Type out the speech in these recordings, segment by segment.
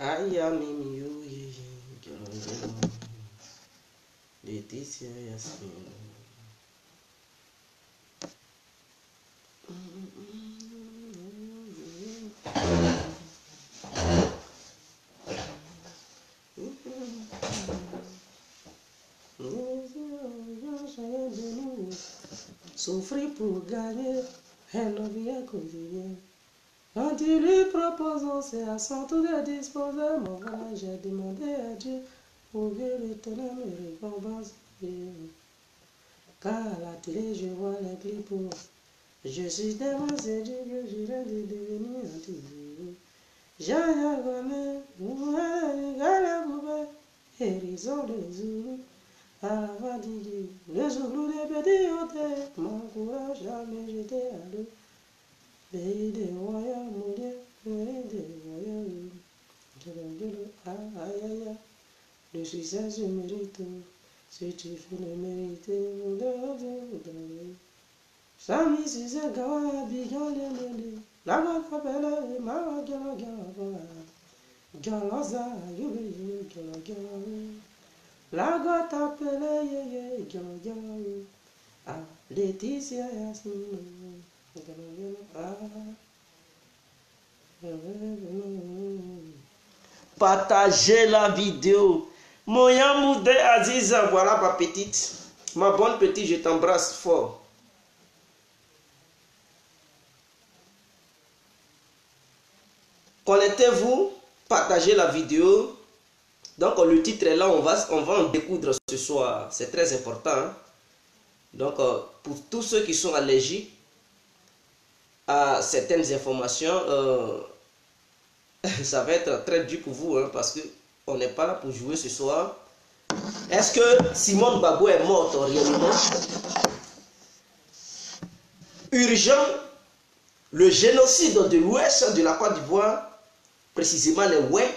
Aya mimi yuyi, Laetitia Yasmin. Souffrir pour gagner, elle ne vient quotidien. Quand il lui propose, c'est à son tour de disposer. Mon voilà, j'ai demandé à Dieu pour que l'Éternel me récompense. Car à la télé, je vois les clips où je suis tellement séduit que je viens de devenir anti-Dieu. J'ai un gomme, vous allez la poubelle, hérisson les zoulous. À la fatigue, le zoulou des petits hôtels, m'encourage à me jeter à l'eau. Pays des royaumes, mon Dieu, pays des royaumes. Aïe aïe aïe, le succès se mérite. Si tu fais le mériter, Sami si se gawa bigale lele, la capella, ma gala gala, galaza, you gala gala. La gata pele ye gala gala. Ah, Laetitia Yasmin. Partagez la vidéo. Moya Moudé Aziza, voilà ma petite. Ma bonne petite, je t'embrasse fort. Connectez-vous, partagez la vidéo. Donc le titre est là, on va en découdre ce soir. C'est très important. Hein? Donc pour tous ceux qui sont allergiques à certaines informations, ça va être très dur pour vous, hein, parce qu'on n'est pas là pour jouer ce soir. Est-ce que Simone Gbagbo est morte réellement? Urgent, le génocide de l'ouest de la Côte d'Ivoire, précisément les Oué.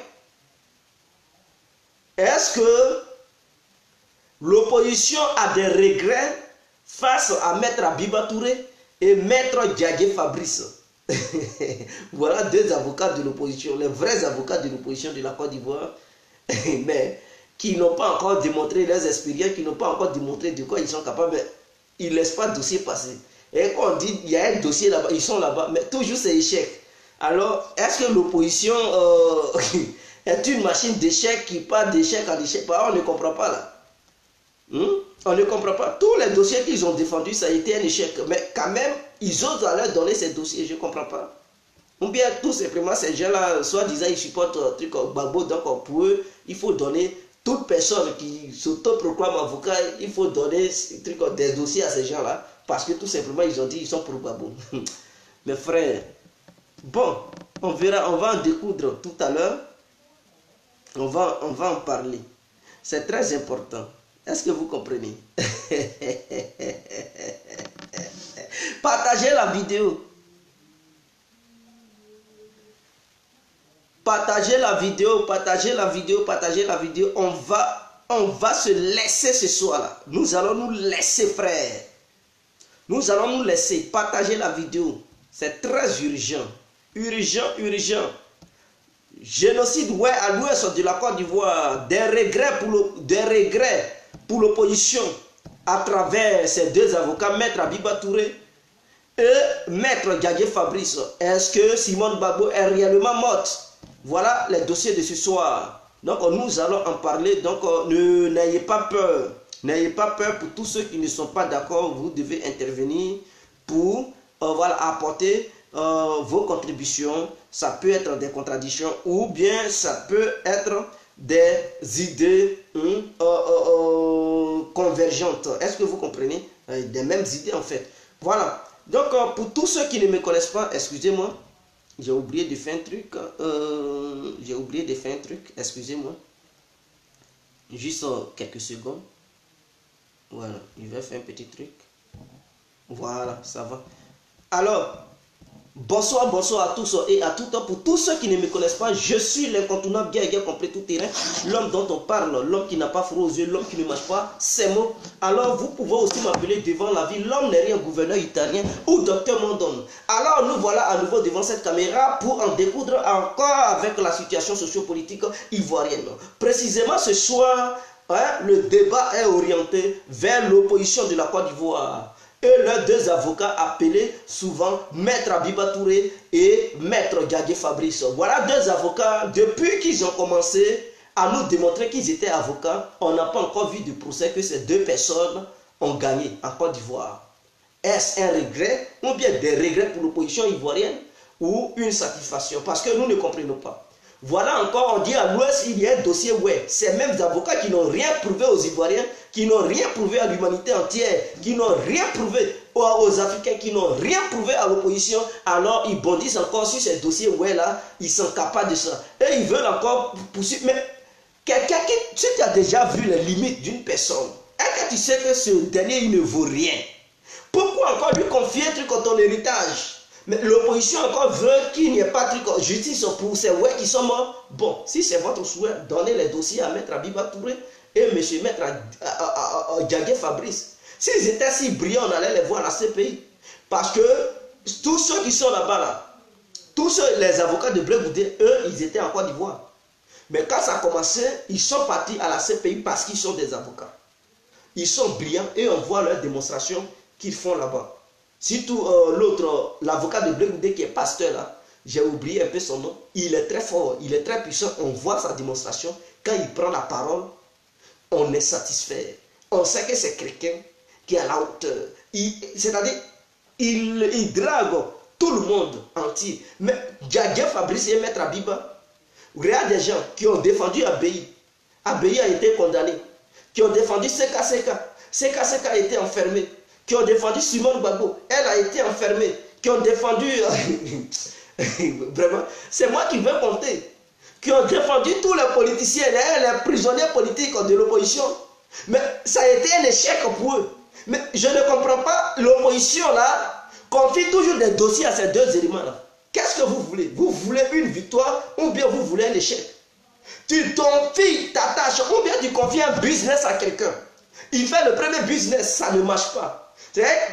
Est-ce que l'opposition a des regrets face à Maître Abiba Touré et Maître Diagué Fabrice? Voilà deux avocats de l'opposition, les vrais avocats de l'opposition de la Côte d'Ivoire, mais qui n'ont pas encore démontré leurs expériences, qui n'ont pas encore démontré de quoi ils sont capables, mais ils ne laissent pas le dossier passer. Et quand on dit il y a un dossier là-bas, ils sont là-bas, mais toujours c'est échec. Alors, est-ce que l'opposition est une machine d'échec qui part d'échec en échec? On ne comprend pas là. On ne comprend pas. Tous les dossiers qu'ils ont défendus, ça a été un échec. Mais quand même, ils osent leur donner ces dossiers, je ne comprends pas. Ou bien tout simplement, ces gens-là, soi-disant, ils supportent un truc Gbagbo, donc pour eux, il faut donner, toute personne qui s'autoproclame avocat, il faut donner des dossiers à ces gens-là, parce que tout simplement, ils ont dit qu'ils sont pour Gbagbo. Mes frères, bon, on verra, on va en découdre tout à l'heure. On va en parler. C'est très important. Est-ce que vous comprenez? Partagez la vidéo. Partagez la vidéo, partagez la vidéo, partagez la vidéo. On va se laisser ce soir-là. Nous allons nous laisser, frère. Nous allons nous laisser. Partagez la vidéo. C'est très urgent. Urgent, urgent. Génocide, ouais, à l'ouest de la Côte d'Ivoire. Des regrets pour l'opposition à travers ces deux avocats, Maître Abiba Touré et Maître Diagué Fabrice. Est-ce que Simone Gbagbo est réellement morte? Voilà les dossiers de ce soir. Donc nous allons en parler. Donc n'ayez pas peur. N'ayez pas peur. Pour tous ceux qui ne sont pas d'accord, vous devez intervenir pour voilà, apporter vos contributions. Ça peut être des contradictions ou bien ça peut être des idées convergentes. Est-ce que vous comprenez? Des mêmes idées en fait. Voilà. Donc pour tous ceux qui ne me connaissent pas, excusez-moi. J'ai oublié de faire un truc. Excusez-moi. Juste quelques secondes. Voilà. Je vais faire un petit truc. Voilà, ça va. Alors, Bonsoir, bonsoir à tous et à toutes. Pour tous ceux qui ne me connaissent pas, je suis l'incontournable guerre complet tout terrain. L'homme dont on parle, l'homme qui n'a pas froid aux yeux, l'homme qui ne mange pas ses mots. Alors vous pouvez aussi m'appeler devant la vie. L'homme n'est rien gouverneur italien ou docteur Mondon. Alors nous voilà à nouveau devant cette caméra pour en découdre encore avec la situation sociopolitique ivoirienne. Précisément ce soir, le débat est orienté vers l'opposition de la Côte d'Ivoire. Et leurs deux avocats appelés souvent Maître Abiba Touré et Maître Diagué Fabrice. Voilà deux avocats, depuis qu'ils ont commencé à nous démontrer qu'ils étaient avocats, on n'a pas encore vu de procès que ces deux personnes ont gagné en Côte d'Ivoire. Est-ce un regret ou bien des regrets pour l'opposition ivoirienne ou une satisfaction? Parce que nous ne comprenons pas. Voilà encore, on dit à l'Ouest, il y a un dossier web. Ces mêmes avocats qui n'ont rien prouvé aux Ivoiriens, qui n'ont rien prouvé à l'humanité entière, qui n'ont rien prouvé aux Africains, qui n'ont rien prouvé à l'opposition, alors ils bondissent encore sur ces dossiers web-là, ils sont capables de ça. Et ils veulent encore poursuivre. Mais quelqu'un qui, tu as déjà vu les limites d'une personne, et que tu sais que ce dernier, il ne vaut rien, pourquoi encore lui confier un truc comme ton héritage? Mais l'opposition encore veut qu'il n'y ait pas de justice pour ces ouais qui sont morts. Bon, si c'est votre souhait, donnez les dossiers à Maître Abiba Touré et M. Maître Diagué Fabrice. S'ils étaient si brillants, on allait les voir à la CPI. Parce que tous ceux qui sont là-bas, là, tous les avocats de Blé Goudé, eux, ils étaient en Côte d'Ivoire. Mais quand ça a commencé, ils sont partis à la CPI parce qu'ils sont des avocats. Ils sont brillants et on voit leurs démonstrations qu'ils font là-bas. Surtout l'autre, l'avocat de Blé Goudé qui est pasteur là, j'ai oublié un peu son nom, il est très fort, il est très puissant, on voit sa démonstration, quand il prend la parole, on est satisfait. On sait que c'est quelqu'un qui est à la hauteur, c'est-à-dire, il drague tout le monde entier. Mais Diagué Fabrice et Maître Abiba, regarde des gens qui ont défendu Abéi, Abéi a été condamné, qui ont défendu CKCK a été enfermé, qui ont défendu Simone Gbagbo, elle a été enfermée, qui ont défendu, vraiment, c'est moi qui veux compter, qui ont défendu tous les politiciens, les prisonniers politiques de l'opposition, mais ça a été un échec pour eux. Mais je ne comprends pas, l'opposition là, confie toujours des dossiers à ces deux éléments là. Qu'est-ce que vous voulez? Vous voulez une victoire ou bien vous voulez un échec? Tu confies ta tâche ou bien tu confies un business à quelqu'un. Il fait le premier business, ça ne marche pas.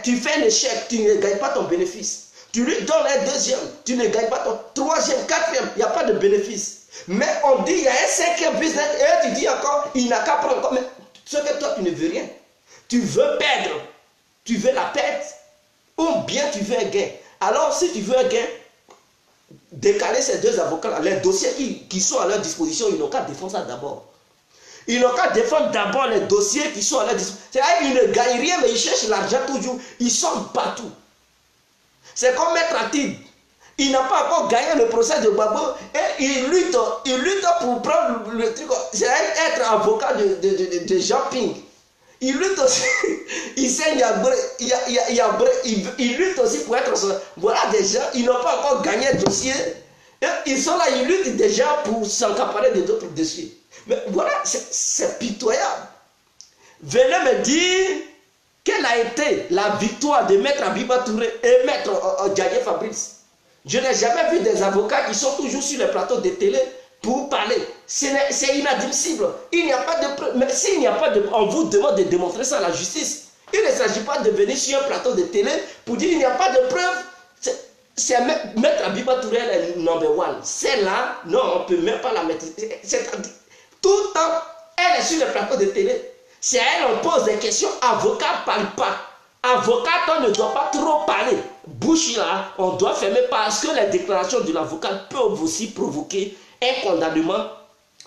Tu fais un échec, tu ne gagnes pas ton bénéfice. Tu lui donnes un deuxième, tu ne gagnes pas ton troisième, quatrième, il n'y a pas de bénéfice. Mais on dit il y a un cinquième business et tu dis encore, il n'a qu'à prendre encore. Mais ce que toi tu ne veux rien. Tu veux perdre, tu veux la perte ou bien tu veux un gain. Alors si tu veux un gain, décaler ces deux avocats-là, les dossiers qui sont à leur disposition, ils n'ont qu'à défendre ça d'abord. Ils n'ont qu'à défendre d'abord les dossiers qui sont à leur disposition. C'est-à-dire qu'ils ne gagnent rien, mais ils cherchent l'argent toujours. Ils sont partout. C'est comme Maître Atid. Il n'a pas encore gagné le procès de Gbagbo et il lutte pour prendre le truc. C'est-à-dire être avocat de Jean Ping. Il lutte aussi. Il saigne il lutte aussi pour être. Voilà des gens, ils n'ont pas encore gagné le dossier. Et ils sont là, ils luttent déjà pour s'accaparer d'autres dossiers. Mais voilà, c'est pitoyable. Venez me dire quelle a été la victoire de Maître Abiba Touré et Maître Diagué Fabrice. Je n'ai jamais vu des avocats qui sont toujours sur les plateaux de télé pour parler. C'est inadmissible. Il n'y a pas de preuve. Mais s'il n'y a pas de preuve, on vous demande de démontrer ça à la justice. Il ne s'agit pas de venir sur un plateau de télé pour dire qu'il n'y a pas de preuve. C'est Maître Abiba Touré est number one. Celle-là, non, on ne peut même pas la mettre. Tout le temps, elle est sur le plateau de télé. C'est à elle on pose des questions. Avocat ne parle pas. Avocat, on ne doit pas trop parler. Bouche là, on doit fermer parce que les déclarations de l'avocat peuvent aussi provoquer un condamnement,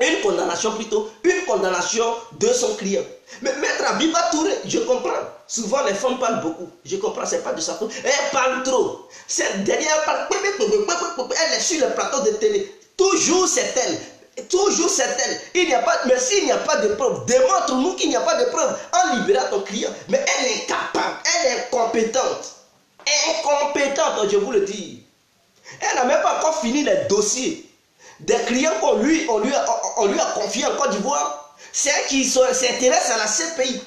une condamnation plutôt, une condamnation de son client. Mais Maître Abiba Touré, je comprends. Souvent les femmes parlent beaucoup. Je comprends, c'est pas de sa faute. Elle parle trop. Cette dernière parle. Elle est sur le plateau de télé. Toujours c'est elle. Toujours c'est elle. Il n'y a pas, mais s'il n'y a pas de preuve, démontre-nous qu'il n'y a pas de preuve en libérant ton client. Mais elle est capable, elle est compétente. Incompétente, je vous le dis. Elle n'a même pas encore fini les dossiers des clients qu'on lui a confiés en Côte d'Ivoire. C'est elle qui s'intéresse à la CPI.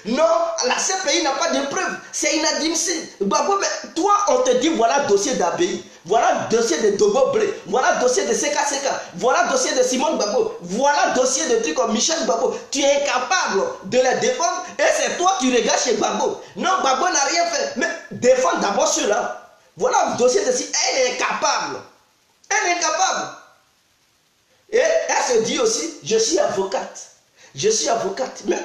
Non, la CPI n'a pas de preuves. C'est inadmissible. Gbagbo, mais toi, on te dit voilà le dossier d'ABI, voilà le dossier de Dogo Blé, voilà le dossier de CKCK, voilà le dossier de Simone Gbagbo, voilà le dossier de trucs comme Michel Gbagbo. Tu es incapable de les défendre et c'est toi qui regardes chez Gbagbo. Non, Gbagbo n'a rien fait. Mais défends d'abord ceux-là. Voilà le dossier de si elle est incapable. Elle est incapable. Et elle se dit aussi, je suis avocate. Je suis avocate, mais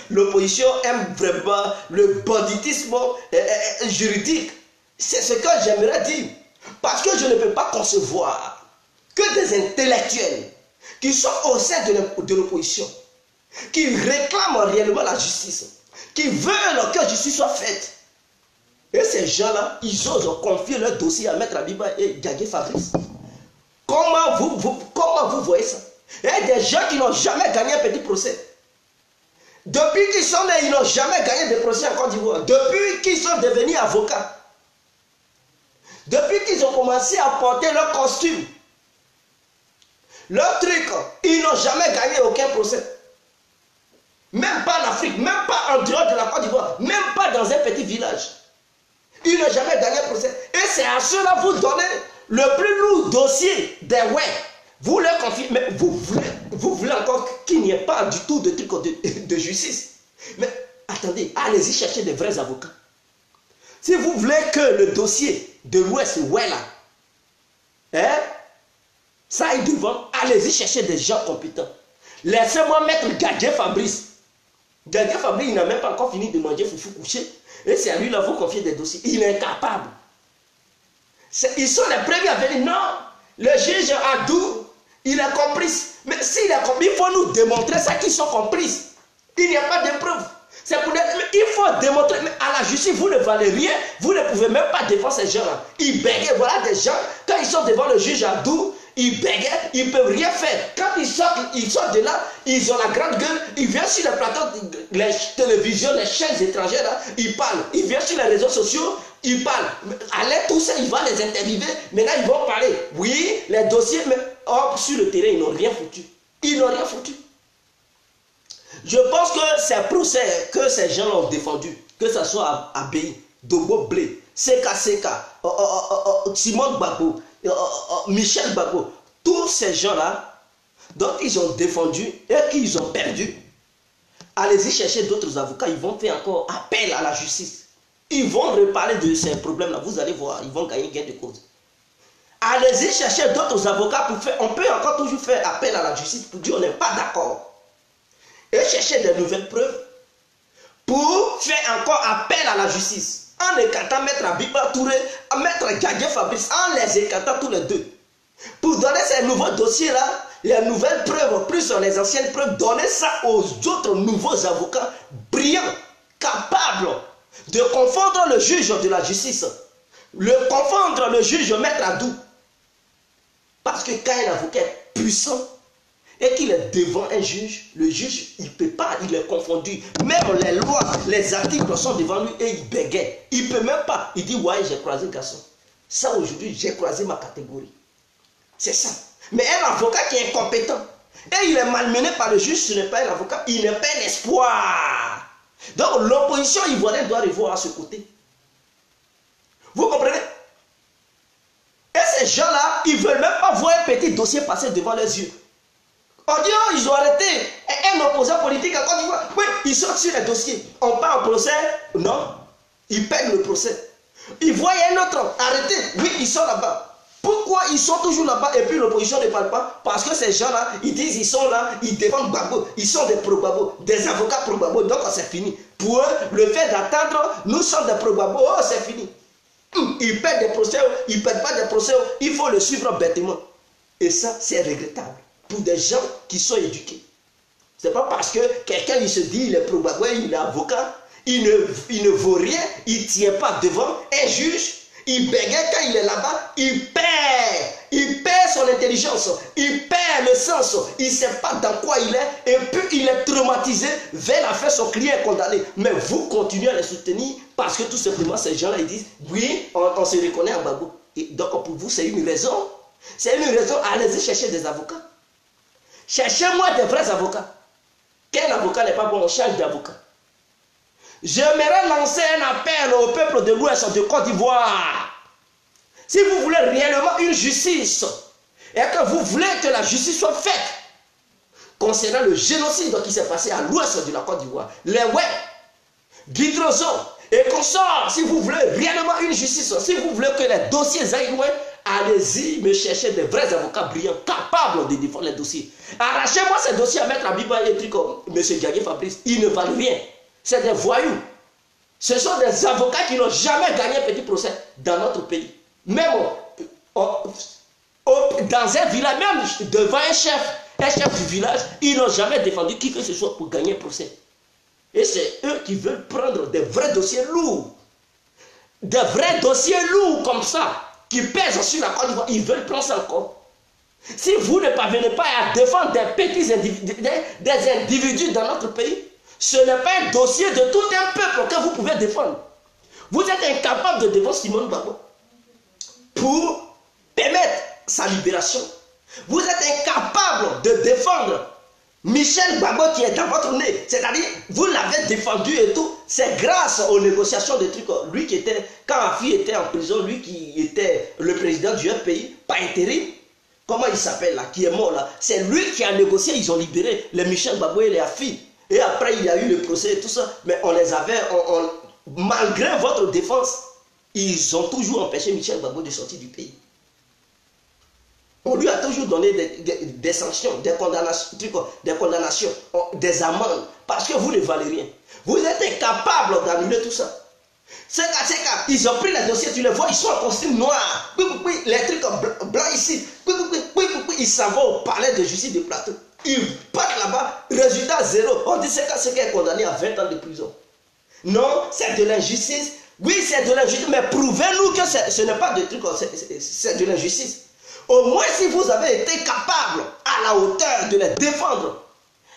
l'opposition aime vraiment le banditisme juridique. C'est ce que j'aimerais dire. Parce que je ne peux pas concevoir que des intellectuels qui sont au sein de l'opposition, qui réclament réellement la justice, qui veulent que la justice soit faite. Et ces gens-là, ils osent confier leur dossier à Maître Abiba et Diagué Fabrice. Comment vous voyez ça? Il y a des gens qui n'ont jamais gagné un petit procès. Depuis qu'ils sont nés, ils n'ont jamais gagné de procès en Côte d'Ivoire. Depuis qu'ils sont devenus avocats. Depuis qu'ils ont commencé à porter leur costume. Leur truc, ils n'ont jamais gagné aucun procès. Même pas en Afrique, même pas en dehors de la Côte d'Ivoire, même pas dans un petit village. Ils n'ont jamais gagné un procès. Et c'est à ceux-là vous donnez le plus lourd dossier des web. Vous leur confiez, mais vous voulez encore qu'il n'y ait pas du tout de truc de justice. Mais attendez, allez-y chercher des vrais avocats. Si vous voulez que le dossier de l'Ouest, ça aille devant, allez-y chercher des gens compétents. Laissez-moi mettre Diagué Fabrice. Diagué Fabrice, il n'a même pas encore fini de manger foufou couché. Et c'est à lui là vous confiez des dossiers. Il est incapable. Ils sont les premiers à venir. Non, le juge Adou, il est complice. Mais s'il est complice, il faut nous démontrer ça qu'ils sont complices. Il n'y a pas de preuves. C'est pour dire, il faut démontrer. Mais à la justice, vous ne valez rien. Vous ne pouvez même pas défendre ces gens-là. Ils bégaient. Voilà des gens, quand ils sont devant le juge Adou, ils bégaient, ils ne peuvent rien faire. Quand ils sortent de là, ils ont la grande gueule. Ils viennent sur les plateaux, les télévisions, les chaînes étrangères, là, ils parlent. Ils viennent sur les réseaux sociaux. Ils parlent. Allez, tout ça, il va les interviewer. Maintenant, ils vont parler. Oui, les dossiers, mais hop, sur le terrain, ils n'ont rien foutu. Ils n'ont rien foutu. Je pense que ces procès que ces gens ont défendus, que ce soit à ABI, Dogo Blé, CKCK, Simone Gbagbo, Michel Gbagbo, tous ces gens-là, dont ils ont défendu et qu'ils ont perdu, allez-y chercher d'autres avocats, ils vont faire encore appel à la justice. Ils vont reparler de ces problèmes-là. Vous allez voir, ils vont gagner gain de cause. Allez-y chercher d'autres avocats pour faire. On peut encore toujours faire appel à la justice pour dire on n'est pas d'accord. Et chercher de nouvelles preuves pour faire encore appel à la justice. En écartant Maître Abiba Touré, Maître Diagué Fabrice, en les écartant tous les deux. Pour donner ces nouveaux dossiers-là, les nouvelles preuves, plus les anciennes preuves, donner ça aux autres nouveaux avocats brillants, capables de confondre le juge de la justice, confondre le juge Maître Adou. Parce que quand un avocat est puissant et qu'il est devant un juge, le juge, il ne peut pas, il est confondu. Même les lois, les articles sont devant lui et il bégaye. Il ne peut même pas. Il dit, ouais, j'ai croisé le garçon. Ça, aujourd'hui, j'ai croisé ma catégorie. C'est ça. Mais un avocat qui est incompétent et il est malmené par le juge, ce n'est pas un avocat, il n'est pas un espoir. Donc l'opposition ivoirienne doit revoir à ce côté. Vous comprenez? Et ces gens-là, ils ne veulent même pas voir un petit dossier passer devant leurs yeux. On dit, oh, ils ont arrêté un opposant politique en Côte d'Ivoire. Oui, ils sont sur les dossiers. On part en procès. Non, ils perdent le procès. Ils voient un autre arrêté. Oui, ils sont là-bas. Pourquoi ils sont toujours là-bas et puis l'opposition ne parle pas? Parce que ces gens-là, ils disent ils sont là, ils défendent Gbagbo, ils sont des pro-Gbagbo, des avocats pro-Gbagbo, donc c'est fini. Pour eux, le fait d'attendre, nous sommes des pro-Gbagbo, oh c'est fini. Ils perdent des procès, ils ne perdent pas des procès, il faut le suivre bêtement. Et ça, c'est regrettable pour des gens qui sont éduqués. Ce n'est pas parce que quelqu'un il se dit il est pro-Gbagbo, il est avocat, il ne vaut rien, il ne tient pas devant un juge. Il bégaye quand il est là-bas, il perd son intelligence, il perd le sens, il ne sait pas dans quoi il est, et puis il est traumatisé vers la fin, son client est condamné. Mais vous continuez à les soutenir parce que tout simplement ces gens-là ils disent oui, on se reconnaît en Gbagbo. Et donc pour vous c'est une raison, allez-y chercher des avocats. Cherchez-moi des vrais avocats. Quel avocat n'est pas bon, on change d'avocat. J'aimerais lancer un appel au peuple de l'Ouest de Côte d'Ivoire. Si vous voulez réellement une justice, et que vous voulez que la justice soit faite concernant le génocide qui s'est passé à l'Ouest de la Côte d'Ivoire, les Wè, Guidrozo et consorts, si vous voulez réellement une justice, si vous voulez que les dossiers aillent loin, allez-y me chercher des vrais avocats brillants, capables de défendre les dossiers. Arrachez-moi ces dossiers à mettre à Biba et trucs comme M. Diagué Fabrice. Ils ne valent rien. C'est des voyous. Ce sont des avocats qui n'ont jamais gagné un petit procès dans notre pays. Même dans un village, même devant un chef du village, ils n'ont jamais défendu qui que ce soit pour gagner un procès. Et c'est eux qui veulent prendre des vrais dossiers lourds. Des vrais dossiers lourds comme ça, qui pèsent sur la Côte d'Ivoire. Ils veulent prendre ça encore. Si vous ne parvenez pas à défendre des petits individus dans notre pays, ce n'est pas un dossier de tout un peuple que vous pouvez défendre. Vous êtes incapable de défendre Simone Gbagbo pour permettre sa libération. Vous êtes incapable de défendre Michel Gbagbo qui est dans votre nez. C'est-à-dire, vous l'avez défendu et tout. C'est grâce aux négociations de trucs. Lui qui était, quand Afi était en prison, lui qui était le président du pays, pas intérim. Comment il s'appelle là, qui est mort là? C'est lui qui a négocié, ils ont libéré les Michel Gbagbo et les Afi. Et après, il y a eu le procès et tout ça. Mais on les avait, malgré votre défense, ils ont toujours empêché Michel Gbagbo de sortir du pays. On lui a toujours donné des sanctions, des condamnations, des amendes, parce que vous ne valez rien. Vous êtes incapable d'annuler tout ça. Ces gars, ils ont pris les dossiers, tu les vois, ils sont en costume noir. Les trucs blancs ici. Ils s'en vont au palais de justice de Plateau. Ils partent là-bas, résultat zéro. On dit c'est qu'un est condamné à 20 ans de prison. Non, c'est de l'injustice. Oui, c'est de l'injustice, mais prouvez-nous que ce n'est pas de trucs, c'est de l'injustice. Au moins si vous avez été capable à la hauteur de les défendre,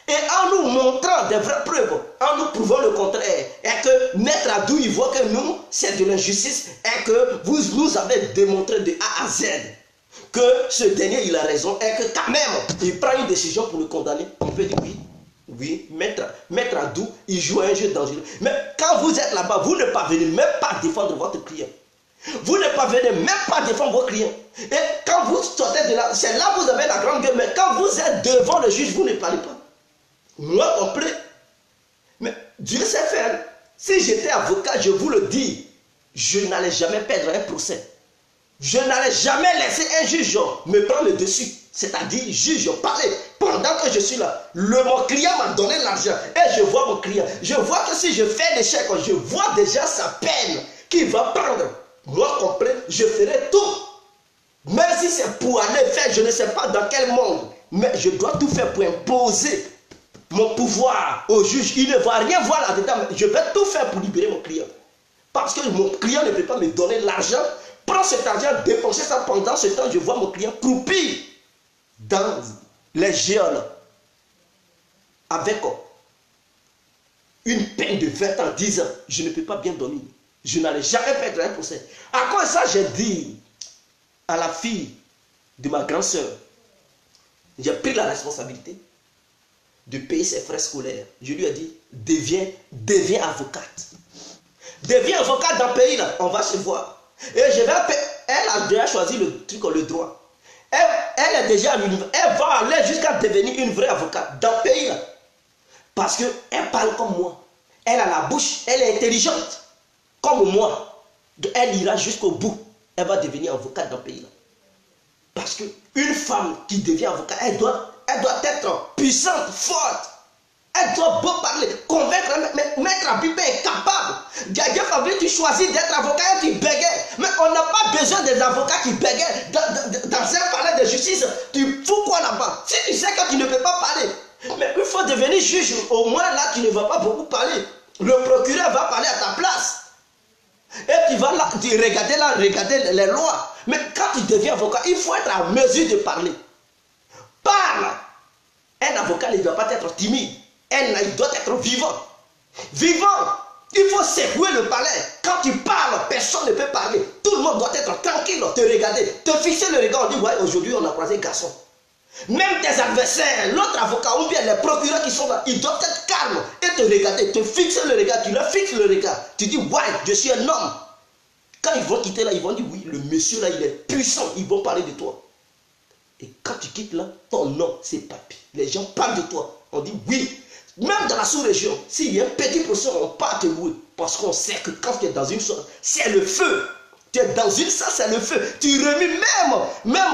et en nous montrant des vraies preuves, en nous prouvant le contraire, et que Maître Adou, il voit que nous, c'est de l'injustice, et que vous nous avez démontré de A à Z que ce dernier, il a raison, et que quand même, il prend une décision pour le condamner, on peut dire oui. Oui, Maître Adou, il joue un jeu dangereux. Mais quand vous êtes là-bas, vous ne parvenez même pas à défendre votre client. Vous ne parvenez même pas à défendre vos clients. Et quand vous sortez de là, c'est là que vous avez la grande gueule. Mais quand vous êtes devant le juge, vous ne parlez pas. Moi compris. Mais Dieu sait faire. Si j'étais avocat, je vous le dis, je n'allais jamais perdre un procès. Je n'allais jamais laisser un juge me prendre le dessus. C'est-à-dire, juge, parler. Pendant que je suis là, mon client m'a donné l'argent. Et je vois mon client. Je vois que si je fais l'échec, je vois déjà sa peine qu'il va prendre. Moi compris, je ferai tout. Même si c'est pour aller faire, je ne sais pas dans quel monde. Mais je dois tout faire pour imposer mon pouvoir au juge. Il ne va rien voir là-dedans. Mais je vais tout faire pour libérer mon client. Parce que mon client ne peut pas me donner l'argent. Prends cet argent, dépenser ça pendant ce temps. Je vois mon client croupir dans les géoles. Avec une peine de 20 ans, 10 ans. Je ne peux pas bien dormir. Je n'allais jamais perdre un procès. À quoi ça, j'ai dit à la fille de ma grande soeur, j'ai pris la responsabilité de payer ses frais scolaires. Je lui ai dit, deviens avocate. Deviens avocate dans le pays, là, on va se voir. Et je vais payer. Elle a déjà choisi le droit. Elle est déjà à l'université. Elle va aller jusqu'à devenir une vraie avocate dans le pays, là. Parce qu'elle parle comme moi. Elle a la bouche, elle est intelligente. Comme moi, elle ira jusqu'au bout. Elle va devenir avocate dans le pays là. Parce qu'une femme qui devient avocate, elle doit être puissante, forte. Elle doit beau parler, convaincre, Maître Abibé est capable. Diagué Fabrice, tu choisis d'être avocat et tu bégayes. Mais on n'a pas besoin des avocats qui bégayent dans un palais de justice. Tu fous quoi là-bas? Si tu sais que tu ne peux pas parler, mais il faut devenir juge. Au moins là, tu ne vas pas beaucoup parler. Le procureur va parler à ta place. Et tu vas là, regarder les lois. Mais quand tu deviens avocat, il faut être en mesure de parler. Parle. Un avocat ne doit pas être timide. Il doit être vivant. Vivant. Il faut secouer le palais. Quand tu parles, personne ne peut parler. Tout le monde doit être tranquille, te regarder, te fixer le regard. On dit, ouais, aujourd'hui on a croisé garçon. Même tes adversaires, l'autre avocat ou bien les procureurs qui sont là, ils doivent être calmes et te regarder, te fixer le regard, tu leur fixes le regard. Tu dis, ouais, je suis un homme. Quand ils vont quitter là, ils vont dire, oui, le monsieur là, il est puissant. Ils vont parler de toi. Et quand tu quittes là, ton nom, c'est Papi. Les gens parlent de toi. On dit, oui. Même dans la sous-région, s'il y a un petit procès, on part te louer. Parce qu'on sait que quand tu es dans une salle, c'est le feu. Tu es dans une salle, c'est le feu. Tu remues même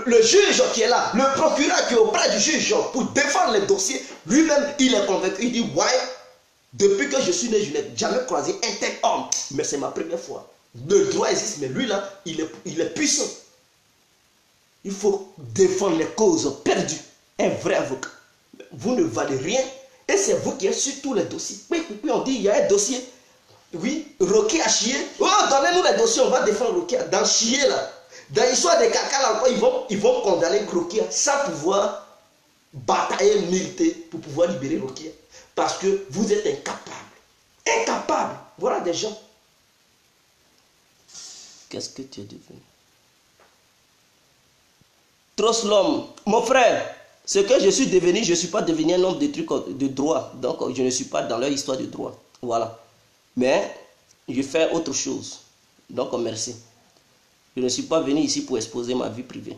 le juge qui est là, le procureur qui est auprès du juge pour défendre les dossiers. Lui-même, il est convaincu. Il dit, ouais, depuis que je suis né, je n'ai jamais croisé un tel homme. Mais c'est ma première fois. Le droit existe, mais lui là, il est puissant. Il faut défendre les causes perdues. Un vrai avocat. Vous ne valez rien. Et c'est vous qui êtes sur tous les dossiers. Puis on dit, il y a un dossier. Oui, Rocky a chié. Oh, donnez-nous les dossiers, on va défendre Rocky. Dans chier là. Dans l'histoire des caca là, ils vont condamner Rocky sans pouvoir batailler, militer pour pouvoir libérer Rocky. Parce que vous êtes incapable. Incapable. Voilà des gens. Qu'est-ce que tu es devenu? Trosse l'homme. Mon frère, ce que je suis devenu, je ne suis pas devenu un homme de trucs de droit. Donc, je ne suis pas dans leur histoire de droit. Voilà. Mais, je fais autre chose. Donc, merci. Je ne suis pas venu ici pour exposer ma vie privée.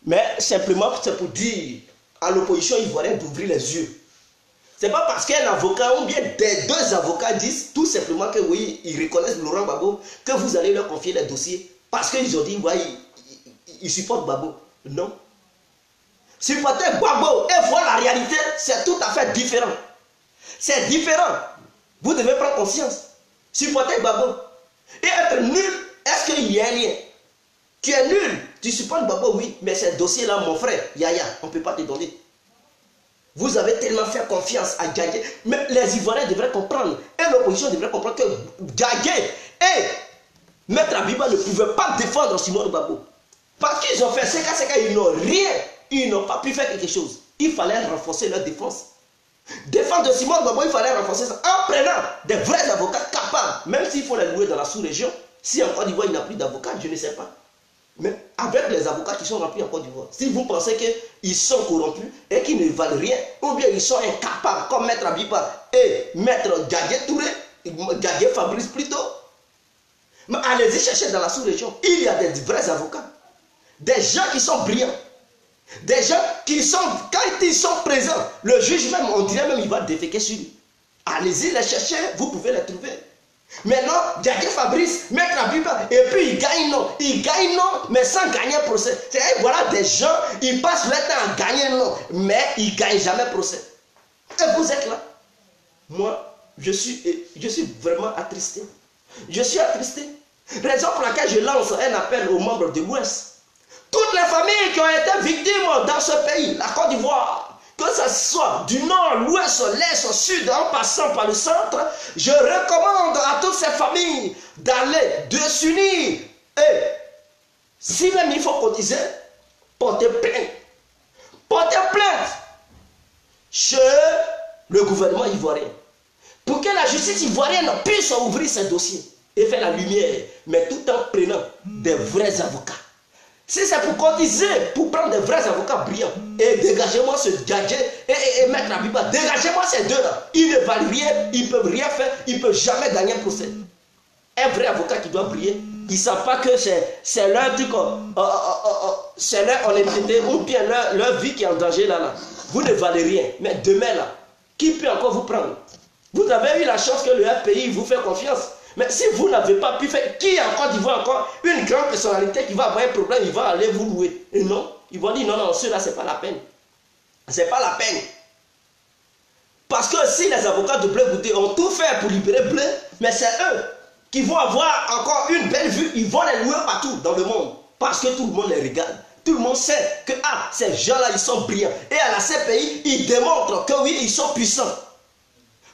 Mais, simplement, c'est pour dire à l'opposition ivoirienne d'ouvrir les yeux. Ce n'est pas parce qu'un avocat ou bien des deux avocats disent tout simplement que oui, ils reconnaissent Laurent Gbagbo, que vous allez leur confier les dossiers. Parce qu'ils ont dit, ouais, ils supportent Gbagbo. Non. Supporter Gbagbo et voir la réalité, c'est tout à fait différent. C'est différent. Vous devez prendre conscience. Supporter Gbagbo et être nul, est-ce qu'il y a un lien? Tu es nul, tu supportes Gbagbo, oui, mais ces dossiers-là, mon frère, Yaya, on ne peut pas te donner. Vous avez tellement fait confiance à Djadje. Mais les Ivoiriens devraient comprendre. Et l'opposition devrait comprendre que Djadje et Maître Abiba ne pouvaient pas défendre Simone Gbagbo. Parce qu'ils ont fait Seka, ils n'ont rien. Ils n'ont pas pu faire quelque chose. Il fallait renforcer leur défense. Défendre Simone Gbagbo, il fallait renforcer ça en prenant des vrais avocats capables. Même s'il faut les louer dans la sous-région. Si en Côte d'Ivoire il n'y a plus d'avocats, je ne sais pas. Mais avec les avocats qui sont remplis en Côte d'Ivoire, si vous pensez qu'ils sont corrompus et qu'ils ne valent rien, ou bien ils sont incapables, comme Maître Abiba et Maître Djadje Touré, Djadje Fabrice plutôt, mais allez-y chercher dans la sous-région. Il y a des vrais avocats, des gens qui sont brillants, des gens qui sont, quand ils sont présents, le juge même, on dirait même, il va déféquer sur lui. Allez-y les chercher, vous pouvez les trouver. Maintenant, Djadje Fabrice, Maître Abiba, et puis il gagne non, mais sans gagner procès. Voilà des gens, ils passent leur temps à gagner non, mais ils ne gagnent jamais procès. Et vous êtes là. Moi, je suis vraiment attristé. Je suis attristé. Raison pour laquelle je lance un appel aux membres de l'Ouest. Toutes les familles qui ont été victimes dans ce pays, la Côte d'Ivoire, que ce soit du nord, l'ouest, l'est, au sud, en passant par le centre, je recommande à toutes ces familles d'aller, de s'unir. Et si même il faut cotiser, porter plainte. Porter plainte chez le gouvernement ivoirien. Pour que la justice ivoirienne puisse ouvrir ses dossiers et faire la lumière, mais tout en prenant des vrais avocats. Si c'est pour cotiser, pour prendre des vrais avocats brillants, et dégagez-moi ce Djadje et Maître Abiba, dégagez-moi ces deux-là. Ils ne valent rien, ils ne peuvent rien faire, ils ne peuvent jamais gagner un procès. Un vrai avocat qui doit briller, ils ne savent pas que c'est leur truc, c'est leur honnêteté ou bien leur vie qui est en danger là. Vous ne valez rien, mais demain là, qui peut encore vous prendre? Vous avez eu la chance que le FPI vous fait confiance. Mais si vous n'avez pas pu faire, qui en Côte d'Ivoire encore une grande personnalité qui va avoir un problème, il va aller vous louer. Et non, ils vont dire non, non, ceux-là, ce n'est pas la peine. Ce n'est pas la peine. Parce que si les avocats de Bleu Goûté ont tout fait pour libérer Bleu, mais c'est eux qui vont avoir encore une belle vue, ils vont les louer partout dans le monde. Parce que tout le monde les regarde. Tout le monde sait que ces gens-là, ils sont brillants. Et à la CPI, ils démontrent que oui, ils sont puissants.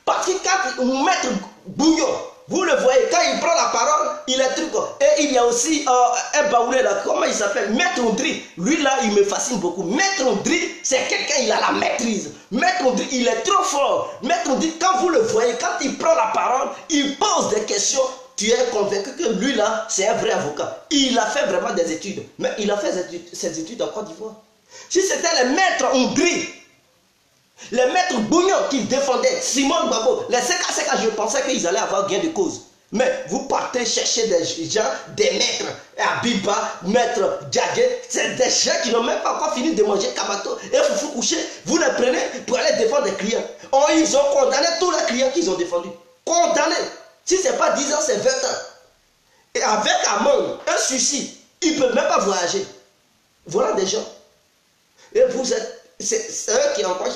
Parce que quand Maître Bouillon, vous le voyez, quand il prend la parole, il est truc. Et il y a aussi un baoulé là, comment il s'appelle? Maître Ondry. Lui là, il me fascine beaucoup. Maître Ondry, c'est quelqu'un, il a la maîtrise. Maître Ondry, il est trop fort. Maître Ondry, quand vous le voyez, quand il prend la parole, il pose des questions. Tu es convaincu que lui là, c'est un vrai avocat. Il a fait vraiment des études. Mais il a fait ses études en Côte d'Ivoire. Si c'était le Maître Ondry, Les maîtres Bougnon qui défendaient Simone Gbagbo, les CKCK, je pensais qu'ils allaient avoir gain de cause. Mais vous partez chercher des gens, des maîtres, Abiba, maître Djagé, c'est des gens qui n'ont même pas encore fini de manger Kamato et Foufou couché. Vous les prenez pour aller défendre des clients. Oh, ils ont condamné tous les clients qu'ils ont défendus. Condamné. Si ce n'est pas 10 ans, c'est 20 ans. Et avec amende, un suicide, ils ne peuvent même pas voyager. Voilà des gens. Et vous êtes, c'est eux qui ont encore...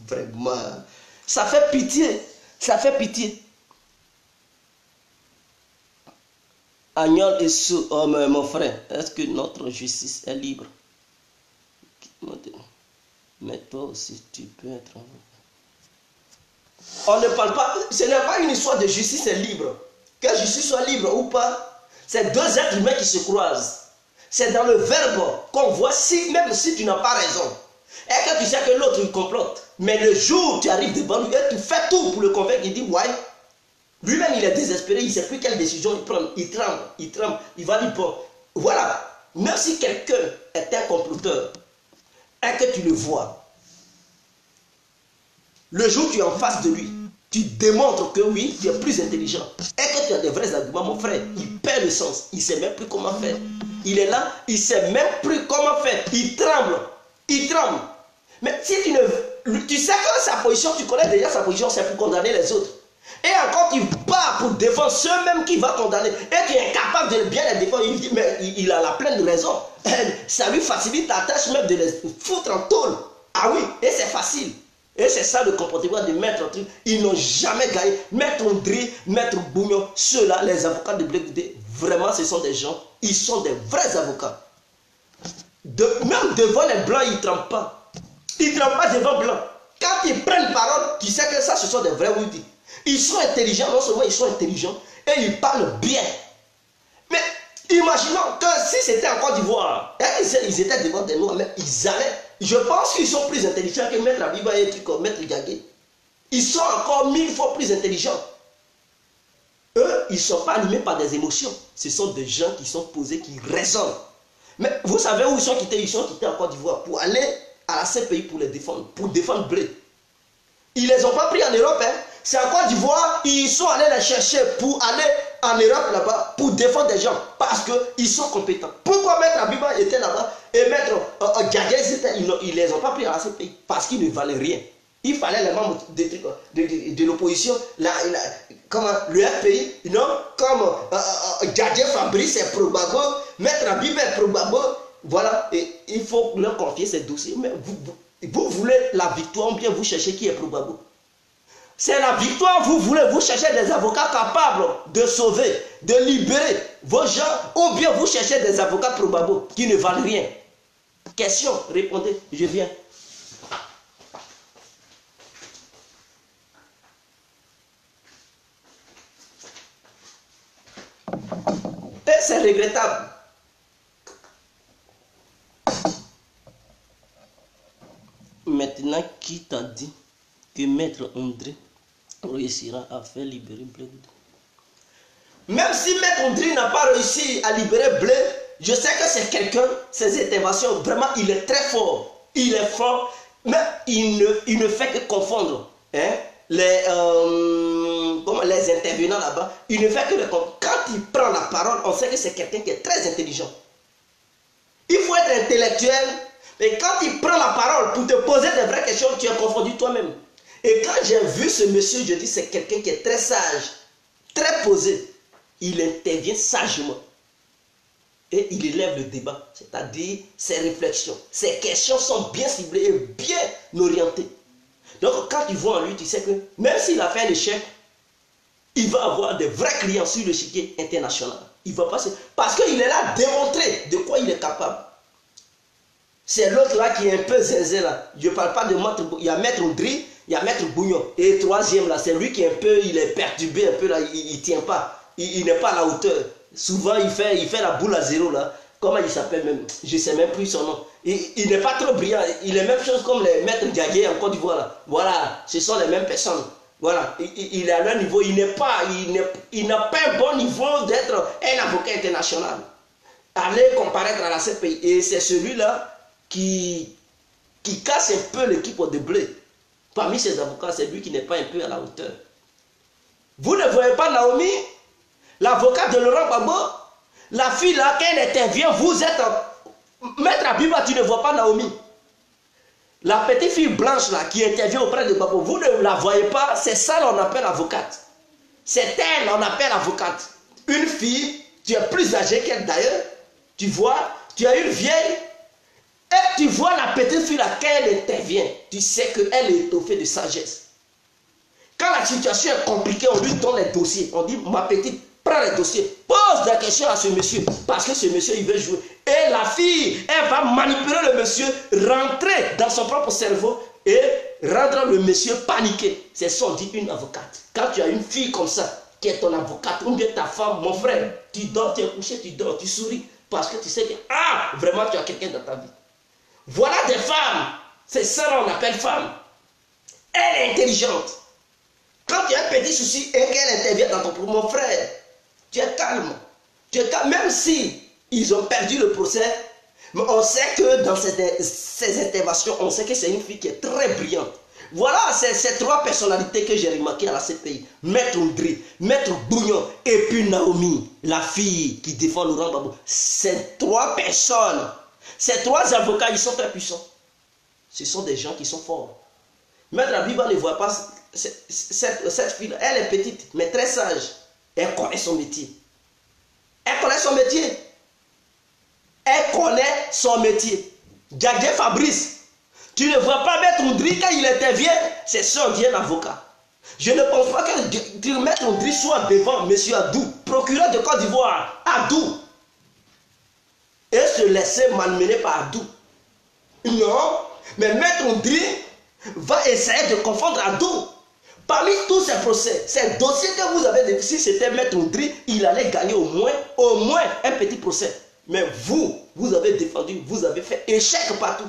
Vraiment, ça fait pitié. Ça fait pitié. Agnol et sous, oh, mon frère, est-ce que notre justice est libre? Mais toi aussi, tu peux être... On ne parle pas, ce n'est pas une histoire de justice est libre. Que justice soit libre ou pas, c'est deux êtres humains qui se croisent. C'est dans le verbe qu'on voit, si, même si tu n'as pas raison. Et que tu sais que l'autre il complote. Mais le jour où tu arrives devant lui et tu fais tout pour le convaincre, il dit ouais. Lui-même il est désespéré, il ne sait plus quelle décision il prend. Il tremble, il va dire bon. Voilà, même si quelqu'un est un comploteur et que tu le vois, le jour où tu es en face de lui, tu démontres que oui, tu es plus intelligent et que tu as des vrais arguments, mon frère, il perd le sens, il ne sait même plus comment faire. Il est là, il ne sait même plus comment faire, il tremble. Mais si tu sais que sa position, tu connais déjà sa position, c'est pour condamner les autres. Et encore tu pars pour défendre ceux-mêmes qui va condamner. Et tu es incapable de bien les défendre. Il dit, mais il a la pleine raison. Ça lui facilite la tâche même de les foutre en tôle. Ah oui, et c'est facile. Et c'est ça le comportement de Maître Truc. Ils n'ont jamais gagné. Maître Ndri, Maître Bougnon, ceux-là, les avocats de Blé Goudé, vraiment ce sont des gens, ils sont des vrais avocats. Même devant les blancs, ils ne tremblent pas. Ils ne tremblent pas devant blancs. Quand ils prennent parole, tu sais que ça, ce sont des vrais Woody. Ils sont intelligents, non seulement ils sont intelligents, et ils parlent bien. Mais imaginons que si c'était en Côte d'Ivoire, ils étaient devant des noirs, mais ils allaient. Je pense qu'ils sont plus intelligents que Maître Abiba et Maître Djagé. Ils sont encore 1000 fois plus intelligents. Eux, ils ne sont pas animés par des émotions. Ce sont des gens qui sont posés, qui raisonnent. Mais vous savez où ils sont quittés? Ils sont quittés en Côte d'Ivoire pour aller à la CPI pour les défendre, pour défendre Blé. Ils ne les ont pas pris en Europe. Hein. C'est en Côte d'Ivoire, ils sont allés les chercher pour aller en Europe là-bas, pour défendre des gens, parce qu'ils sont compétents. Pourquoi Maître Abiba était là-bas et Maître Djagé, ils ne les ont pas pris à la CPI? Parce qu'ils ne valaient rien. Il fallait les membres de l'opposition, comme le FPI, non, comme Djagé Fabrice est pro-Gbagbo, Maître Abiba est pro-Gbagbo. Voilà, et il faut leur confier ces dossiers. Mais vous voulez la victoire ou bien vous cherchez qui est pro-Gbagbo? C'est la victoire, vous voulez, vous cherchez des avocats capables de sauver, de libérer vos gens, ou bien vous cherchez des avocats pro-Gbagbo qui ne valent rien. Question, répondez, je viens. Et c'est regrettable. Maintenant, qui t'a dit que Maître André réussira à faire libérer Blé Goudé? Même si Maître André n'a pas réussi à libérer Blé, je sais que c'est quelqu'un, ses interventions, vraiment, il est très fort. Il est fort, mais il ne fait que confondre les intervenants là-bas. Il ne fait que le confondre. Quand il prend la parole, on sait que c'est quelqu'un qui est très intelligent. Il faut être intellectuel. Et quand il prend la parole pour te poser des vraies questions, tu es confondu toi-même. Et quand j'ai vu ce monsieur, je dis c'est quelqu'un qui est très sage, très posé. Il intervient sagement. Et il élève le débat. C'est-à-dire ses réflexions. Ses questions sont bien ciblées et bien orientées. Donc quand tu vois en lui, tu sais que même s'il a fait un échec, il va avoir des vrais clients sur le chiquier international. Il va passer. Parce qu'il est là à démontrer de quoi il est capable. C'est l'autre là qui est un peu zézé là. Je ne parle pas de Maître. Il y a Maître Ndri, il y a Maître Bougnon. Et le troisième là, c'est lui qui est un peu, il est perturbé un peu là, il ne tient pas. Il n'est pas à la hauteur. Souvent il fait la boule à zéro là. Comment il s'appelle même? Je ne sais même plus son nom. Il n'est pas trop brillant. Il est la même chose comme les Maîtres Djagé en Côte d'Ivoire là. Voilà, ce sont les mêmes personnes. Voilà, il est à leur niveau. Il n'a pas un bon niveau d'être un avocat international. Aller comparaître à la CPI. Et c'est celui-là qui qui casse un peu l'équipe de blé. Parmi ces avocats, c'est lui qui n'est pas un peu à la hauteur. Vous ne voyez pas Naomi, l'avocate de Laurent Gbagbo, la fille là, quand elle intervient, vous êtes... Maître Abiba, tu ne vois pas Naomi. La petite fille blanche là, qui intervient auprès de Gbagbo, vous ne la voyez pas, c'est ça qu'on appelle avocate. C'est elle qu'on appelle avocate. Une fille, tu es plus âgée qu'elle d'ailleurs, tu vois, tu as une vieille, et tu vois la petite fille là, quand elle intervient, tu sais qu'elle est étoffée de sagesse. Quand la situation est compliquée, on lui donne les dossiers. On dit, ma petite, prends les dossiers, pose des questions à ce monsieur, parce que ce monsieur, il veut jouer. Et la fille, elle va manipuler le monsieur, rentrer dans son propre cerveau et rendre le monsieur paniqué. C'est ça, on dit une avocate. Quand tu as une fille comme ça, qui est ton avocate, ou bien ta femme, mon frère, tu dors, tu es couché, tu dors, tu souris, parce que tu sais que, ah, vraiment, tu as quelqu'un dans ta vie. Voilà des femmes, c'est ça qu'on appelle femme. Elle est intelligente. Quand tu as un petit souci et qu'elle intervient dans ton problème, mon frère, tu es calme. Tu es calme, même si ils ont perdu le procès, mais on sait que dans ces interventions, on sait que c'est une fille qui est très brillante. Voilà ces trois personnalités que j'ai remarquées à la CPI. Maître Ndri, Maître Bougnon et puis Naomi, la fille qui défend Laurent Gbagbo. Ces trois personnes, ces trois avocats, ils sont très puissants. Ce sont des gens qui sont forts. Maître Abiba ne voit pas cette fille, elle est petite, mais très sage. Elle connaît son métier. Elle connaît son métier. Elle connaît son métier. Djadji Fabrice, tu ne vois pas Maître Ndri quand il intervient, c'est son un avocat. Je ne pense pas que Maître Ndri soit devant M. Adou, procureur de Côte d'Ivoire, Adou, et se laisser malmener par Adou. Non, mais Maître Ndri va essayer de confondre Adou. Parmi tous ces procès, ces dossiers que vous avez, si c'était Maître Ndri, il allait gagner au moins un petit procès. Mais vous avez défendu, vous avez fait échec partout.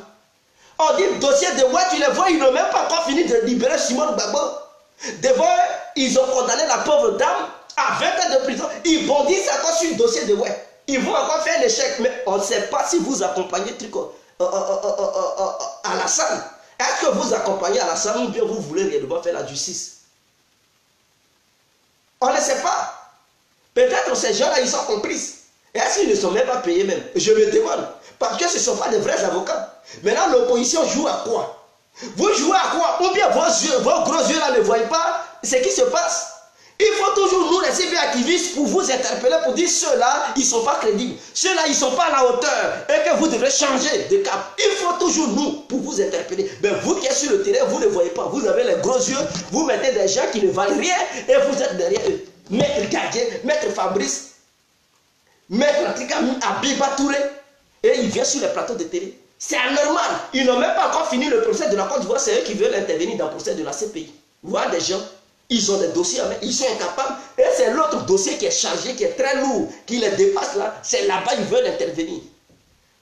On dit dossier de Ouai, tu les vois, ils n'ont même pas encore fini de libérer Simone Gbagbo. Devant eux, ils ont condamné la pauvre dame à 20 ans de prison. Ils bondissent encore sur le dossier de Ouai. Ils vont encore faire un échec, mais on ne sait pas si vous accompagnez Alassane. Est-ce que vous accompagnez Alassane ou bien vous voulez réellement faire la justice? On ne sait pas. Peut-être ces gens-là, ils sont complices. Est-ce qu'ils ne sont même pas payés même? Je me demande. Parce que ce ne sont pas des vrais avocats. Maintenant, l'opposition joue à quoi? Vous jouez à quoi? Ou bien vos gros yeux là ne voient pas ce qui se passe? Il faut toujours nous laisser bien activistes pour vous interpeller, pour dire ceux-là, ils ne sont pas crédibles. Ceux-là, ils ne sont pas à la hauteur et que vous devrez changer de cap. Il faut toujours nous pour vous interpeller. Mais vous qui êtes sur le terrain, vous ne voyez pas. Vous avez les gros yeux, vous mettez des gens qui ne valent rien et vous êtes derrière eux. Maître Djadji, Maître Fabrice, Maître Abiba Touré, et il vient sur les plateaux de télé. C'est anormal. Ils n'ont même pas encore fini le procès de la Côte d'Ivoire. C'est eux qui veulent intervenir dans le procès de la CPI. Vous voyez des gens, ils ont des dossiers, mais ils sont incapables. Et c'est l'autre dossier qui est chargé, qui est très lourd, qui les dépasse là. C'est là-bas ils veulent intervenir.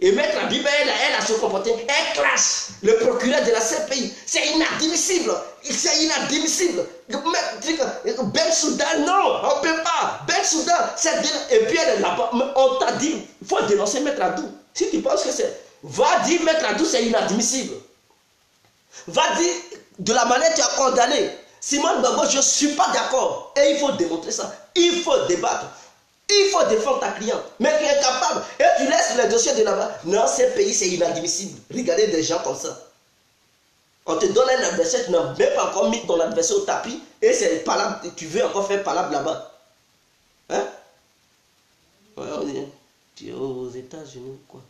Et Maître Abiba, elle a se comporté. Elle classe le procureur de la CPI. C'est inadmissible. C'est inadmissible. Ben Soudan, non, on ne peut pas. Ben Soudan, et puis elle est là-bas. On t'a dit, il faut dénoncer Maître Adou. Si tu penses que c'est... Va dire Maître Adou, c'est inadmissible. Va dire de la manière que tu as condamné Simone Gbagbo, je ne suis pas d'accord. Et il faut démontrer ça. Il faut débattre. Il faut défendre ta cliente. Mais tu es capable. Et tu laisses les dossiers de là-bas. Non, ce pays, c'est inadmissible. Regardez des gens comme ça. On te donne un adversaire, tu n'as même pas encore mis ton adversaire au tapis. Et c'est palabre, tu veux encore faire palabre là-bas. Hein? Ouais, on dit, tu es aux États-Unis, quoi.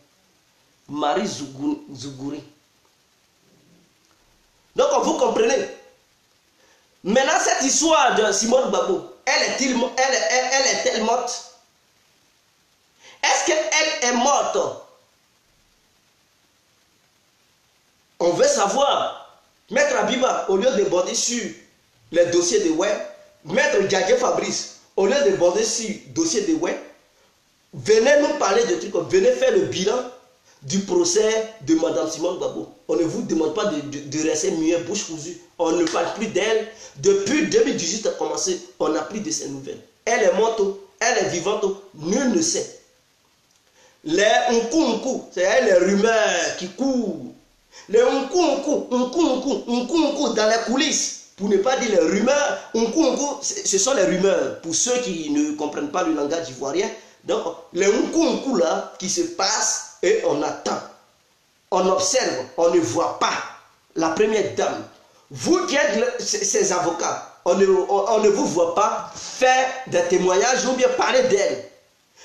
Marie Zougouri. Donc, vous comprenez. Maintenant, cette histoire de Simone Gbagbo, elle est morte? Est-ce qu'elle est morte? On veut savoir. Maître Abiba, au lieu de border sur les dossiers de Ouai, Maître Djadji Fabrice, au lieu de border sur le dossier de Ouai, venez nous parler de trucs, venez faire le bilan du procès de Mme Simone Gbagbo. On ne vous demande pas de rester muet, bouche cousue. On ne parle plus d'elle. Depuis 2018 a commencé, on n'a plus de ses nouvelles. Elle est morte, elle est vivante, nul ne sait. Les nkou, c'est les rumeurs qui courent. Les unku dans les coulisses, pour ne pas dire les rumeurs. Ce sont les rumeurs, pour ceux qui ne comprennent pas le langage ivoirien. Donc, les unku là, qui se passent et on attend. On observe, on ne voit pas la première dame. Vous qui êtes ces avocats, on ne vous voit pas faire des témoignages ou bien parler d'elle.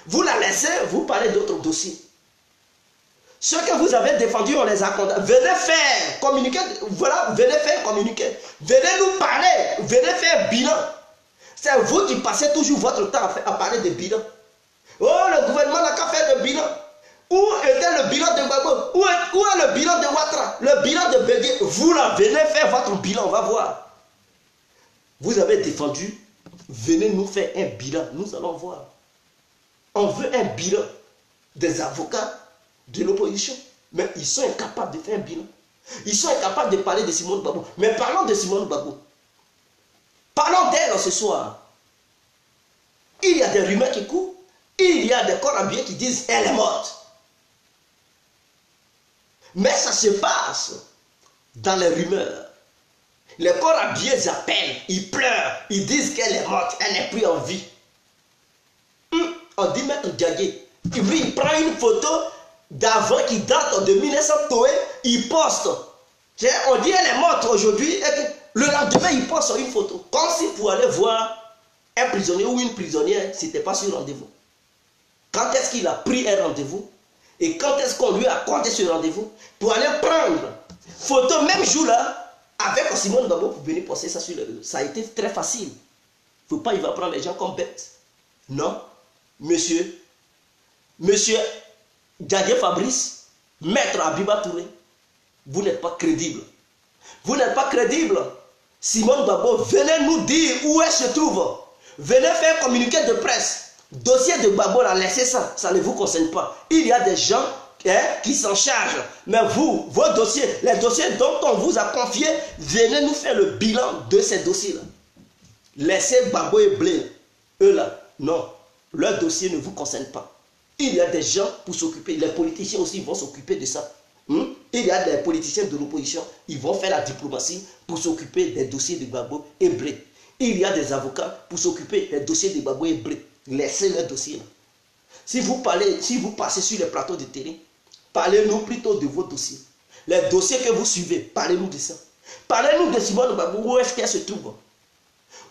Vous la laissez, vous parlez d'autres dossiers. Ceux que vous avez défendus, on les a condamnés. Venez faire communiquer, voilà, venez faire communiquer. Venez nous parler, venez faire bilan. C'est vous qui passez toujours votre temps à parler de bilan. Oh, le gouvernement n'a qu'à faire le bilan. Où était le bilan de Gbagbo? Où est le bilan de Ouattara? Le bilan de Bédié? Vous là, venez faire votre bilan, on va voir. Vous avez défendu, venez nous faire un bilan, nous allons voir. On veut un bilan des avocats de l'opposition, mais ils sont incapables de faire un bilan. Ils sont incapables de parler de Simone Gbagbo. Mais parlons de Simone Gbagbo. Parlons d'elle ce soir. Il y a des rumeurs qui courent. Il y a des corps habillés qui disent elle est morte. Mais ça se passe dans les rumeurs. Les corps habillés appellent, ils pleurent, ils disent qu'elle est morte, elle n'est plus en vie. On dit Maître Diagué. Lui, il prend une photo d'avant qui date de 1900, il poste. On dit elle est morte aujourd'hui, et le lendemain, il poste une photo. Comme si pour aller voir un prisonnier ou une prisonnière, ce n'était pas sur rendez-vous. Quand est-ce qu'il a pris un rendez-vous? Et quand est-ce qu'on lui a accordé ce rendez-vous? Pour aller prendre photo, même jour-là, avec Simone Gbagbo pour venir poster ça sur le réseau. Ça a été très facile. Il ne faut pas, il va prendre les gens comme bêtes. Non, monsieur Diagué Fabrice, maître Abiba Touré, vous n'êtes pas crédible. Vous n'êtes pas crédible. Simone Gbagbo, venez nous dire où elle se trouve. Venez faire communiqué de presse. Dossier de Gbagbo, laissez ça, ça ne vous concerne pas. Il y a des gens qui s'en chargent. Mais vous, vos dossiers, les dossiers dont on vous a confié, venez nous faire le bilan de ces dossiers-là. Laissez Gbagbo et Blé. Eux là, non. Leur dossier ne vous concerne pas. Il y a des gens pour s'occuper. Les politiciens aussi vont s'occuper de ça. Il y a des politiciens de l'opposition. Ils vont faire la diplomatie pour s'occuper des dossiers de Gbagbo et Blé. Il y a des avocats pour s'occuper des dossiers de Gbagbo et Blé. Laissez leurs dossiers là. Si vous passez sur les plateaux de télé, parlez-nous plutôt de vos dossiers. Les dossiers que vous suivez, parlez-nous de ça. Parlez-nous de Simone Gbagbo. Où est-ce qu'elle se trouve?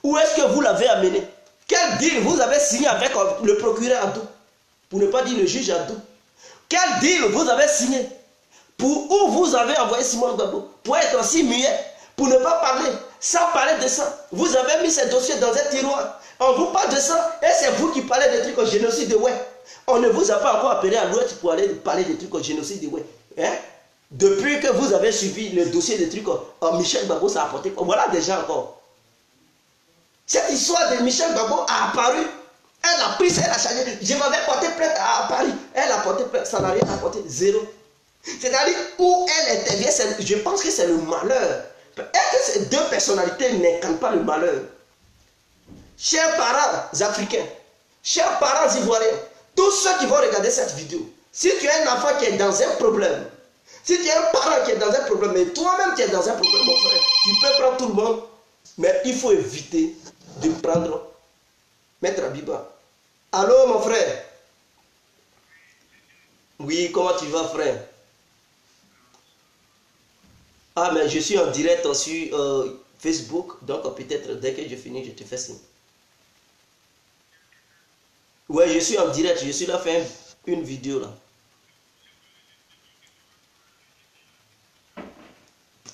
Où est-ce que vous l'avez amené? Quel deal vous avez signé avec le procureur Adou? Pour ne pas dire le juge Adou. Quel deal vous avez signé? Pour où vous avez envoyé Simone Gbagbo? Pour être aussi muet, pour ne pas parler, sans parler de ça. Vous avez mis ces dossiers dans un tiroir. On vous parle de ça, et c'est vous qui parlez des trucs au génocide de ouais. On ne vous a pas encore appelé à l'ouest pour aller parler des trucs au génocide de ouais. Depuis que vous avez suivi le dossier des trucs, Michel Gbagbo, ça a apporté. Voilà déjà encore. Cette histoire de Michel Gbagbo a apparu. Elle a pris, elle a changé. Je m'avais porté plainte à Paris. Elle a porté plainte, ça n'a rien apporté. Zéro. C'est-à-dire où elle intervient, je pense que c'est le malheur. Est-ce que ces deux personnalités n'incarnent pas le malheur? Chers parents africains, chers parents ivoiriens, tous ceux qui vont regarder cette vidéo, si tu as un enfant qui est dans un problème, si tu as un parent qui est dans un problème, mais toi-même tu es dans un problème, mon frère, tu peux prendre tout le monde, mais il faut éviter de prendre Maître Abiba. Allô mon frère? Oui, comment tu vas frère? Ah mais je suis en direct sur Facebook, donc peut-être dès que je finis, je te fais signe. Ouais, je suis en direct, je suis là faire une vidéo là.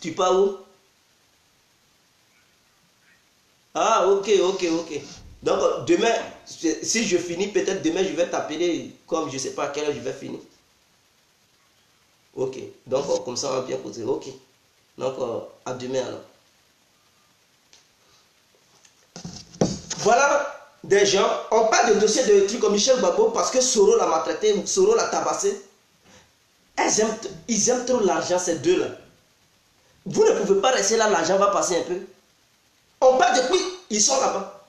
Tu pars où? Ah, ok. Donc demain, si je finis, peut-être demain je vais t'appeler, comme je ne sais pas à quelle heure je vais finir. Ok, donc comme ça on va bien poser. Ok, donc à demain alors. Voilà. Des gens, on parle de dossiers de trucs comme Michel Gbagbo parce que Soro l'a maltraité, Soro l'a tabassé. Ils aiment trop l'argent, ces deux-là. Vous ne pouvez pas rester là, l'argent va passer un peu. On parle depuis, ils sont là-bas.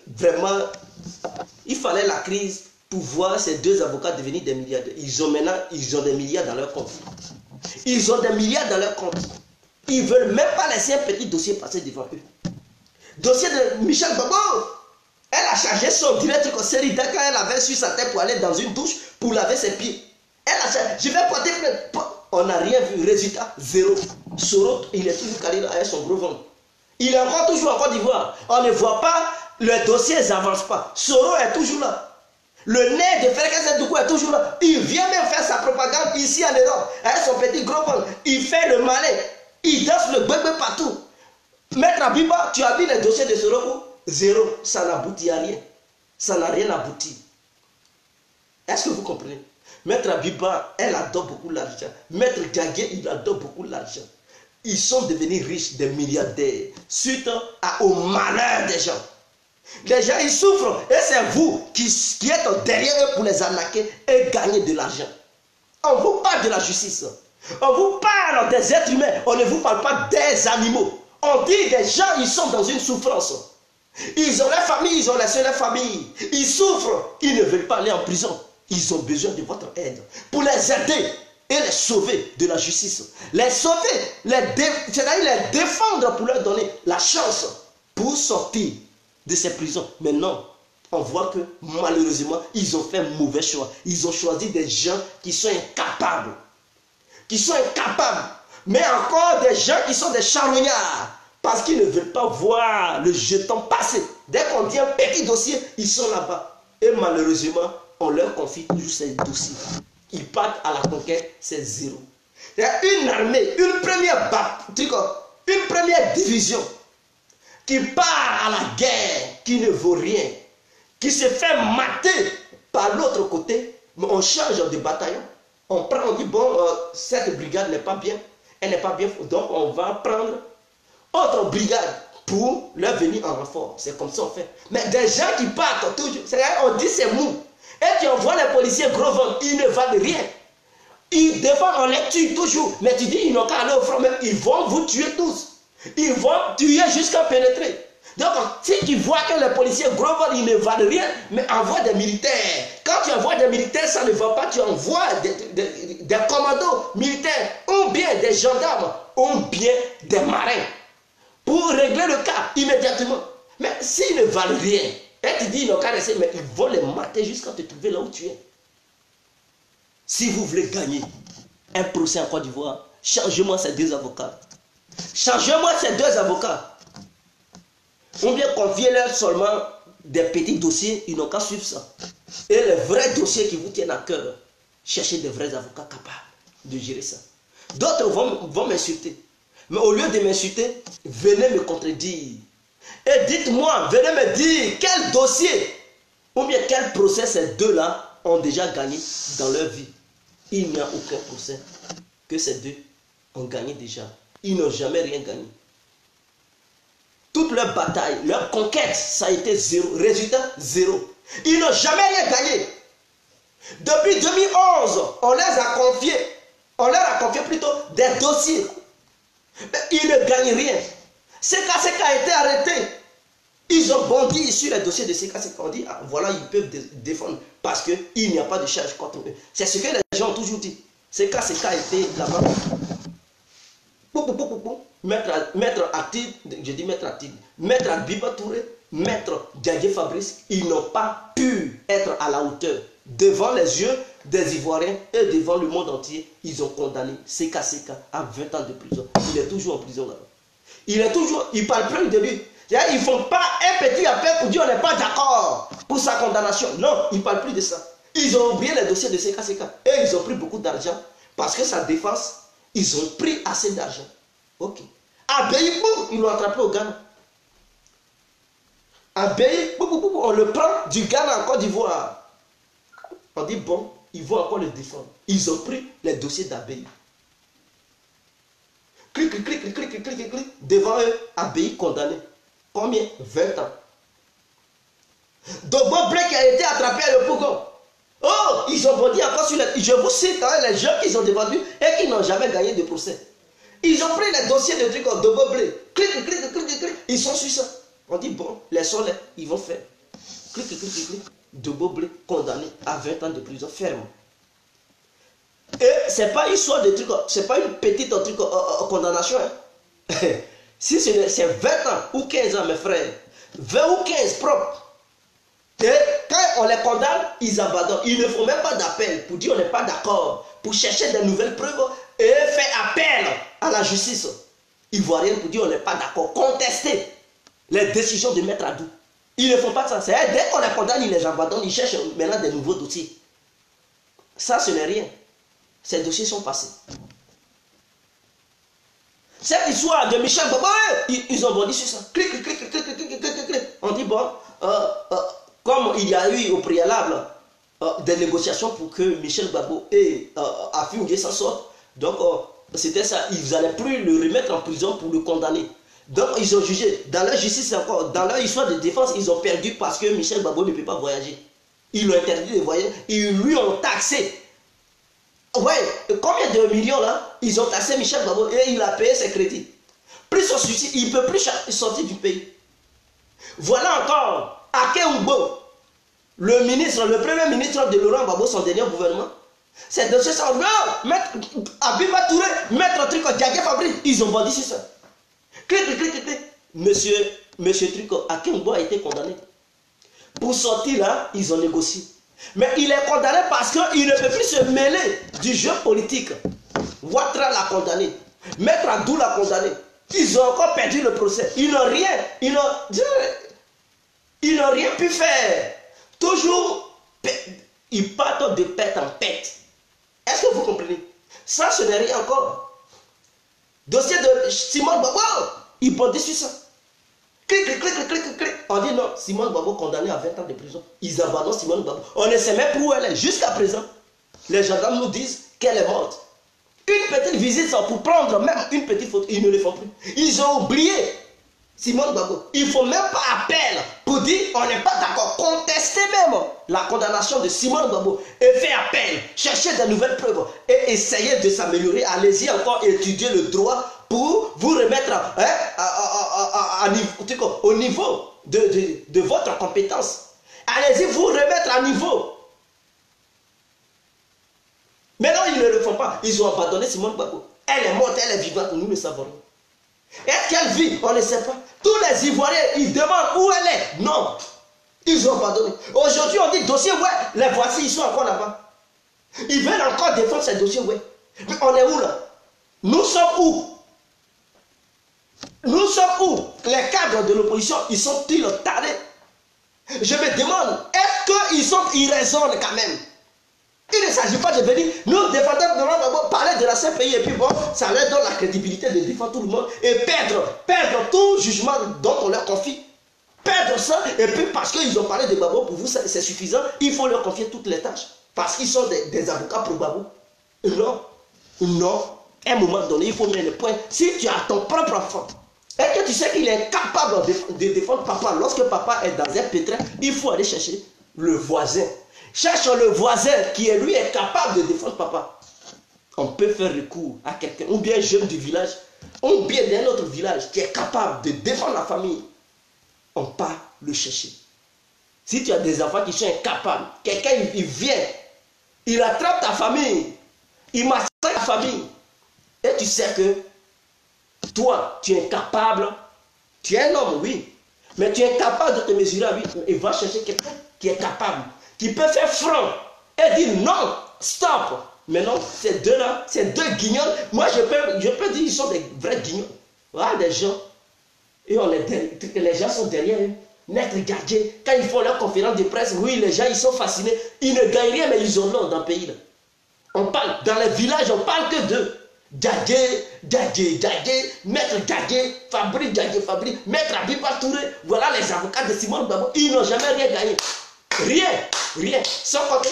Vraiment, il fallait la crise pour voir ces deux avocats devenir des milliardaires. Ils ont des milliards dans leur compte. Ils ont des milliards dans leur compte. Ils ne veulent même pas laisser un petit dossier passer devant eux. Dossier de Michel Bobo. Elle a chargé son directeur en série quand elle avait sur sa tête pour aller dans une douche pour laver ses pieds. Elle a chargé. Je vais porter plainte. On n'a rien vu. Résultat, zéro. Soro, il est toujours calé avec son gros ventre. Il est encore toujours en Côte d'Ivoire. On ne voit pas, le dossier n'avance pas. Soro est toujours là. Le nez de Félix Doukou est toujours là. Il vient même faire sa propagande ici en Europe. Avec son petit gros ventre. Il fait le malin. Il danse le bébé partout. Maître Abiba, tu as vu les dossiers de Soro? Zéro. Ça n'aboutit à rien. Ça n'a rien abouti. Est-ce que vous comprenez? Maître Abiba, elle adore beaucoup l'argent. Maître Diagué, il adore beaucoup l'argent. Ils sont devenus riches, des milliardaires, suite au malheur des gens. Les gens, ils souffrent. Et c'est vous qui êtes derrière eux pour les arnaquer et gagner de l'argent. On vous parle de la justice. On vous parle des êtres humains. On ne vous parle pas des animaux. On dit des gens, ils sont dans une souffrance. Ils ont la famille, ils ont laissé la famille. Ils souffrent. Ils ne veulent pas aller en prison. Ils ont besoin de votre aide pour les aider et les sauver de la justice. Les sauver, c'est-à-dire les défendre pour leur donner la chance pour sortir de ces prisons. Mais non, on voit que malheureusement, ils ont fait un mauvais choix. Ils ont choisi des gens qui sont incapables. Qui sont incapables. Mais encore des gens qui sont des charognards. Parce qu'ils ne veulent pas voir le jeton passer. Dès qu'on dit un petit dossier, ils sont là-bas. Et malheureusement, on leur confie toujours ces dossiers. Ils partent à la conquête, c'est zéro. Il y a une armée, une première division qui part à la guerre, qui ne vaut rien, qui se fait mater par l'autre côté, mais on change de bataillon. On prend, on dit, bon, cette brigade n'est pas bien, elle n'est pas bien, donc on va prendre autre brigade pour leur venir en renfort. C'est comme ça on fait. Mais des gens qui partent toujours, on dit c'est mou. Et tu envoies les policiers gros ventre, ils ne valent rien. Ils défendent, on les tue toujours. Mais tu dis, ils n'ont qu'à aller au front, même ils vont vous tuer tous. Ils vont tuer jusqu'à pénétrer. Donc, si tu vois que les policiers gros ventre, ils ne valent rien, mais envoie des militaires. Quand tu envoies des militaires, ça ne va pas. Tu envoies des commandos militaires, ou bien des gendarmes, ou bien des marins, pour régler le cas immédiatement. Mais s'ils ne valent rien, et tu dis, ils n'ont qu'à rester, mais ils vont les mater jusqu'à te trouver là où tu es. Si vous voulez gagner un procès en Côte d'Ivoire, changez-moi ces deux avocats. Changez-moi ces deux avocats. Ou bien confiez-leur seulement des petits dossiers, ils n'ont qu'à suivre ça. Et les vrais dossiers qui vous tiennent à cœur, cherchez des vrais avocats capables de gérer ça. D'autres vont m'insulter. Mais au lieu de m'insulter, venez me contredire. Et dites-moi, venez me dire quel dossier ou bien quel procès ces deux-là ont déjà gagné dans leur vie. Il n'y a aucun procès que ces deux ont gagné déjà. Ils n'ont jamais rien gagné. Toute leur bataille, leur conquête, ça a été zéro. Résultat, zéro. Ils n'ont jamais rien gagné. Depuis 2011, on leur a confié plutôt des dossiers. Mais ils ne gagnent rien. CKCK a été arrêté. Ils ont bondi sur les dossiers de CKCK. On dit, ah, voilà, ils peuvent défendre parce qu'il n'y a pas de charge contre eux. C'est ce que les gens ont toujours dit. CKCK a été là-bas. Maître Atid, je dis Maître Atid, Maître Abiba Touré, Maître Diagué Fabrice, ils n'ont pas pu être à la hauteur. Devant les yeux des Ivoiriens et devant le monde entier, ils ont condamné CKCK à 20 ans de prison. Il est toujours en prison là-bas. Il ne parle plus de lui. Ils ne font pas un petit appel pour dire on n'est pas d'accord pour sa condamnation. Non, ils ne parlent plus de ça. Ils ont oublié les dossiers de CKCK. Et ils ont pris beaucoup d'argent parce que sa défense, ils ont pris assez d'argent. Ok. Abéi, ils l'ont attrapé au Ghana. Abéi, on le prend du Ghana en Côte d'Ivoire. On dit bon, ils vont encore le défendre. Ils ont pris les dossiers d'Abéi. Clic. Devant eux, Abéi condamné. Combien? 20 ans. Dobo Blé qui a été attrapé à Le Pougon. Oh, ils ont vendu encore sur les... Je vous cite les gens qu'ils ont défendus et qui n'ont jamais gagné de procès. Ils ont pris les dossiers de trucs de Boblé. Clic. Ils sont sur ça. On dit bon, les soleils, ils vont faire. Clic. De Boblé condamné à 20 ans de prison ferme. Et c'est pas une histoire de truc, c'est pas une petite truc, condamnation. Hein. Si c'est 20 ans ou 15 ans, mes frères, 20 ou 15 propres. Et quand on les condamne, ils abandonnent. Il ne faut même pas d'appel pour dire on n'est pas d'accord, pour chercher de nouvelles preuves et faire appel à la justice ivoirienne pour dire on n'est pas d'accord, contester les décisions de Maître Adou. Ils ne font pas ça. Dès qu'on les condamne, ils les abandonnent, ils cherchent maintenant des nouveaux dossiers. Ça, ce n'est rien. Ces dossiers sont passés. Cette histoire de Michel Gbagbo, ils ont bondi sur ça. Clic. On dit bon, comme il y a eu au préalable des négociations pour que Michel Gbagbo et Affi s'en sortent, donc c'était ça, ils n'allaient plus le remettre en prison pour le condamner. Donc ils ont jugé, dans leur justice encore, dans leur histoire de défense, ils ont perdu parce que Michel Gbagbo ne peut pas voyager. Ils l'ont interdit de voyager, ils lui ont taxé. Ouais, combien de millions là, ils ont taxé Michel Gbagbo et il a payé ses crédits. Plus son suicide, il ne peut plus sortir du pays. Voilà encore Akeungbo, le premier ministre de Laurent Gbagbo, son dernier gouvernement. C'est de ce sens, Maître Abiba Touré, Maître Triko, Diagué Fabri, ils ont bondi sur ça. Clic. Monsieur Triko, Akeungbo a été condamné. Pour sortir là, ils ont négocié. Mais il est condamné parce qu'il ne peut plus se mêler du jeu politique. Ouattara l'a condamné. Maître Adou l'a condamné. Ils ont encore perdu le procès. Ils n'ont rien pu faire. Toujours, ils partent de pète en pète. Est-ce que vous comprenez? Ça, ce n'est rien encore. Dossier de Simone Gbagbo, ils bondissent sur ça. Clic. On dit non, Simone Gbagbo condamné à 20 ans de prison. Ils abandonnent Simone Gbagbo. On ne sait même plus où elle est. Jusqu'à présent, les gendarmes nous disent qu'elle est morte. Une petite visite pour prendre même une petite photo, ils ne le font plus. Ils ont oublié Simone Gbagbo. Il ne faut même pas appel pour dire on n'est pas d'accord. Contester même la condamnation de Simone Gbagbo et faire appel, chercher de nouvelles preuves et essayer de s'améliorer. Allez-y encore étudier le droit pour vous remettre au niveau de votre compétence. Allez-y vous remettre à niveau. Mais non, ils ne le font pas. Ils ont abandonné Simone Gbagbo. Elle est morte, elle est vivante, nous le savons. Est-ce qu'elle vit? On ne sait pas. Tous les Ivoiriens, ils demandent où elle est. Non. Ils ont abandonné. Aujourd'hui, on dit dossier, ouais, les voici, ils sont encore là-bas. Ils veulent encore défendre ces dossiers, ouais. Mais on est où là? Nous sommes où? Nous sommes où? Les cadres de l'opposition, ils sont-ils tarés? Je me demande, est-ce qu'ils raisonnent quand même? Il ne s'agit pas de venir, nous défendons de parler de la CPI et puis bon, ça leur donne la crédibilité de défendre tout le monde et perdre tout jugement dont on leur confie. Perdre ça et puis parce qu'ils ont parlé de Gbagbo, pour vous c'est suffisant, il faut leur confier toutes les tâches. Parce qu'ils sont des avocats pour Gbagbo. Non. À un moment donné, il faut mettre le point. Si tu as ton propre enfant et que tu sais qu'il est capable de défendre papa, lorsque papa est dans un pétrin, il faut aller chercher le voisin. Cherche le voisin qui lui est capable de défendre papa. On peut faire recours à quelqu'un, ou bien un jeune du village, ou bien d'un autre village qui est capable de défendre la famille. On part le chercher. Si tu as des enfants qui sont incapables, quelqu'un il vient, il attrape ta famille, il massacre ta famille. Et tu sais que toi, tu es incapable, tu es un homme, oui, mais tu es incapable de te mesurer à lui. Il va chercher quelqu'un qui est capable, qui peut faire front et dire non, stop. Mais non, ces deux-là, ces deux guignols, moi je peux dire qu'ils sont des vrais guignols. Voilà des gens, et les gens sont derrière eux. Maître Gadier, quand ils font leur conférence de presse, oui, les gens ils sont fascinés, ils ne gagnent rien, mais ils ont l'or dans le pays. Là. On parle, dans les villages, on parle que d'eux. Gadier, Maître Gadier, Fabri, Maître Abiba Touré, voilà les avocats de Simone Gbagbo, ils n'ont jamais rien gagné. Rien, sans compter.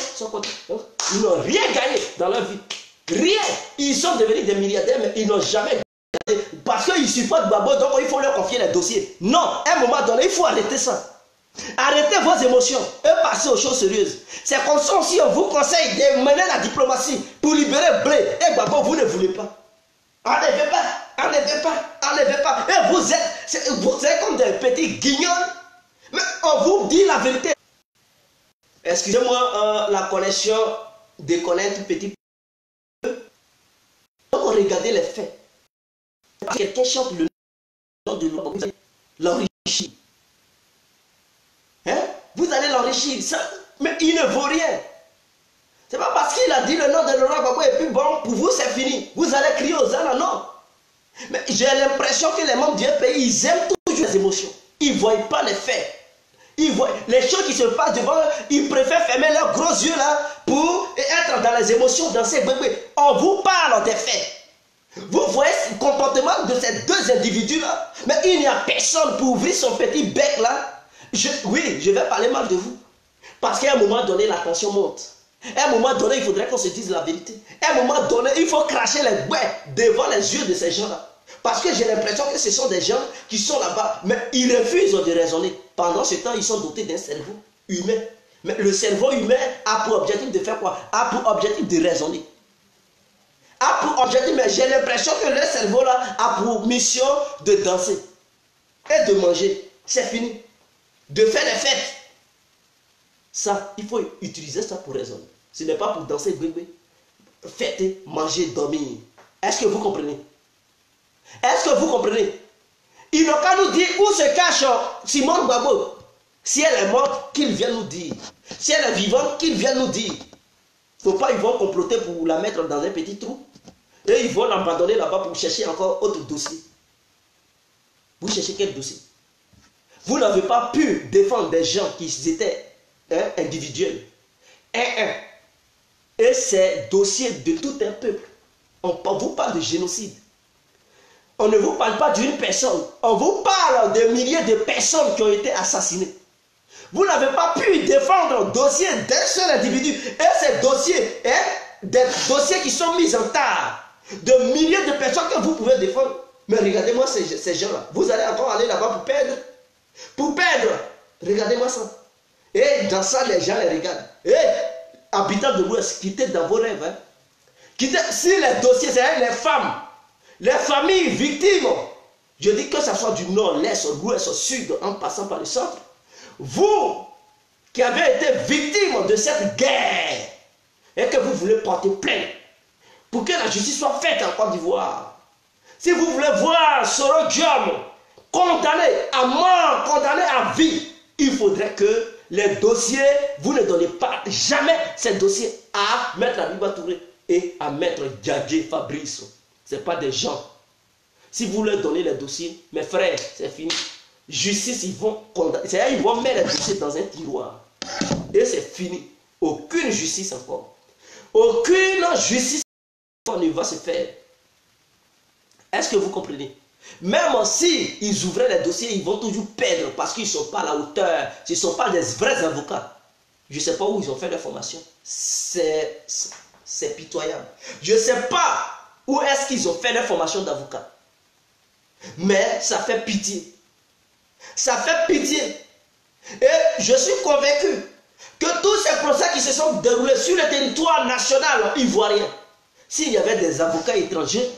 Ils n'ont rien gagné dans leur vie. Rien. Ils sont devenus des milliardaires, mais ils n'ont jamais gagné. Parce qu'ils supportent Gbagbo, donc il faut leur confier les dossiers. Non, à un moment donné, il faut arrêter ça. Arrêtez vos émotions et passez aux choses sérieuses. C'est comme ça aussi, on vous conseille de mener la diplomatie pour libérer Blé. Et Gbagbo, vous ne voulez pas. Enlevez pas. Et vous êtes comme des petits guignols. Mais on vous dit la vérité. Excusez-moi, la connexion déconne un tout petit peu. regarder les faits. Quelqu'un chante le nom de l'homme, vous allez l'enrichir. Hein? Vous allez l'enrichir. Mais il ne vaut rien. C'est pas parce qu'il a dit le nom de Laurent Gbagbo et puis bon, pour vous c'est fini. Vous allez crier aux ânes, non. Mais j'ai l'impression que les membres du pays, ils aiment toujours les émotions. Ils ne voient pas les faits. Ils voient les choses qui se passent devant eux. Ils préfèrent fermer leurs gros yeux là pour être dans les émotions, dans ces bébés. On vous parle des faits. Vous voyez le comportement de ces deux individus-là. Mais il n'y a personne pour ouvrir son petit bec là. Oui, je vais parler mal de vous. Parce qu'à un moment donné, la tension monte. À un moment donné, il faudrait qu'on se dise la vérité. À un moment donné, il faut cracher les bouets devant les yeux de ces gens-là. Parce que j'ai l'impression que ce sont des gens qui sont là-bas, mais ils refusent de raisonner. Pendant ce temps, ils sont dotés d'un cerveau humain. Mais le cerveau humain a pour objectif de faire quoi? A pour objectif de raisonner. A pour objectif, mais j'ai l'impression que le cerveau-là a pour mission de danser et de manger. C'est fini. De faire des fêtes. Ça, il faut utiliser ça pour raisonner. Ce n'est pas pour danser, bébé. Fêter, manger, dormir. Est-ce que vous comprenez? Est-ce que vous comprenez? Ils n'ont qu'à nous dire où se cache Simone Gbagbo. Si elle est morte, qu'il vienne nous dire. Si elle est vivante, qu'il vienne nous dire. Il ne faut pas, ils vont comploter pour la mettre dans un petit trou. Et ils vont l'abandonner là-bas pour chercher encore autre dossier. Vous cherchez quel dossier? Vous n'avez pas pu défendre des gens qui étaient individuels. Et c'est dossier de tout un peuple. On vous parle de génocide. On ne vous parle pas d'une personne. On vous parle de milliers de personnes qui ont été assassinées. Vous n'avez pas pu défendre le dossier d'un seul individu. Et ces dossiers, des dossiers qui sont mis en tas. De milliers de personnes que vous pouvez défendre. Mais regardez-moi ces gens-là. Vous allez encore aller là-bas pour perdre. Pour perdre. Regardez-moi ça. Et dans ça, les gens les regardent. Et habitants de l'Ouest, quittez dans vos rêves. Hein. Quittez, si les dossiers, c'est les femmes, les familles victimes, je dis que ce soit du nord, l'est, l'ouest, sud, en passant par le centre, vous qui avez été victime de cette guerre et que vous voulez porter plainte pour que la justice soit faite en Côte d'Ivoire, si vous voulez voir Soro Diom condamné à mort, condamné à vie, il faudrait que les dossiers, vous ne donnez pas jamais ces dossiers à Maître Abiba Touré et à Maître Djadje Fabrice. Ce n'est pas des gens. Si vous leur donnez les dossiers, mes frères, c'est fini. Justice, ils vont condamner. C'est-à-dire, ils vont mettre les dossiers dans un tiroir. Et c'est fini. Aucune justice encore. Aucune justice ne va se faire. Est-ce que vous comprenez? Même si ils ouvraient les dossiers, ils vont toujours perdre parce qu'ils ne sont pas à la hauteur. Ce ne sont pas des vrais avocats. Je ne sais pas où ils ont fait leur formation. C'est pitoyable. Je ne sais pas où est-ce qu'ils ont fait leur formation d'avocat. Mais ça fait pitié. Ça fait pitié. Et je suis convaincu que tous ces procès qui se sont déroulés sur le territoire national ivoirien, s'il y avait des avocats étrangers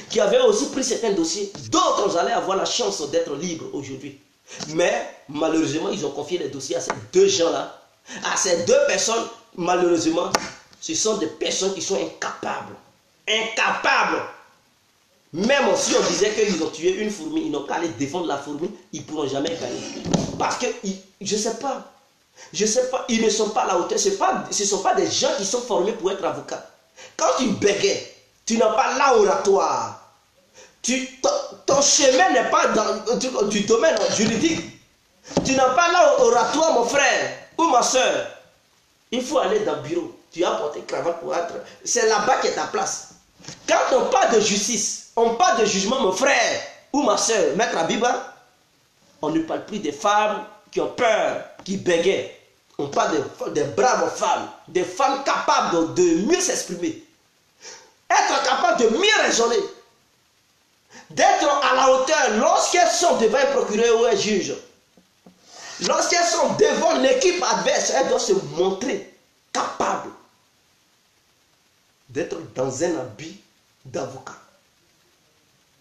qui avaient aussi pris certains dossiers, d'autres allaient avoir la chance d'être libres aujourd'hui. Mais malheureusement, ils ont confié les dossiers à ces deux gens-là. À ces deux personnes, malheureusement, ce sont des personnes qui sont incapables. Incapables. Même si on disait qu'ils ont tué une fourmi, ils n'ont qu'à aller défendre la fourmi, ils ne pourront jamais gagner. Parce que, je ne sais pas. Je ne sais pas, ils ne sont pas à la hauteur. Ce ne sont pas des gens qui sont formés pour être avocats. Quand tu bégayes, tu n'as pas l'oratoire. Ton chemin n'est pas dans du domaine juridique. Tu n'as pas l'oratoire, mon frère ou ma soeur. Il faut aller dans le bureau. Tu as porté cravate pour être. C'est là-bas qui est ta place. Quand on parle de justice, on parle de jugement, mon frère ou ma soeur, Maître Abiba, on ne parle plus des femmes qui ont peur, qui bégayent. On parle des braves femmes, des femmes capables de mieux s'exprimer. Être capable de mieux raisonner. D'être à la hauteur lorsqu'elles sont devant un procureur ou un juge. Lorsqu'elles sont devant l'équipe adverse, elles doivent se montrer capables d'être dans un habit d'avocat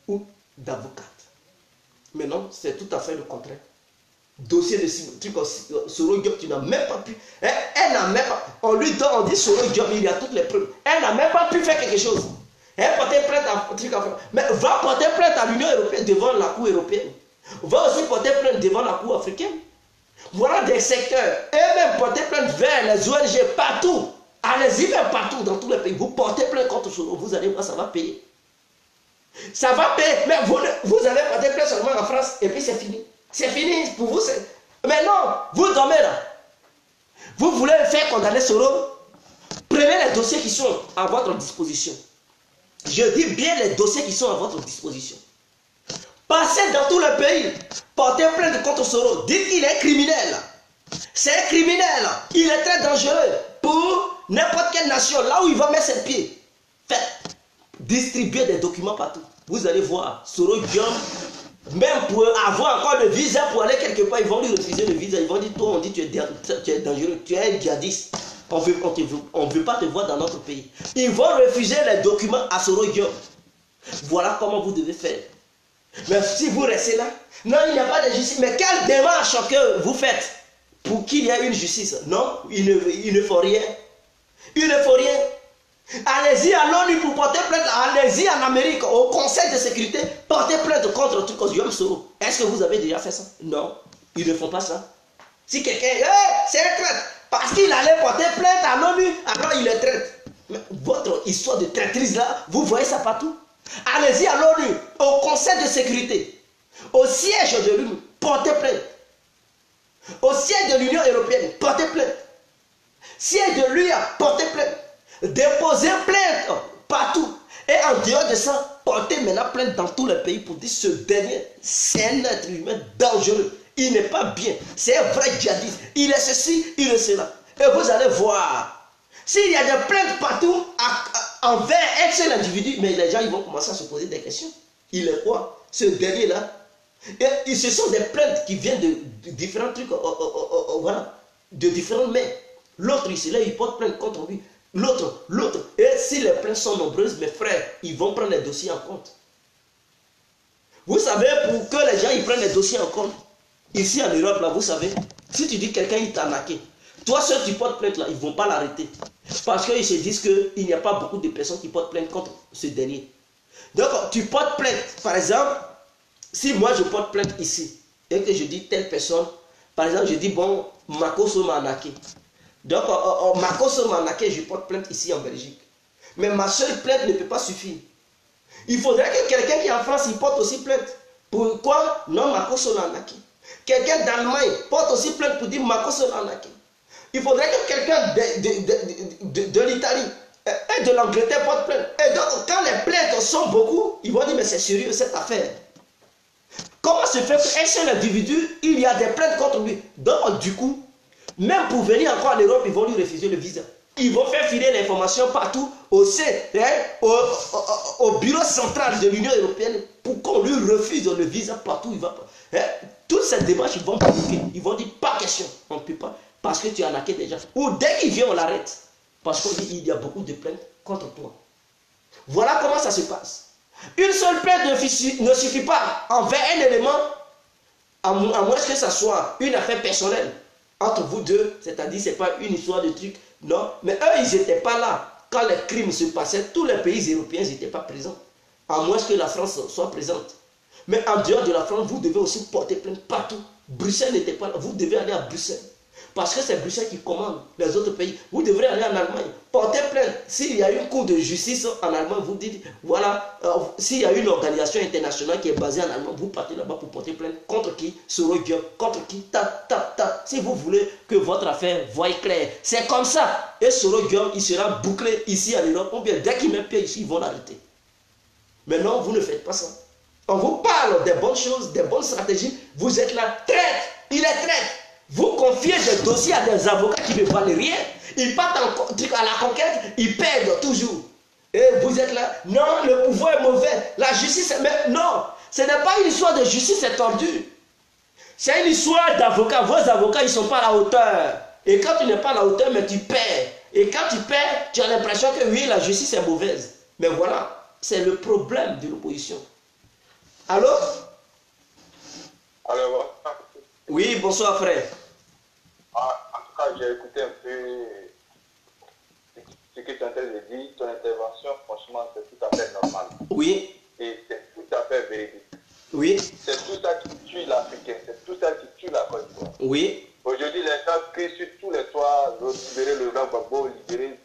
ou d'avocate. Mais non, c'est tout à fait le contraire. Dossier de Soro Diom, tu n'as même pas pu. Elle n'a même pas. On lui donne, on dit Soro Diom, il y a toutes les preuves. Elle n'a même pas pu faire quelque chose. Elle portait plainte mais va porter plainte à l'Union européenne devant la Cour européenne. Va aussi porter plainte devant la Cour africaine. Voilà des secteurs. Et même porter plainte vers les ONG partout. Allez-y même partout dans tous les pays. Vous portez plainte contre Soro, vous allez voir, ça va payer. Ça va payer. Mais vous allez porter plainte seulement en France et puis c'est fini. C'est fini pour vous. Mais non, vous dormez là. Vous voulez faire condamner Soro. Prenez les dossiers qui sont à votre disposition. Je dis bien les dossiers qui sont à votre disposition. Passez dans tout le pays. Portez plainte contre Soro. Dites qu'il est criminel. C'est un criminel. Il est très dangereux pour n'importe quelle nation. Là où il va mettre ses pieds. Faites. Distribuez des documents partout. Vous allez voir. Soro Guillaume, même pour avoir encore le visa pour aller quelque part, ils vont lui refuser le visa. Ils vont dire, toi on dit tu es dangereux. Tu es un djihadiste. On ne veut pas te voir dans notre pays. Ils vont refuser les documents à Soro Guillaume. Voilà comment vous devez faire. Mais si vous restez là, non, il n'y a pas de justice. Mais quelle démarche que vous faites pour qu'il y ait une justice? Non, il ne faut rien. Il ne faut rien. Allez-y à l'ONU pour porter plainte. Allez-y en Amérique, au Conseil de sécurité, porter plainte contre Guillaume Soro. Est-ce que vous avez déjà fait ça? Non, ils ne font pas ça. Si quelqu'un, c'est un traître, parce qu'il allait porter plainte à l'ONU, alors il est traître. Mais votre histoire de traîtrise là, vous voyez ça partout. Allez-y à l'ONU, au Conseil de sécurité, au siège de l'ONU, portez plainte. Au siège de l'Union européenne, portez plainte. Siège de l'UA, portez plainte. Déposez plainte partout. Et en dehors de ça, portez maintenant plainte dans tous les pays pour dire ce dernier, c'est un être humain dangereux. Il n'est pas bien. C'est un vrai djihadiste. Il est ceci, il est cela. Et vous allez voir. S'il y a des plaintes partout envers un seul individu, mais les gens ils vont commencer à se poser des questions. Il est quoi? Ce dernier-là. Et ce sont des plaintes qui viennent de différents trucs, voilà, de différentes mains. L'autre ici, là, il porte plainte contre lui. L'autre. Et si les plaintes sont nombreuses, mes frères, ils vont prendre les dossiers en compte. Vous savez, pour que les gens ils prennent les dossiers en compte, ici en Europe, là, vous savez, si tu dis quelqu'un il t'a arnaqué, toi seul tu portes plainte là, ils ne vont pas l'arrêter. Parce qu'ils se disent qu'il n'y a pas beaucoup de personnes qui portent plainte contre ce dernier. Donc tu portes plainte, par exemple, si moi je porte plainte ici, et que je dis telle personne, par exemple je dis bon, Makoso m'a arnaqué. Donc Makoso m'a arnaqué, je porte plainte ici en Belgique. Mais ma seule plainte ne peut pas suffire. Il faudrait que quelqu'un qui est en France, il porte aussi plainte. Pourquoi? Non, Makoso l'a arnaqué. Quelqu'un d'Allemagne porte aussi plainte pour dire Makoso l'a arnaqué. Il faudrait que quelqu'un de l'Italie et de l'Angleterre porte plainte. Et donc, quand les plaintes sont beaucoup, ils vont dire, mais c'est sérieux cette affaire. Comment se fait qu'un seul individu, il y a des plaintes contre lui? Donc, du coup, même pour venir encore en Europe, ils vont lui refuser le visa. Ils vont faire filer l'information partout au bureau central de l'Union européenne pour qu'on lui refuse le visa partout où il va. Toutes ces démarches, ils vont bloquer. Ils vont dire, pas question, on ne peut pas. Parce que tu as arnaqué déjà. Ou dès qu'il vient, on l'arrête. Parce qu'on dit il y a beaucoup de plaintes contre toi. Voilà comment ça se passe. Une seule plainte ne suffit pas envers un élément, à moins que ça soit une affaire personnelle entre vous deux. C'est-à-dire, ce n'est pas une histoire de truc. Non, mais eux, ils n'étaient pas là. Quand les crimes se passaient, tous les pays européens n'étaient pas présents. À moins que la France soit présente. Mais en dehors de la France, vous devez aussi porter plainte partout. Bruxelles n'était pas là. Vous devez aller à Bruxelles. Parce que c'est Bruxelles qui commande les autres pays. Vous devrez aller en Allemagne. Porter plainte. S'il y a une cour de justice en Allemagne, vous dites, voilà, s'il y a une organisation internationale qui est basée en Allemagne, vous partez là-bas pour porter plainte. Contre qui? Soro Guillaume. Contre qui? Ta. Si vous voulez que votre affaire voie clair. C'est comme ça. Et Soro Guillaume, il sera bouclé ici en Europe. Ou bien dès qu'il met pied ici, ils vont l'arrêter. Mais non, vous ne faites pas ça. On vous parle des bonnes choses, des bonnes stratégies. Vous êtes là, traître. Il est traître. Vous confiez des dossiers à des avocats qui ne valent rien. Ils partent à la conquête, ils perdent toujours. Et vous êtes là, non, le pouvoir est mauvais. La justice, mais non, ce n'est pas une histoire de justice, c'est tordu. C'est une histoire d'avocats. Vos avocats, ils ne sont pas à la hauteur. Et quand tu n'es pas à la hauteur, mais tu perds. Et quand tu perds, tu as l'impression que oui, la justice est mauvaise. Mais voilà, c'est le problème de l'opposition. Allô? Alors, oui, bonsoir frère. En tout cas, j'ai écouté un peu ce que tu es en train de dire. Ton intervention, franchement, c'est tout à fait normal. Oui. Et c'est tout à fait véridique. Oui. C'est tout ça qui tue l'Africain, c'est tout ça qui tue la Côte d'Ivoire. Oui. Aujourd'hui, les gens crient sur tous les toits, libérer le Laurent Gbagbo, libérer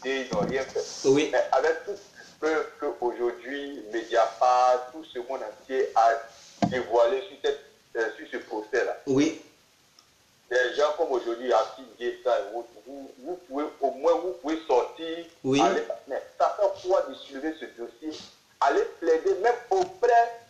ils n'ont rien fait. Oui. Mais avec toutes les preuves qu'aujourd'hui, Mediapart, tout ce monde entier a dévoilé sur ce procès-là. Oui. Des gens comme aujourd'hui, Akin Guetta, vous pouvez au moins vous pouvez sortir, Oui. aller, mais ça fait quoi de soulever ce dossier, aller plaider même auprès,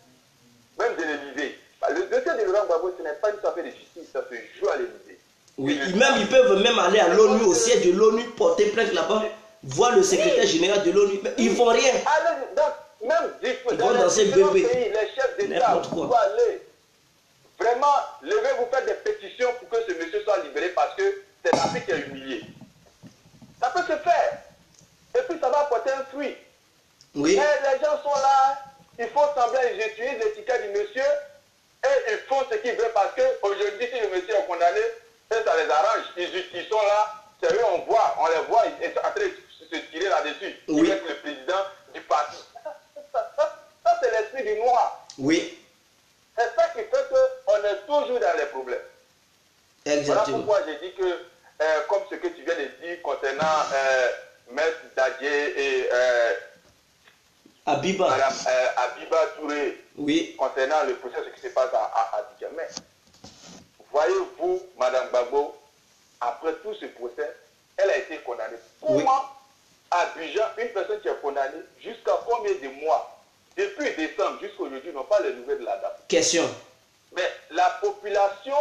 même de l'Élysée. Le dossier de Laurent Gbagbo, ce n'est pas une affaire de justice, ça se joue à l'Élysée. Oui, ils peuvent même aller à l'ONU, au siège de l'ONU, porter plainte là-bas, voir le secrétaire général de l'ONU, mais ils font rien. Même vont dans ces bébés. Pays, les chefs d'État, vous pouvez aller. Vraiment, levez-vous, faites des pétitions pour que ce monsieur soit libéré parce que c'est l'Afrique qui est humiliée. Ça peut se faire. Et puis ça va apporter un fruit. Oui. Mais les gens sont là, ils font semblant, ils utilisent l'étiquette du monsieur et ils font ce qu'ils veulent parce qu'aujourd'hui, si le monsieur est condamné, ça les arrange. Ils sont là, c'est eux, on les voit, ils sont en train de se tirer là-dessus. Oui. Ils mettent le président du parti. Ça c'est l'esprit du noir. Oui. C'est ça qui fait qu'on est toujours dans les problèmes. Exactement. Voilà pourquoi j'ai dit que, comme ce que tu viens de dire concernant Maître Dadié et Abiba. Madame Abiba Touré, oui. Concernant le procès, ce qui se passe à Djamé. Voyez-vous, Madame Gbagbo, après tout ce procès, elle a été condamnée. Comment oui. à Abidjan, une personne qui est condamnée, jusqu'à combien de mois, depuis décembre jusqu'à aujourd'hui, n'ont pas les nouvelles de la dame? Question. Mais la population,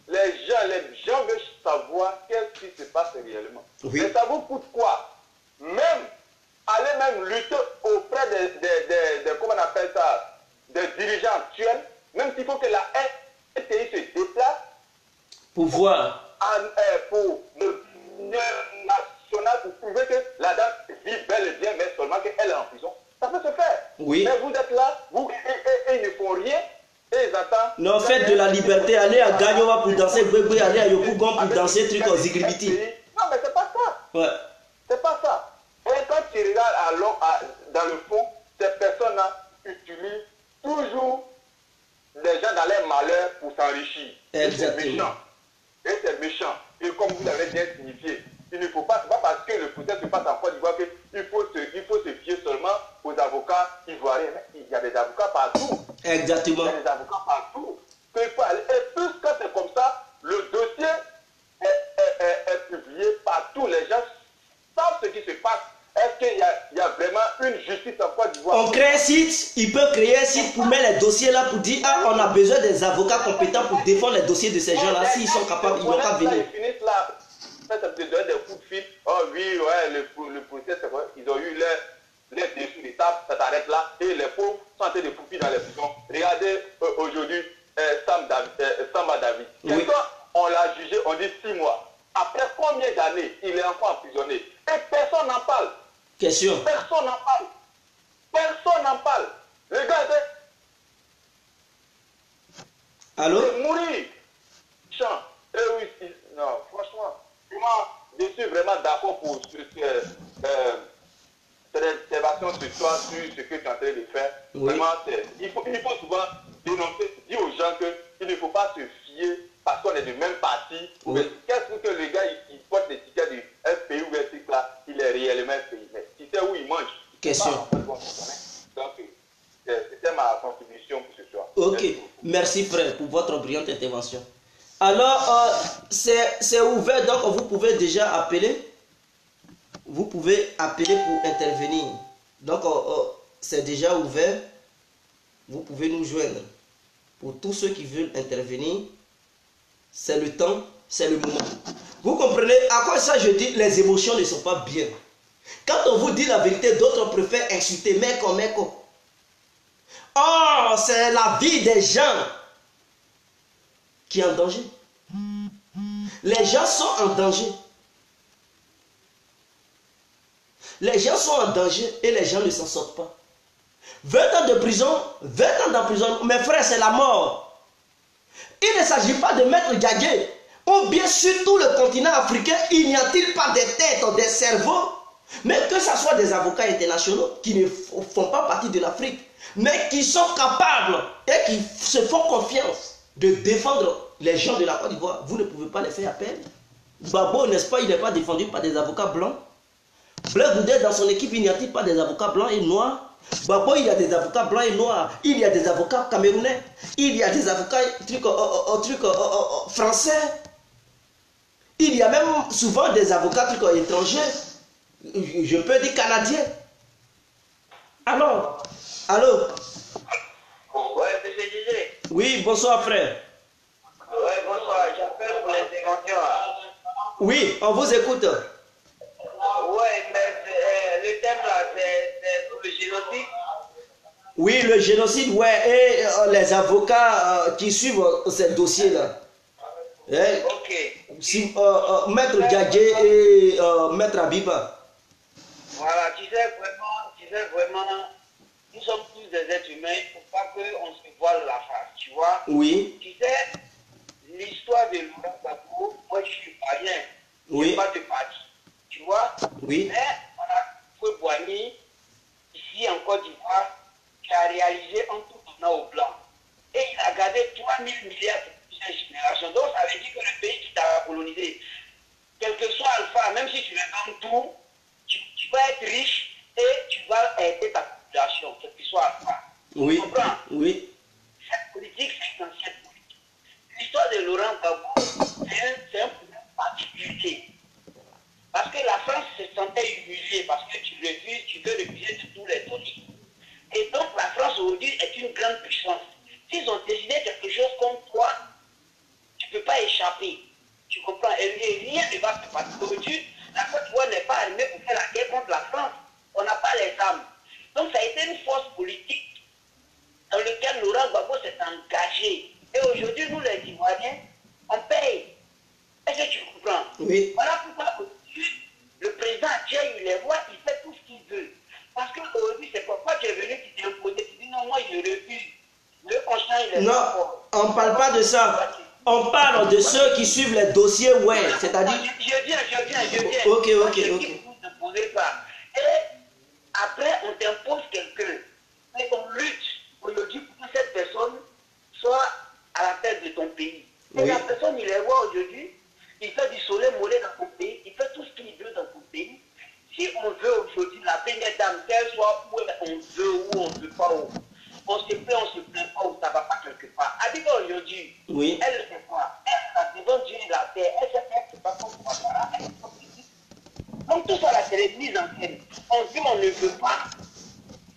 les gens veulent savoir qu'est-ce qui se passe réellement. Oui. Mais ça vous coûte quoi? Aller même lutter auprès des comment on appelle ça, des dirigeants actuels, même s'il faut que la RTI se déplace pour voir. Pour le national, pour prouver que la dame vit bel et bien, mais seulement qu'elle est en prison. Ça peut se faire. Oui. Mais vous êtes là, et ils ne font rien, et ils attendent. Non, faites de la liberté, allez à Gagnoa pour danser Gbegbe, allez à Yopougon pour danser truc en Zigribiti. Non, mais c'est pas ça. Ouais. C'est pas ça. Et quand tu regardes dans le fond, ces personnes-là utilisent toujours les gens dans leur malheur pour s'enrichir. Exactement. Et c'est méchant. Et comme vous l'avez bien signifié, il ne faut pas, c'est pas parce que le procès se passe en Côte d'Ivoire qu'il faut se fier seulement aux avocats ivoiriens. Il y a des avocats partout. Exactement. Il y a des avocats partout. Et plus quand c'est comme ça, le dossier est publié partout. Les gens savent ce qui se passe. Est-ce qu'il y a vraiment une justice en Côte d'Ivoire? On crée un site, il peut créer un site pour mettre les dossiers là pour dire ah, on a besoin des avocats compétents pour défendre les dossiers de ces gens-là. S'ils sont capables, ils n'ont qu'à venir. Ils finissent là. Ça te donne des coups de fil. Oh oui, ouais, le procès, c'est vrai. Ils ont eu les dessous des tables, ça s'arrête là. Et les pauvres sont en train de fouiller dans les prisons. Regardez aujourd'hui Samba David. Oui. Quelqu'un, on l'a jugé, on dit 6 mois. Après combien d'années il est encore emprisonné? Et personne n'en parle. Question. Personne n'en parle. Personne n'en parle. Le gars était... Allô? Mourir. Chant. Eh oui, non, franchement, je suis vraiment d'accord pour cette observation sur toi, sur ce que tu es en train de faire. Oui. Vraiment, il faut souvent dénoncer, dire aux gens qu'il ne faut pas se fier parce qu'on est du même parti. Oui. Qu'est-ce que le gars il porte l'étiquette du FPI ou FPI là, il est réellement FPI. Mais tu sais où il mange. Question. Donc, c'était ma contribution pour ce soir. Ok, merci frère pour votre brillante intervention. Alors, c'est ouvert, donc vous pouvez déjà appeler. Vous pouvez appeler pour intervenir. Donc, c'est déjà ouvert. Vous pouvez nous joindre. Pour tous ceux qui veulent intervenir, c'est le temps, c'est le moment. Vous comprenez à quoi ça je dis les émotions ne sont pas bien. Quand on vous dit la vérité, d'autres préfèrent insulter meko. Oh, c'est la vie des gens qui est en danger. Les gens sont en danger. Les gens sont en danger et les gens ne s'en sortent pas. 20 ans de prison, 20 ans d'emprisonnement, mes frères, c'est la mort. Il ne s'agit pas de mettre Gagé, ou bien sur tout le continent africain, il n'y a-t-il pas des têtes, des cerveaux Mais que ce soit des avocats internationaux qui ne font pas partie de l'Afrique, mais qui sont capables et qui se font confiance de défendre les gens de la Côte d'Ivoire, vous ne pouvez pas les faire appel. Gbagbo, n'est-ce pas, il n'est pas défendu par des avocats blancs. Blaise Goudé, dans son équipe, il n'y a-t-il pas des avocats blancs et noirs? Gbagbo, il y a des avocats blancs et noirs. Il y a des avocats camerounais. Il y a des avocats français. Il y a même souvent des avocats étrangers. Je peux dire canadiens. Alors, allô? Ouais, monsieur Didier. Oui, bonsoir frère. Ouais, bonsoir. J'appelle pour l'intervention. Oui, on vous écoute. Ouais, mais le thème là, c'est pour le génocide. Oui, le génocide, ouais, et les avocats qui suivent ces dossiers-là. Ok. Si, Maître Djadje et Maître Abiba. Voilà, tu sais vraiment, nous sommes tous des êtres humains, il ne faut pas qu'on se voile la face, tu vois. Oui. Tu sais, l'histoire de Laurent Gbagbo, moi je suis païen, je Oui. ne suis pas de parti, tu vois. Oui. Mais on a fait Boigny, ici en Côte d'Ivoire, qui a réalisé un tout tournant au blanc. Et il a gardé 3 000 milliards de plusieurs générations. Donc ça veut dire que le pays qui t'a colonisé, quel que soit Alpha, même si tu le donnes tout, tu vas être riche et tu vas aider ta population, quel que soit Alpha. Oui. Tu comprends? Oui. Cette politique, c'est une ancienne politique. L'histoire de Laurent Gbagbo, c'est un problème particulier. Parce que la France se sentait humiliée parce que tu veux refuser de tous les données. Et donc la France aujourd'hui est une grande puissance. S'ils ont décidé quelque chose contre toi, tu ne peux pas échapper. Tu comprends? Et rien ne va se passer. Aujourd'hui, la Côte d'Ivoire n'est pas armée pour faire la guerre contre la France. On n'a pas les armes. Donc ça a été une force politique dans laquelle Laurent Gbagbo s'est engagé. Et aujourd'hui, nous les Ivoiriens, on paye. Est-ce que tu comprends? Oui. Voilà pourquoi aujourd'hui, le président actuel, il les voit, il fait tout ce qu'il veut. Parce qu'aujourd'hui, c'est pourquoi tu es venu, tu t'es imposé, tu dis non, moi je refuse. Le conscient, il est Non, pas fort. on ne parle pas de ça. On parle de ceux qui suivent les dossiers, ouais, c'est-à-dire... Je viens. Ok. Vous ne posez pas. Et après, on t'impose quelqu'un. Et on lutte aujourd'hui pour que cette personne soit à la tête de ton pays. Et Oui. la personne, il les voit aujourd'hui, il fait du soleil mollet dans ton pays, il fait tout ce qu'il veut dans ton pays. Si on veut aujourd'hui la première dame, qu'elle soit où on veut ou on ne veut pas où, on se plaint pas ou ça ne va pas quelque part. Abiba aujourd'hui, Oui. elle ne sait pas. Elle a devant Dieu et la terre, elle sait qu'elle ne sait pas comment ça va. Donc tout ça là, c'est les mises en scène. On dit on ne veut pas,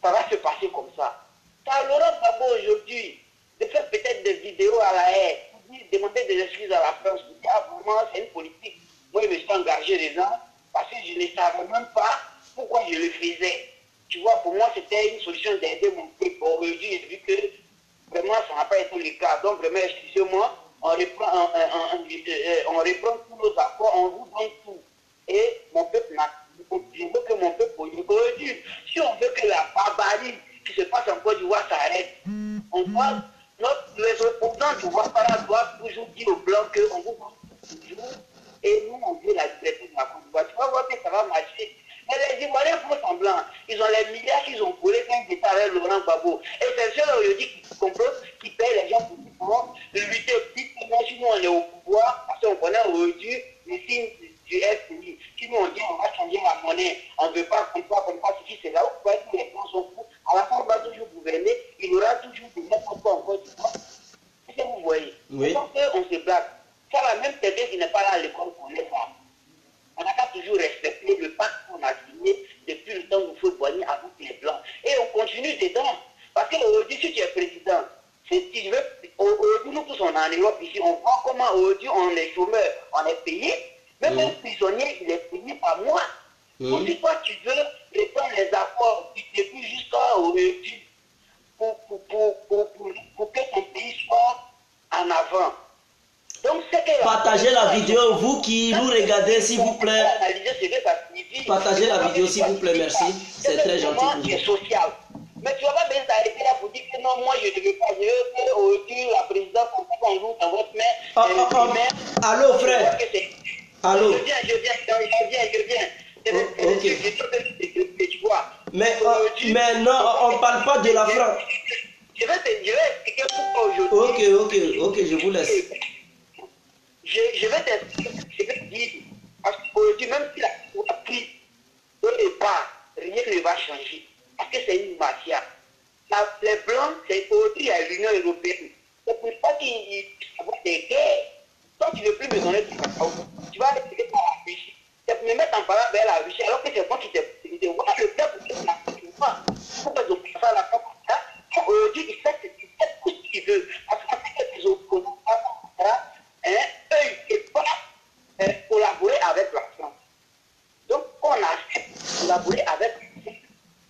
ça va se passer comme ça. Car Laurent Gbagbo aujourd'hui, de faire peut-être des vidéos à la haie, demander des excuses à la France, pour dire ah, vraiment c'est une politique. Moi je me suis engagé dedans parce que je ne savais même pas pourquoi je le faisais. Tu vois, pour moi c'était une solution d'aider mon peuple. Aujourd'hui, j'ai vu que vraiment ça n'a pas été le cas. Donc vraiment, excusez-moi, on reprend tous nos accords, on vous donne tout. Et mon peuple je veux que mon peuple aujourd'hui, si on veut que la barbarie qui se passe en Côte d'Ivoire s'arrête, on doit, les opposants du Ouattara doivent toujours dire aux Blancs qu'on vous donne toujours, et nous on veut la liberté de la Côte d'Ivoire. Tu vas voir que ça va marcher. Mais les Ivoiriens font semblant, ils ont les milliards qu'ils ont volés quand ils étaient avec Laurent Gbagbo. Et c'est ceux aujourd'hui qui complotent, qui payent les gens pour lutter petitement. Si nous on est au pouvoir, parce qu'on connaît aujourd'hui les signes du FMI. Si nous on dit on va changer la monnaie, on ne veut pas comme ça, ceci, c'est là où tous les gens sont fous. À la fin, on va toujours gouverner, il y aura toujours des n'importe quoi encore du temps. C'est ce que vous voyez. Oui. Donc on se blague. Car la même quelqu'un qui n'est pas là à l'école connaît ça. On n'a pas toujours respecté le pacte qu'on a signé depuis le temps où il faut Boigny avec les Blancs. Et on continue dedans. Parce qu'aujourd'hui, si tu es président, si tu veux, aujourd'hui, nous tous on est en Europe ici, on voit comment aujourd'hui on est chômeurs, on est payé. Même un prisonnier, il est payé par mois. Donc si toi tu veux reprendre les accords du début jusqu'à aujourd'hui pour que ton pays soit en avant. Donc, partagez la vidéo, vous qui nous regardez, s'il vous plaît. Partagez la vidéo, s'il vous plaît, merci. C'est très gentil pour vous. C'est social. Mais tu ne vas pas bien t'arrêter là pour dire que non, moi je ne veux pas. Je veux que aujourd'hui la présidence, on joue dans votre main. Allô, frère. Allô. Je viens. Ok. Tu vois. Mais non, on ne parle pas de la France. Je vais expliquer pourquoi aujourd'hui. Ok, je vous laisse. Je vais te dire, parce qu'aujourd'hui, même si la Cour a pris au départ, rien ne va changer. Parce que c'est une mafia. Les Blancs, c'est aujourd'hui à l'Union européenne. C'est pour ça qu'ils vont des guerres. Toi, tu ne veux plus me donner du cacao. Tu vas aller par la Russie. C'est pour me mettre en parole vers la Russie, alors que c'est moi qui te vois le bien pour que tu vois. Pourquoi ils ont fait ça à la fin comme ça? Aujourd'hui, ils font tout ce qu'ils veulent. Parce que les opposants, eux, ils ne peuvent pas collaborer avec la France. Donc, on a fait collaborer avec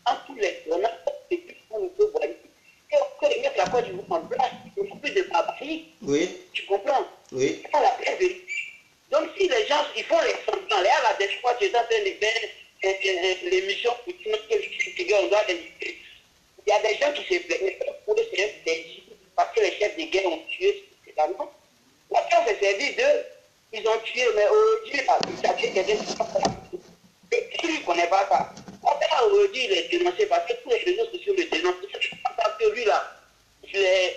en tous les domaines, on peut voir. Que les mettre la Côte d'Ivoire en place, il ne faut plus de barbarie. Oui. Tu comprends? Oui. C'est pas la vraie vérité. Donc, si les gens, ils font les semblants, là, la dernière fois, tu es en train de faire l'émission pour que on doit éviter. Il y a des gens qui se plaignent pour eux, c'est un plaisir, parce que les chefs de guerre ont tué, c'est la non. La France s'est servi d'eux, ils ont tué, mais aujourd'hui, ça a tué quelqu'un qui qui ne connaît pas ça. Aujourd'hui, il est dénoncé parce que tous les réseaux sociaux le dénoncent. Parce que lui, là,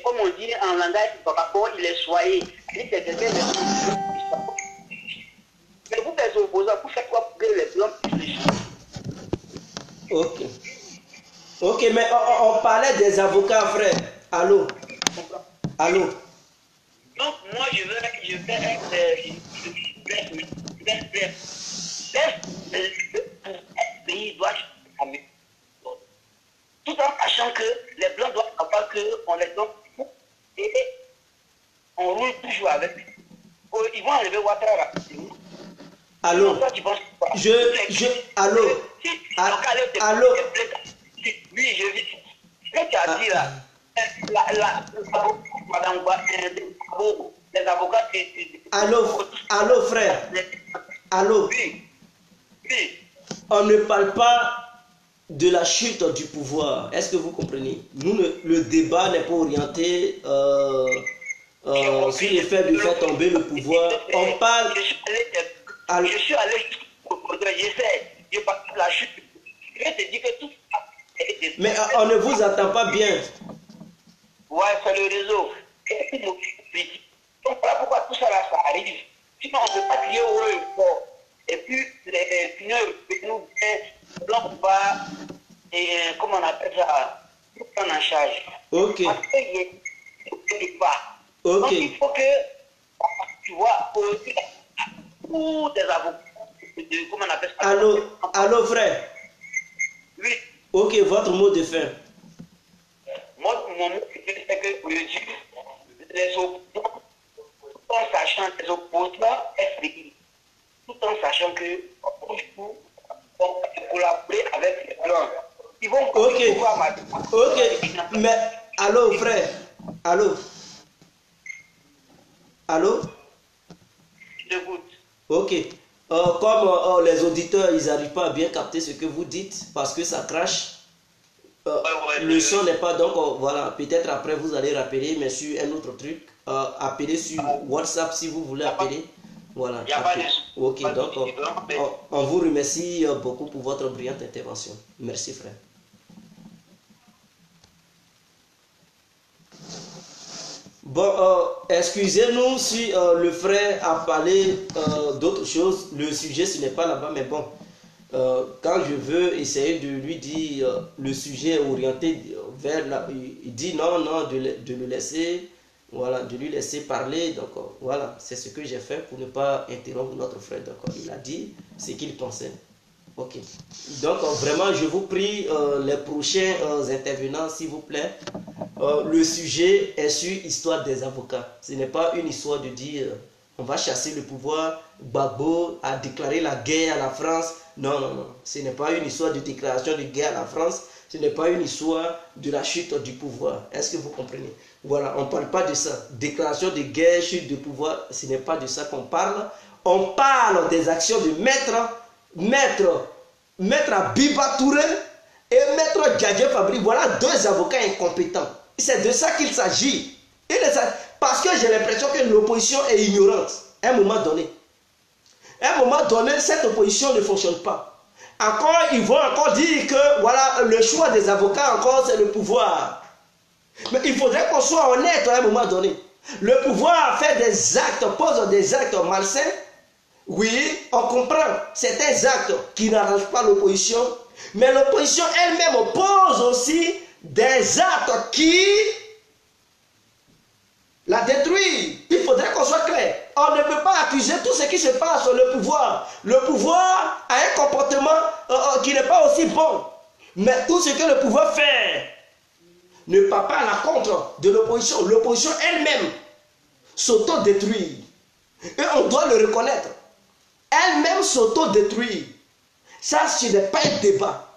comme on dit en langage, il est soigné. Il est quelqu'un de... Mais vous, les opposants, vous faites quoi pour que les blancs puissent réfléchir? Ok, mais on parlait des avocats, frère. Allô? Donc, moi, je vais le pays doit changer. Tout en sachant que les blancs doivent savoir qu'on les donne et on roule toujours avec. Ils vont enlever Ouattara rapidement. Allô? Allô? Oui, je vis. Ce que tu as dit là, madame, les avocats. Allô, frère? Allô? Oui. On ne parle pas de la chute du pouvoir. Est-ce que vous comprenez? Nous, le débat n'est pas orienté sur le fait de faire tomber le pouvoir. On parle... Je suis allé je parle de la chute. Je te dis que tout ça... Mais on ne vous entend pas bien. Ouais, c'est le réseau. Donc voilà pourquoi tout ça là, ça arrive. Sinon, on ne peut pas crier au fort. Et puis, les unions européennes nous disent, blanc pas, et comment on appelle ça, nous prendre en charge. Ok. Parce qu'il n'y a pas. Ok. Donc il faut que, tu vois, pour des avocats, comment on appelle ça. Allô, frère. Oui. Ok, votre mot de fin. Mon mot de fin, c'est que aujourd'hui, les opposants, tout en sachant que les opposants est tout en sachant que on peut collaborer avec les blancs. Ils vont Ok, mais allô, frère. Allô? Je t'écoute. Ok. Comme les auditeurs, ils n'arrivent pas à bien capter ce que vous dites parce que ça crache. Le son n'est pas, donc voilà, peut-être après vous allez rappeler, mais sur un autre truc, appelez sur WhatsApp si vous voulez appeler. Voilà. Ok, donc on vous remercie beaucoup pour votre brillante intervention. Merci, frère. Bon, excusez-nous si le frère a parlé d'autres choses. Le sujet, ce n'est pas là-bas, mais bon. Quand je veux essayer de lui dire le sujet orienté vers là, il dit non, de le laisser, voilà, de lui laisser parler. Donc voilà, c'est ce que j'ai fait pour ne pas interrompre notre frère. Donc il a dit ce qu'il pensait. Ok. Donc vraiment, je vous prie, les prochains intervenants, s'il vous plaît, le sujet est sur l'histoire des avocats. Ce n'est pas une histoire de dire on va chasser le pouvoir. Gbagbo a déclaré la guerre à la France. Non. Ce n'est pas une histoire de déclaration de guerre à la France. Ce n'est pas une histoire de la chute du pouvoir. Est-ce que vous comprenez? Voilà, on ne parle pas de ça. Déclaration de guerre, chute du pouvoir, ce n'est pas de ça qu'on parle. On parle des actions de Maître Abiba Touré et Maître Djadje Fabry. Voilà deux avocats incompétents. C'est de ça qu'il s'agit. Parce que j'ai l'impression que l'opposition est ignorante à un moment donné. À un moment donné, cette opposition ne fonctionne pas. encore, ils vont encore dire que voilà, le choix des avocats encore, c'est le pouvoir. Mais il faudrait qu'on soit honnête à un moment donné. Le pouvoir fait des actes, pose des actes malsains. Oui, on comprend certains actes qui n'arrangent pas l'opposition. Mais l'opposition elle-même pose aussi des actes qui la détruisent. Il faudrait qu'on soit clair. On ne peut pas accuser tout ce qui se passe sur le pouvoir. Le pouvoir a un comportement qui n'est pas aussi bon. Mais tout ce que le pouvoir fait ne part pas à la contre de l'opposition. L'opposition elle-même s'auto-détruit. Et on doit le reconnaître. Elle-même s'auto-détruit. Ça, ce n'est pas un débat.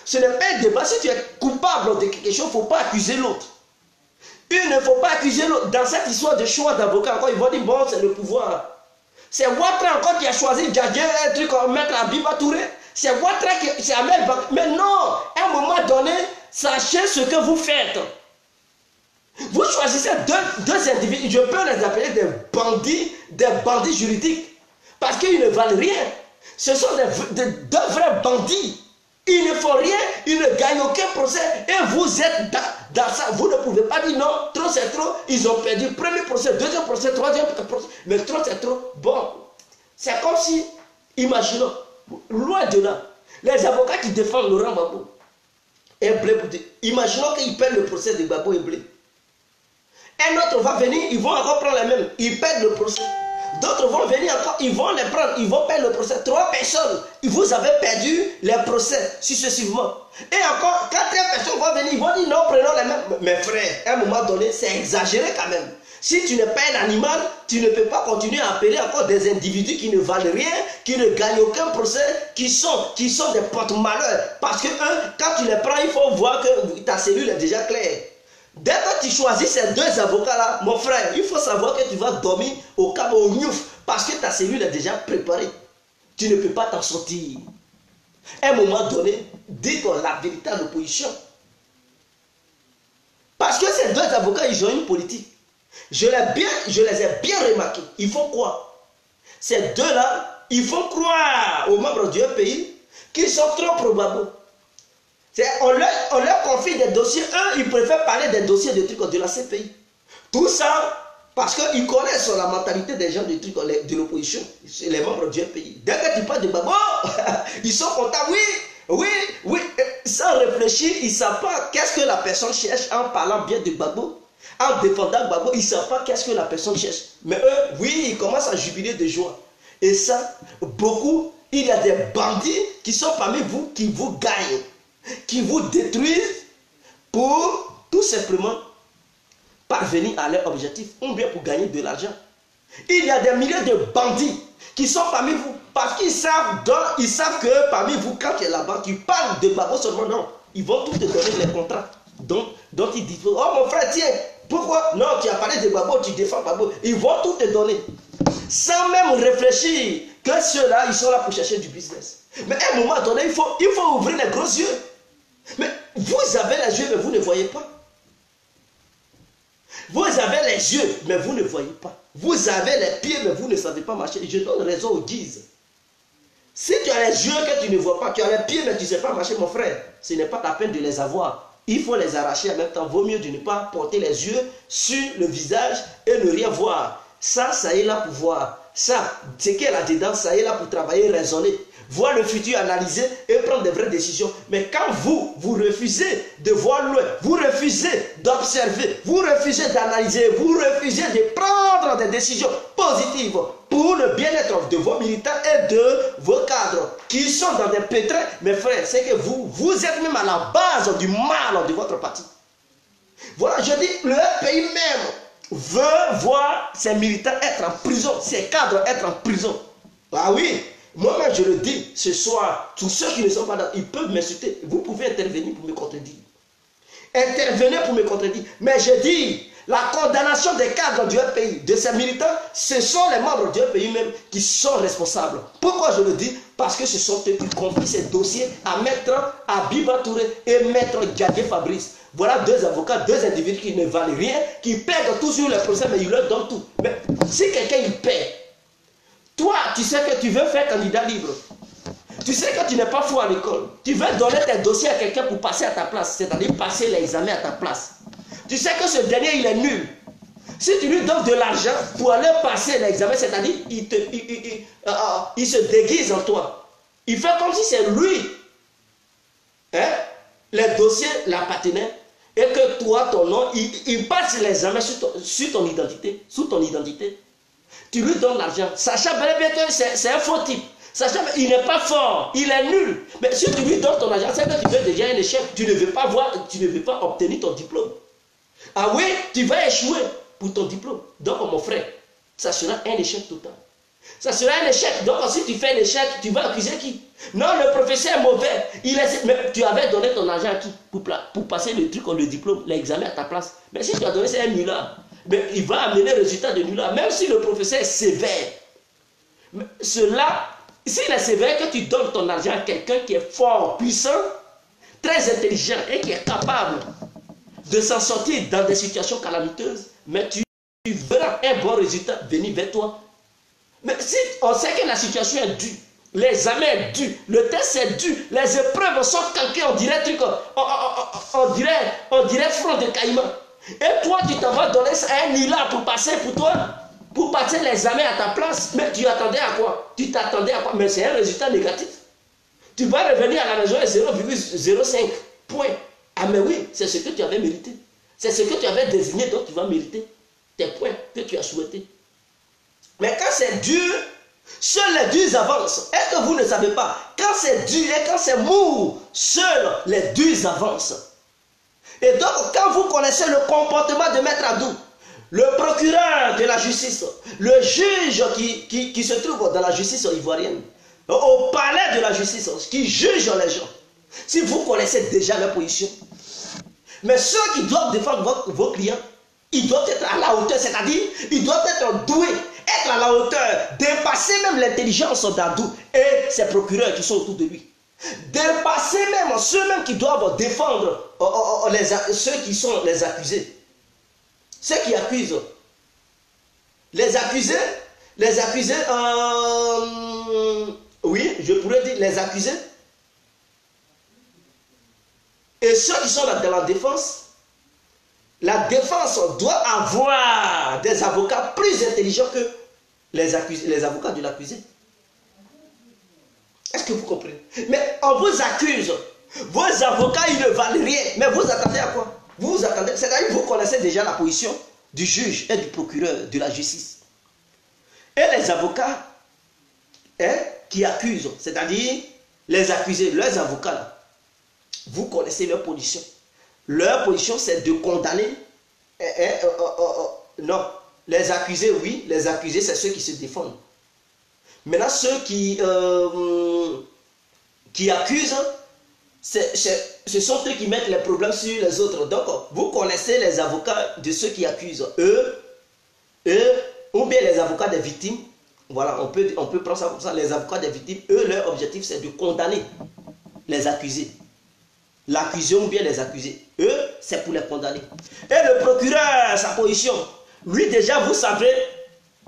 Ce n'est pas un débat. Si tu es coupable de quelque chose, il ne faut pas accuser l'autre. Il ne faut pas accuser l'autre. Dans cette histoire de choix d'avocat, encore, ils vont dire, bon, c'est le pouvoir. C'est Ouattara encore qui a choisi Djadje, un truc comme mettre Abiba Touré. C'est Ouattara qui... C'est Ahmed Bakr. Mais non, à un moment donné, sachez ce que vous faites. Vous choisissez deux individus, je peux les appeler des bandits juridiques. Parce qu'ils ne valent rien. Ce sont deux vrais bandits. Ils ne font rien, ils ne gagnent aucun procès. Et vous êtes dans ça. Vous ne pouvez pas dire non, trop c'est trop. Ils ont perdu premier procès, deuxième procès, troisième procès. Mais trop c'est trop. Bon, c'est comme si, imaginons, loin de là, les avocats qui défendent Laurent Gbagbo et Blé Bouté, imaginons qu'ils perdent le procès de Gbagbo et Blé. Un autre va venir, ils vont encore prendre les mêmes. Ils perdent le procès. D'autres vont venir encore, ils vont les prendre, ils vont perdre le procès. 3 personnes, vous avez perdu les procès successivement. Et encore, 4e personnes vont venir, ils vont dire non, prenons les mêmes. Mes frères, à un moment donné, c'est exagéré quand même. Si tu n'es pas un animal, tu ne peux pas continuer à appeler encore des individus qui ne valent rien, qui ne gagnent aucun procès, qui sont des porte-malheurs. Parce que quand tu les prends, il faut voir que ta cellule est déjà claire. Dès que tu choisis ces 2 avocats-là, mon frère, il faut savoir que tu vas dormir au Cap au Niouf parce que ta cellule est déjà préparée. Tu ne peux pas t'en sortir. À un moment donné, dis la vérité à l'opposition. Parce que ces 2 avocats, ils ont une politique. Je les ai bien remarqués. Ils font quoi? Ces 2-là, ils font croire aux membres du pays qu'ils sont trop probables. On leur confie des dossiers, eux, ils préfèrent parler des dossiers de trucs de la CPI. Tout ça, parce qu'ils connaissent la mentalité des gens de l'opposition, les membres du pays. Dès que tu parles de Gbagbo, ils sont contents, oui, sans réfléchir, ils ne savent pas qu'est-ce que la personne cherche en parlant bien de Gbagbo, en défendant Gbagbo, ils ne savent pas qu'est-ce que la personne cherche. Mais eux, oui, ils commencent à jubiler de joie. Et ça, beaucoup, il y a des bandits qui sont parmi vous, qui vous gagnent, qui vous détruisent pour tout simplement parvenir à leur objectif ou bien pour gagner de l'argent. Il y a des milliers de bandits qui sont parmi vous parce qu'ils savent que parmi vous, quand tu es là-bas, tu parles de Gbagbo seulement, non. Ils vont tout te donner les contrats dont ils disent, oh mon frère, tiens, pourquoi? Non, tu as parlé de Gbagbo, tu défends Gbagbo. Ils vont tout te donner sans même réfléchir que ceux-là, ils sont là pour chercher du business. Mais à un moment donné, il faut ouvrir les gros yeux. Mais vous avez les yeux, mais vous ne voyez pas. Vous avez les yeux, mais vous ne voyez pas. Vous avez les pieds, mais vous ne savez pas marcher. Je donne raison aux guises. Si tu as les yeux que tu ne vois pas, tu as les pieds, mais tu ne sais pas marcher, mon frère, ce n'est pas la peine de les avoir. Il faut les arracher en même temps. Vaut mieux de ne pas porter les yeux sur le visage et ne rien voir. Ça est là pour voir. Ça, ce qu'il y a là-dedans, ça est là pour travailler, raisonner. Voir le futur, analyser et prendre des vraies décisions. Mais quand vous refusez de voir loin, vous refusez d'observer, vous refusez d'analyser, vous refusez de prendre des décisions positives pour le bien-être de vos militants et de vos cadres qui sont dans des pétrins, mes frères, c'est que vous êtes même à la base du mal de votre parti. Voilà, je dis, le pays même veut voir ses militants être en prison, ses cadres être en prison. Ah oui, moi-même je le dis, ce soir, tous ceux qui ne sont pas là, ils peuvent m'insulter. Vous pouvez intervenir pour me contredire. Intervenez pour me contredire. Mais je dis, la condamnation des cadres du pays, de ces militants, ce sont les membres du pays même qui sont responsables. Pourquoi je le dis? Parce que ce sont eux qui confient ces dossiers à maître Abiba Touré et maître Djadje Fabrice. Voilà 2 avocats, 2 individus qui ne valent rien, qui perdent tout sur les procès, mais ils leur donnent tout. Mais si quelqu'un il perd, toi, tu sais que tu veux faire candidat libre. Tu sais que tu n'es pas fou à l'école. Tu veux donner tes dossiers à quelqu'un pour passer à ta place, c'est-à-dire passer l'examen à ta place. Tu sais que ce dernier, il est nul. Si tu lui donnes de l'argent pour aller passer l'examen, c'est-à-dire il se déguise en toi. Il fait comme si c'est lui. Hein? Les dossiers l'appartenaient. Et que toi, ton nom, il passe l'examen sur ton identité. Sous ton identité. Tu lui donnes l'argent. Sachant bel et bien que c'est un faux type. Sachant qu'il n'est pas fort. Il est nul. Mais si tu lui donnes ton argent, c'est que tu veux déjà un échec. Tu ne veux pas obtenir ton diplôme. Ah oui, tu vas échouer pour ton diplôme. Donc, mon frère, ça sera un échec total. Ça sera un échec. Donc, si tu fais un échec, tu vas accuser qui? Non, le professeur est mauvais. Mais tu avais donné ton argent à qui pour passer le truc, le diplôme, l'examen à ta place. Mais si tu as donné, c'est un nulard. Mais il va amener le résultat de nulard. Même si le professeur est sévère. Mais cela, s'il est sévère, que tu donnes ton argent à quelqu'un qui est fort, puissant, très intelligent et qui est capable de s'en sortir dans des situations calamiteuses, mais tu verras un bon résultat venir vers toi. Mais si on sait que la situation est dure, l'examen est dur, le test est dur, les épreuves sont calquées, on dirait truc, on dirait front de caïman. Et toi, tu t'en vas donner ça à un nulard pour passer pour toi, pour passer l'examen à ta place. Mais tu attendais à quoi? Tu t'attendais à quoi? Mais c'est un résultat négatif. Tu vas revenir à la maison à 0,05 points. Ah mais oui, c'est ce que tu avais mérité. C'est ce que tu avais désigné, donc tu vas mériter tes points que tu as souhaités. Mais quand c'est dur, seuls les durs avancent. Est-ce que vous ne savez pas? Quand c'est dur et quand c'est mou, seuls les durs avancent. Et donc, quand vous connaissez le comportement de Maître Abdou, le procureur de la justice, le juge qui se trouve dans la justice ivoirienne, au palais de la justice, qui juge les gens, si vous connaissez déjà leur position, mais ceux qui doivent défendre vos clients, ils doivent être à la hauteur, c'est-à-dire, ils doivent être doués, être à la hauteur, dépasser même l'intelligence d'Abdou et ses procureurs qui sont autour de lui. Dépasser même ceux-mêmes qui doivent défendre ceux qui sont les accusés. Ceux qui accusent. Les accusés, oui, je pourrais dire les accusés. Et ceux qui sont dans la défense doit avoir des avocats plus intelligents que les avocats de l'accusé. Est-ce que vous comprenez? Mais on vous accuse. Vos avocats, ils ne valent rien. Mais vous attendez à quoi? Vous attendez. C'est-à-dire que vous connaissez déjà la position du juge et du procureur de la justice. Et les avocats qui accusent, c'est-à-dire les accusés, leurs avocats, là, vous connaissez leur position. Leur position, c'est de condamner. Non, les accusés, oui, les accusés, c'est ceux qui se défendent. Maintenant, ceux qui accusent, ce sont eux qui mettent les problèmes sur les autres. Donc, vous connaissez les avocats de ceux qui accusent. Eux, ou bien les avocats des victimes. Voilà, on peut prendre ça comme ça. Les avocats des victimes, eux, leur objectif, c'est de condamner les accusés. L'accusé ou bien les accusés. Eux, c'est pour les condamner. Et le procureur, sa position, lui déjà, vous savez,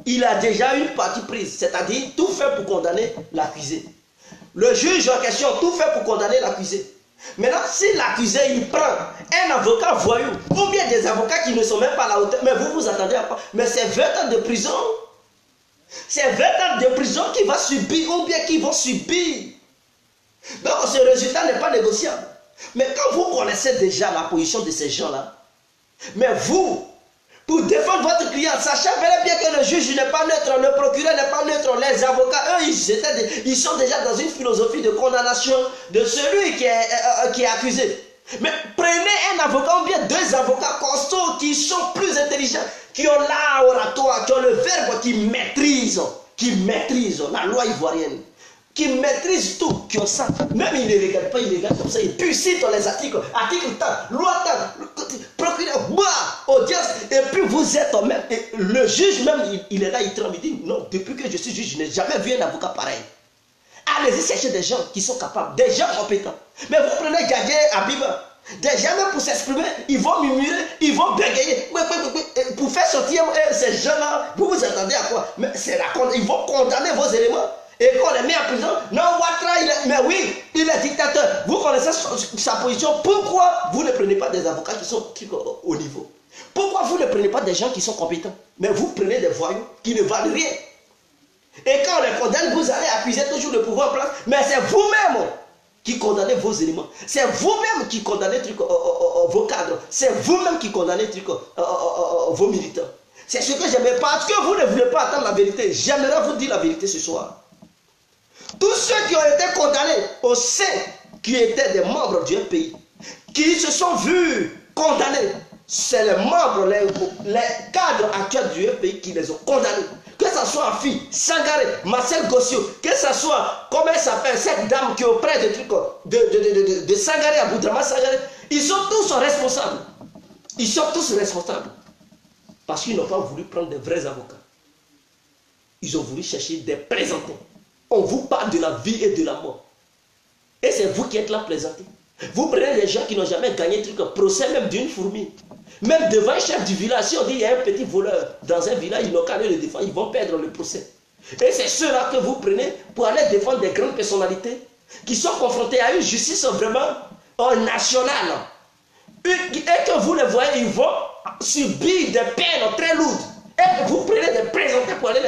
il a déjà une partie prise, c'est-à-dire tout fait pour condamner l'accusé. Le juge en question, tout fait pour condamner l'accusé. Maintenant, si l'accusé, il prend un avocat voyou, ou bien des avocats qui ne sont même pas à la hauteur, mais vous attendez à quoi? Mais c'est 20 ans de prison. C'est 20 ans de prison qu'il va subir, ou bien qu'ils vont subir. Donc, ce résultat n'est pas négociable. Mais quand vous connaissez déjà la position de ces gens-là, mais vous, pour défendre votre client, sachant bien que le juge n'est pas neutre, le procureur n'est pas neutre, les avocats, eux, ils sont déjà dans une philosophie de condamnation de celui qui est accusé. Mais prenez un avocat ou bien deux avocats costauds qui sont plus intelligents, qui ont l'art oratoire, qui ont le verbe, qui maîtrisent la loi ivoirienne, qui maîtrisent tout, qui ont ça. Même ils ne regardent pas, ils regardent comme ça, ils citent les articles, loi tant, procureur, audience, et puis vous êtes même, et le juge même, il est là, il tremble, il dit, non, depuis que je suis juge, je n'ai jamais vu un avocat pareil. Allez-y chercher des gens qui sont capables, des gens compétents. Mais vous prenez Gagé, Abiba, des gens même pour s'exprimer, ils vont murmurer, ils vont bégayer. Pour faire sortir ces gens-là, vous attendez à quoi? Mais ils vont condamner vos éléments. Et qu'on les met en prison. Non, Ouattara, mais oui, il est dictateur. Vous connaissez sa position. Pourquoi vous ne prenez pas des avocats qui sont au niveau? Pourquoi vous ne prenez pas des gens qui sont compétents? Mais vous prenez des voyous qui ne valent rien. Et quand on les condamne, vous allez accuser toujours le pouvoir en place. Mais c'est vous-même qui condamnez vos éléments. C'est vous-même qui condamnez vos cadres. C'est vous-même qui condamnez vos militants. C'est ce que j'aimais. Parce que vous ne voulez pas attendre la vérité. J'aimerais vous dire la vérité ce soir. Tous ceux qui ont été condamnés au sein, qui étaient des membres du pays, qui se sont vus condamnés, c'est les membres, les cadres actuels du pays qui les ont condamnés. Que ce soit Afi, Sangaré, Marcel Gossio, que ce soit, comment elle s'appelle, cette dame qui est auprès de Sangaré, Aboudrama Sangaré, ils sont tous responsables. Ils sont tous responsables. Parce qu'ils n'ont pas voulu prendre des vrais avocats. Ils ont voulu chercher des présentants. On vous parle de la vie et de la mort. Et c'est vous qui êtes là présentés. Vous prenez des gens qui n'ont jamais gagné un procès même d'une fourmi. Même devant un chef du village, si on dit qu'il y a un petit voleur dans un village, ils n'ont qu'à aller le défendre, ils vont perdre le procès. Et c'est ceux-là que vous prenez pour aller défendre des grandes personnalités qui sont confrontés à une justice vraiment nationale. Et que vous les voyez, ils vont subir des peines très lourdes. Et vous prenez des présentés pour aller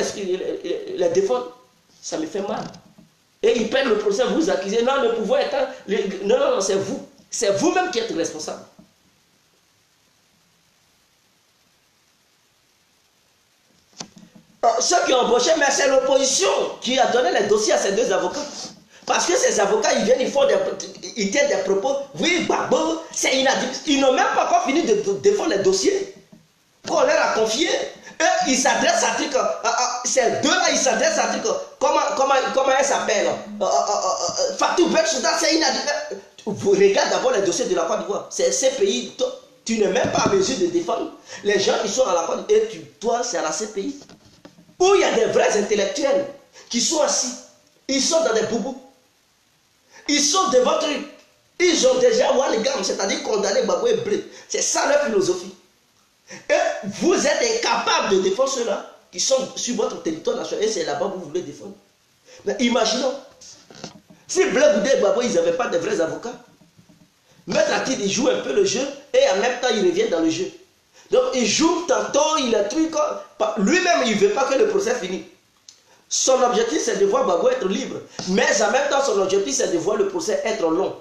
les défendre. Ça me fait mal. Et ils perdent le procès, vous accusez. Non, le pouvoir étant... Non, c'est vous. C'est vous-même qui êtes responsable. Ceux qui ont embauché, mais c'est l'opposition qui a donné les dossiers à ces deux avocats. Parce que ces avocats, ils viennent, ils tiennent des propos. Oui, Babo, c'est inadmissible. Ils n'ont même pas encore fini de défendre les dossiers qu'on leur a confiés. Eux, ils s'adressent à truc. Ces deux-là, ils s'adressent à truc. Comment elle s'appelle? Fatou Bechouda, c'est inadmissible. Vous regardez d'abord les dossiers de la Côte d'Ivoire. C'est ces pays, tu n'es même pas en mesure de défendre les gens qui sont à la Côte d'Ivoire. Et toi, c'est à la CPI. Où il y a des vrais intellectuels qui sont assis. Ils sont dans des boubous. Ils sont devant eux. Ils ont déjà Wallegam, c'est-à-dire condamné Babou et Blé. C'est ça leur philosophie. Et vous êtes incapables de défendre ceux-là qui sont sur votre territoire national. Et c'est là-bas que vous voulez défendre. Mais imaginons, si Blé Boudé et Babou, ils n'avaient pas de vrais avocats. Maître Atid, il joue un peu le jeu et en même temps, il revient dans le jeu. Donc, il joue tantôt, il a truc. Lui-même, il ne veut pas que le procès finisse. Son objectif, c'est de voir Babou être libre. Mais en même temps, son objectif, c'est de voir le procès être long.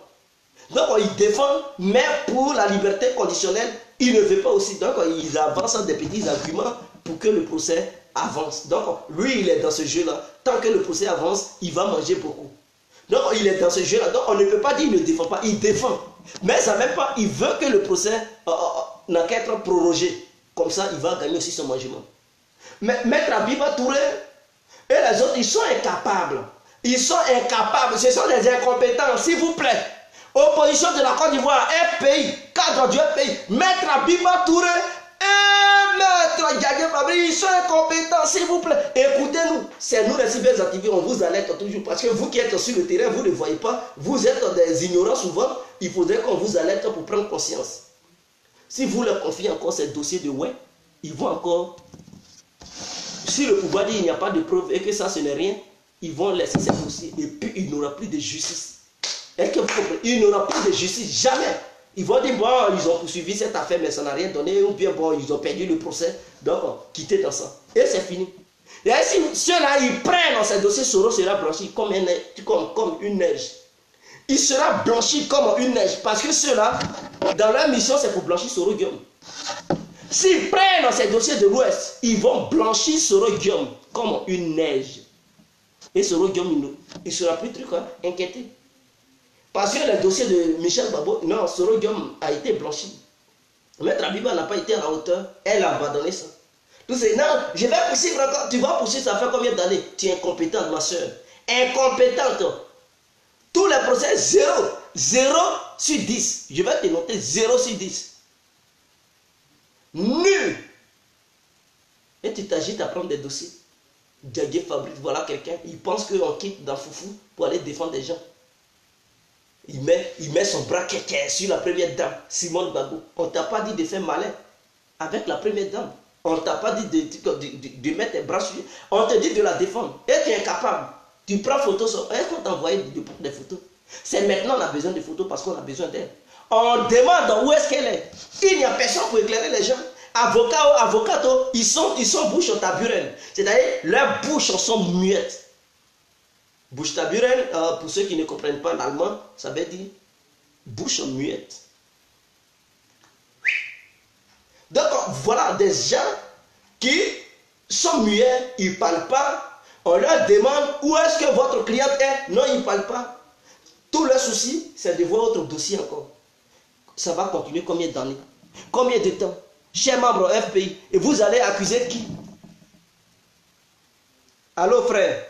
Donc, il défend, mais pour la liberté conditionnelle, il ne veut pas aussi. Donc, ils avancent des petits arguments pour que le procès avance. Donc, lui, il est dans ce jeu-là. Tant que le procès avance, il va manger beaucoup. Donc, il est dans ce jeu-là. Donc, on ne peut pas dire qu'il ne défend pas. Il défend. Mais en même temps, il veut que le procès n'a qu'à être prorogé. Comme ça, il va gagner aussi son mangement. Mais Maître Abiba Touré et les autres, ils sont incapables. Ils sont incapables. Ce sont des incompétents, s'il vous plaît. Opposition de la Côte d'Ivoire, un pays, cadre du pays. Maître Abiba Touré et Maître Diagué Fabri, ils sont incompétents, s'il vous plaît. Écoutez-nous. C'est nous les cyberactivistes, on vous alerte toujours. Parce que vous qui êtes sur le terrain, vous ne voyez pas. Vous êtes des ignorants souvent. Il faudrait qu'on vous alerte pour prendre conscience. Si vous leur confiez encore ces dossiers de ouais, ils vont encore... Si le pouvoir dit qu'il n'y a pas de preuves et que ça ce n'est rien, ils vont laisser ces dossiers et puis il n'y aura plus de justice. Est-ce que vous comprenez? Il n'y aura plus de justice, jamais. Ils vont dire, bon, ils ont poursuivi cette affaire mais ça n'a rien donné, ou bien bon, ils ont perdu le procès, donc quittez dans ça. Et c'est fini. Et si ceux-là, ils prennent dans ces dossiers, Soro sera blanchi comme une neige. Il sera blanchi comme une neige. Parce que ceux-là, dans leur mission, c'est pour blanchir Soro Guillaume. S'ils prennent dans ces dossiers de l'Ouest, ils vont blanchir Soro Guillaume comme une neige. Et Soro Guillaume, il ne sera plus inquiété. Parce que le dossier de Michel Babo, non, Soro Guillaume a été blanchi. Maître Abiba n'a pas été à la hauteur, elle a abandonné ça. Tout c'est, non, je vais poursuivre encore. Tu vas poursuivre, ça fait combien d'années? Tu es incompétente, ma soeur. Incompétente. Tous les procès, 0. 0 sur 10. Je vais te noter 0 sur 10. Nul. Et tu t'agites à prendre des dossiers. Diagué Fabrice, voilà quelqu'un. Il pense qu'on quitte dans Foufou pour aller défendre des gens. Il met son bras sur la première dame, Simone Gbagbo. On ne t'a pas dit de faire malin avec la première dame. On ne t'a pas dit de mettre tes bras sur. On te dit de la défendre. Et tu es incapable. Tu prends photo, elle compte t'envoyer des photos. C'est maintenant on a besoin de photos parce qu'on a besoin d'elle. On demande où est-ce qu'elle est. Il n'y a personne pour éclairer les gens. Avocato, ils sont bouche taburen. C'est-à-dire, leurs bouches sont muettes. Bouche taburen, pour ceux qui ne comprennent pas l'allemand, ça veut dire bouche muette. Donc, voilà des gens qui sont muets, ils ne parlent pas. On leur demande où est-ce que votre cliente est. Non, ils ne parlent pas. Tout leur souci, c'est de voir votre dossier encore. Ça va continuer combien d'années? Combien de temps? Chers membres FPI, et vous allez accuser qui? Allô, frère?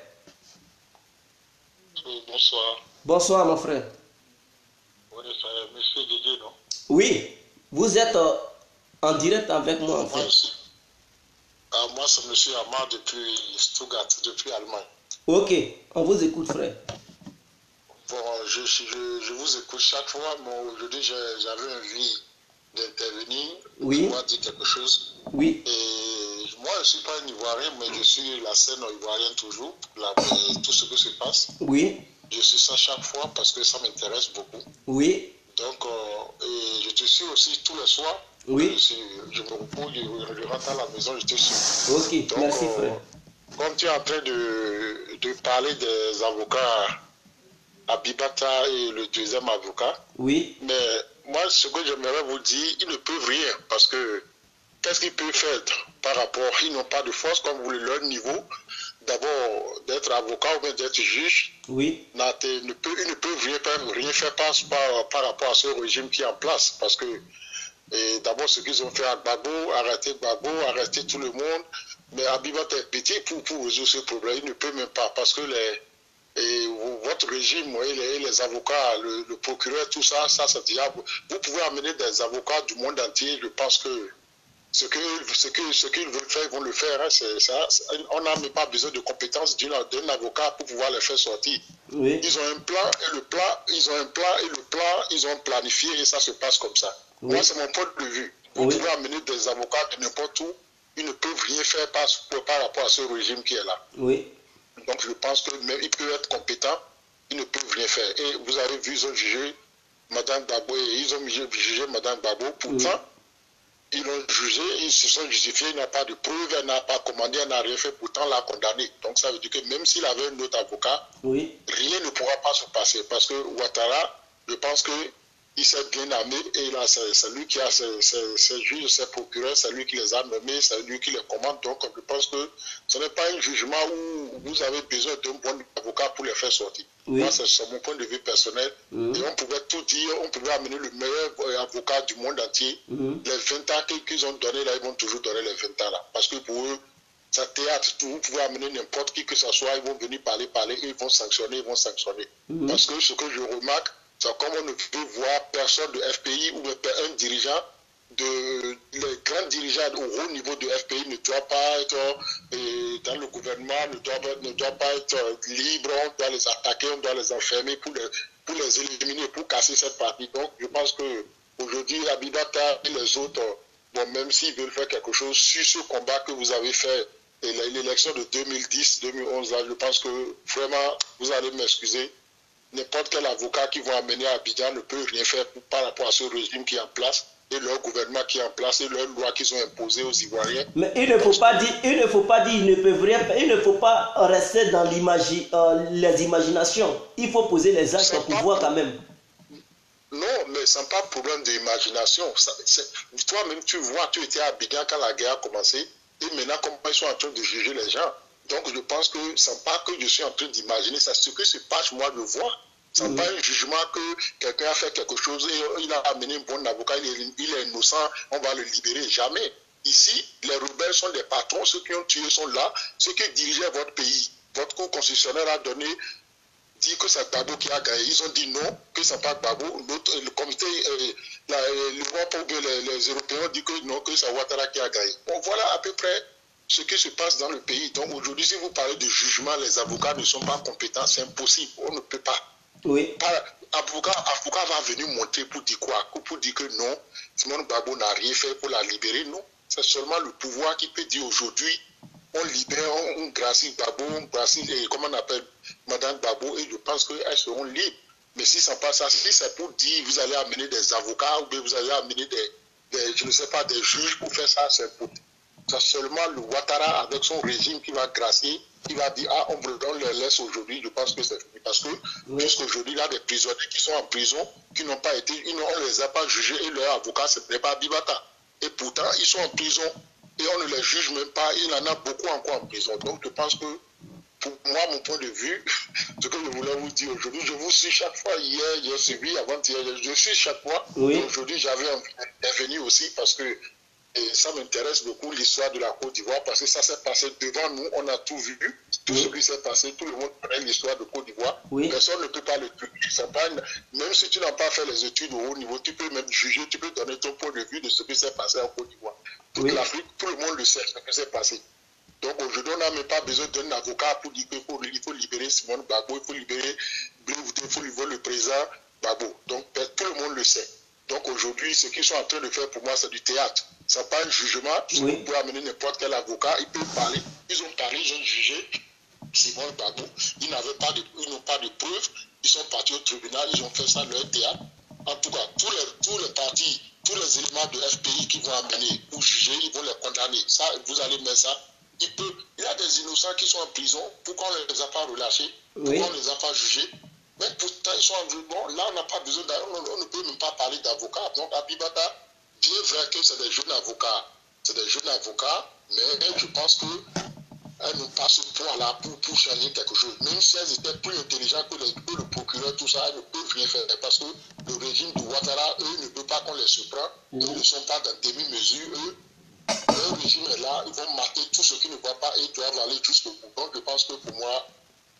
Bonsoir. Bonsoir, mon frère. Oui, c'est monsieur Didier, non? Oui, vous êtes en direct avec moi, en fait. Moi, c'est monsieur Amar depuis Stuttgart, depuis Allemagne. Ok, on vous écoute, frère. Bon, je vous écoute chaque fois, mais aujourd'hui, j'avais envie d'intervenir, oui. De pouvoir dire quelque chose. Oui. Et moi, je ne suis pas un Ivoirien, mais je suis la scène ivoirienne toujours, tout ce qui se passe. Oui. Je suis ça chaque fois parce que ça m'intéresse beaucoup. Oui. Donc, et je te suis aussi tous les soirs. Oui. Je me repose, je rentre à la maison, je te suis. Ok, donc, merci frère. Comme tu es en train de parler des avocats Abibata et le deuxième avocat, oui. Mais moi, ce que j'aimerais vous dire, ils ne peuvent rien parce que qu'est-ce qu'ils peuvent faire par rapport, ils n'ont pas de force comme vous leur niveau. D'abord, d'être avocat ou bien d'être juge, oui. Ils ne peuvent rien faire par rapport à ce régime qui est en place. Parce que d'abord, ce qu'ils ont fait à Gbagbo, arrêter tout le monde. Mais Abibata est petit pour résoudre ce problème. Ils ne peuvent même pas parce que votre régime et les avocats, le procureur, tout ça, c'est diable. Vous pouvez amener des avocats du monde entier. Je pense que ce qu'ils veulent faire, ils vont le faire. Hein, on n'a même pas besoin de compétences d'un avocat pour pouvoir les faire sortir. Oui. Ils ont un plan et le plan, ils ont planifié et ça se passe comme ça. Oui. Moi, c'est mon point de vue. Vous pouvez amener des avocats de n'importe où, ils ne peuvent rien faire par rapport à ce régime qui est là. Oui. Donc je pense que même ils peuvent être compétents, ils ne peuvent rien faire. Et vous avez vu, ils ont jugé Mme Gbagbo et ils ont jugé Mme Gbagbo. Pourtant, ils l'ont jugé, ils se sont justifiés, il n'a pas de preuves, elle n'a pas commandé, elle n'a rien fait, pourtant l'a condamné. Donc ça veut dire que même s'il avait un autre avocat, rien ne pourra pas se passer. Parce que Ouattara, je pense qu'il s'est bien armé et là, c'est lui qui a ses juges, ses procureurs, c'est lui qui les a nommés, c'est lui qui les commande. Donc je pense que ce n'est pas un jugement où vous avez besoin d'un bon avocat pour les faire sortir. Oui. Moi, c'est mon point de vue personnel. Et on pouvait tout dire, on pouvait amener le meilleur avocat du monde entier. Les 20 ans qu'ils ont donné là, ils vont toujours donner les 20 ans là. Parce que pour eux, c'est théâtre, vous pouvez amener n'importe qui que ce soit, ils vont venir parler, et ils vont sanctionner. Parce que ce que je remarque, c'est comme on ne peut voir personne de FPI ou un dirigeant, les grands dirigeants au haut niveau de FPI ne doivent pas être dans le gouvernement, ne doivent pas être libres, on doit les attaquer, on doit les enfermer pour les éliminer, pour casser cette partie. Donc je pense qu'aujourd'hui, Abibata et les autres, bon, même s'ils veulent faire quelque chose sur ce combat que vous avez fait, et l'élection de 2010-2011, là, je pense que vraiment, vous allez m'excuser, n'importe quel avocat qui va amener à Abidjan ne peut rien faire par rapport à ce régime qui est en place et leur gouvernement qui est en place et leurs lois qu'ils ont imposées aux Ivoiriens. Mais il ne faut pas dire, ils ne peuvent rien faire, il ne faut pas rester dans les imaginations. Il faut poser les actes pour voir quand même. Non, mais ce n'est pas un problème d'imagination. Toi-même, tu vois, tu étais à Abidjan quand la guerre a commencé et maintenant, comment ils sont en train de juger les gens. Donc, je pense que ce n'est pas que je suis en train d'imaginer, c'est ce que se passe, moi, je vois. Ce n'est pas un jugement que quelqu'un a fait quelque chose et il a amené un bon avocat, il est innocent, on va le libérer. Jamais. Ici, les rebelles sont les patrons, ceux qui ont tué sont là, ceux qui dirigeaient votre pays. Votre cour constitutionnelle a dit que c'est Gbagbo qui a gagné. Ils ont dit non, que ce n'est pas Gbagbo. Le comité, l'Europe ou bien les Européens ont dit que non, que c'est Ouattara qui a gagné. Bon, voilà à peu près ce qui se passe dans le pays. Donc aujourd'hui, si vous parlez de jugement, les avocats ne sont pas compétents, c'est impossible, on ne peut pas. Oui. Avocat va venir montrer pour dire quoi? Pour dire que non, Simone Gbagbo n'a rien fait pour la libérer, non. C'est seulement le pouvoir qui peut dire aujourd'hui, on libère, on gracie Gbagbo, on gracie, comment on appelle, Mme Gbagbo et je pense qu'elles seront libres. Mais si ça passe ça, si c'est pour dire vous allez amener des avocats ou bien vous allez amener je ne sais pas, des juges pour faire ça, c'est seulement le Ouattara avec son régime qui va grasser, qui va dire ah on le laisse aujourd'hui, je pense que c'est fini. Parce que jusqu'aujourd'hui, il y a des prisonniers qui sont en prison, qui n'ont pas été, on ne les a pas jugés et leur avocat, ce n'est pas Bibata. Et pourtant, ils sont en prison et on ne les juge même pas. Il y en a beaucoup encore en prison. Donc je pense que pour moi, mon point de vue, ce que je voulais vous dire aujourd'hui, je vous suis chaque fois, hier suivi, avant-hier, je suis chaque fois. Oui. Aujourd'hui, j'avais envie d'intervenir aussi parce que ça m'intéresse beaucoup l'histoire de la Côte d'Ivoire parce que ça s'est passé devant nous, on a tout vu, tout ce qui s'est passé, tout le monde connaît l'histoire de Côte d'Ivoire. Oui. Personne ne peut pas le truc. Même si tu n'as pas fait les études au haut niveau, tu peux même juger, tu peux donner ton point de vue de ce qui s'est passé en Côte d'Ivoire. Toute l'Afrique, tout le monde le sait, ce qui s'est passé. Donc aujourd'hui, on n'a même pas besoin d'un avocat pour dire qu'il faut libérer Simone Gbagbo, il faut libérer le président Gbagbo. Donc tout le monde le sait. Donc aujourd'hui, ce qu'ils sont en train de faire pour moi, c'est du théâtre. Ce n'est pas un jugement. Vous pouvez amener n'importe quel avocat, il peut parler. Ils ont parlé, ils ont jugé Simone Gbagbo. Ils n'ont pas de preuves. Ils sont partis au tribunal, ils ont fait ça leur théâtre. En tout cas, tous les partis, tous les éléments de FPI qui vont amener ou juger, ils vont les condamner. Ça, vous allez mettre ça. Il y a des innocents qui sont en prison. Pourquoi on ne les a pas relâchés? Pourquoi on ne les a pas jugés? Mais pourtant, ils sont en prison. Bon, là, on n'a pas besoin on ne peut même pas parler d'avocats. Donc, Abibata, bien vrai que c'est des jeunes avocats. C'est des jeunes avocats, mais je pense qu'elles n'ont pas ce poids-là pour changer quelque chose. Même si elles étaient plus intelligentes que le procureur, tout ça, elles ne peuvent rien faire. Parce que le régime de Ouattara, eux, ne veut pas qu'on les surprenne. Ils ne sont pas dans demi-mesure. Eux, le régime est là, ils vont mater tout ce qui ne va pas et ils doivent aller jusqu'au bout. Donc je pense que pour moi,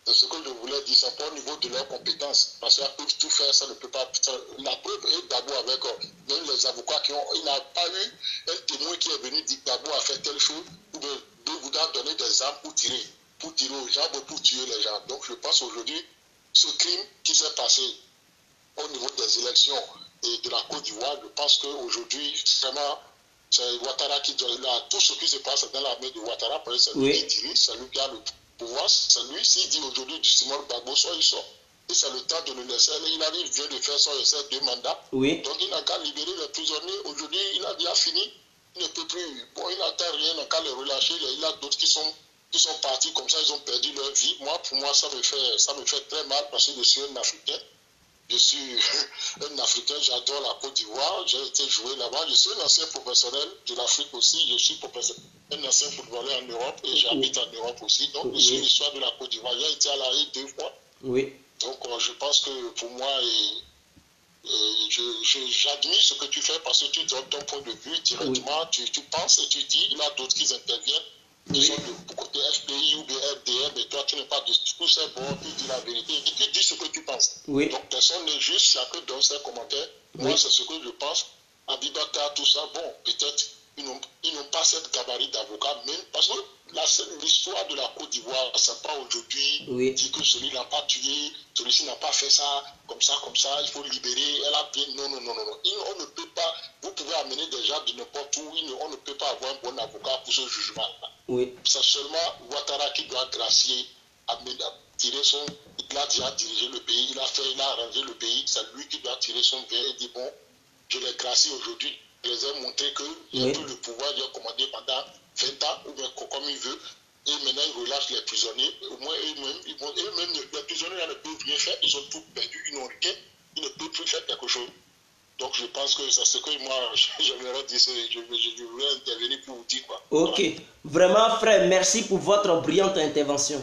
c'est ce que je voulais dire, c'est pas au niveau de leurs compétences. Parce qu'elles peuvent tout faire, ça ne peut pas. La preuve est d'abord avec même les avocats il n'a pas eu un témoin qui est venu dire Gbagbo a fait telle chose, ou de vous donner des armes pour tirer aux gens, pour tuer les gens. Donc je pense aujourd'hui, ce crime qui s'est passé au niveau des élections et de la Côte d'Ivoire, je pense qu'aujourd'hui, vraiment, c'est Ouattara qui doit là. Tout ce qui se passe dans l'armée de Ouattara, c'est lui qui dirige, c'est lui qui a le pouvoir, c'est lui. S'il dit aujourd'hui du Simone Gbagbo, soit il sort. Et c'est le temps de le laisser. Il vient de faire son essai 2 mandats. Oui. Donc il n'a qu'à libérer les prisonniers. Aujourd'hui, il a déjà fini. Il ne peut plus. Bon, il n'attend rien, il n'a qu'à les relâcher. Il y a d'autres qui sont partis comme ça, ils ont perdu leur vie. Pour moi, ça me fait très mal parce que je suis un Africain. Je suis un Africain, j'adore la Côte d'Ivoire, j'ai été joué là-bas. Je suis un ancien professionnel de l'Afrique aussi, je suis un ancien footballeur en Europe et j'habite en Europe aussi. Donc je suis l'histoire de la Côte d'Ivoire. J'ai été à l'arrêt 2 fois. Oui. Donc je pense que pour moi, j'admire ce que tu fais parce que tu donnes ton point de vue directement, tu penses et tu dis, il y a d'autres qui interviennent. Ils sont du côté FPI ou de FDM, et toi tu n'es pas de tout c'est bon, tu dis la vérité et tu dis ce que tu penses. Oui. Donc personne n'est juste, chacun donne ses commentaires. Moi c'est ce que je pense. Abibata, tout ça, bon, peut-être ils n'ont pas cette gabarit d'avocat, même parce que l'histoire de la Côte d'Ivoire, c'est pas aujourd'hui dire que celui n'a pas tué, celui-ci n'a pas fait ça, comme ça, il faut libérer, elle a bien. Non. On ne peut pas, vous pouvez amener des gens de n'importe où, on ne peut pas avoir un bon avocat pour ce jugement-là. Oui. C'est seulement Ouattara qui doit gracier, tirer son. Il a déjà dirigé le pays, il a arrangé le pays, c'est lui qui doit tirer son verre et dire bon, je l'ai gracié aujourd'hui. Je les ai montré qu'il a pris le pouvoir, il a commandé pendant 20 ans, ou bien comme il veut, et maintenant il relâche les prisonniers. Au moins eux-mêmes, les prisonniers ne peuvent rien faire, ils ont tout perdu, ils n'ont rien, ils ne peuvent plus faire quelque chose. Donc je pense que c'est ce que moi j'aimerais dire, je voulais intervenir pour vous dire quoi. Ok, voilà. Vraiment frère, merci pour votre brillante intervention.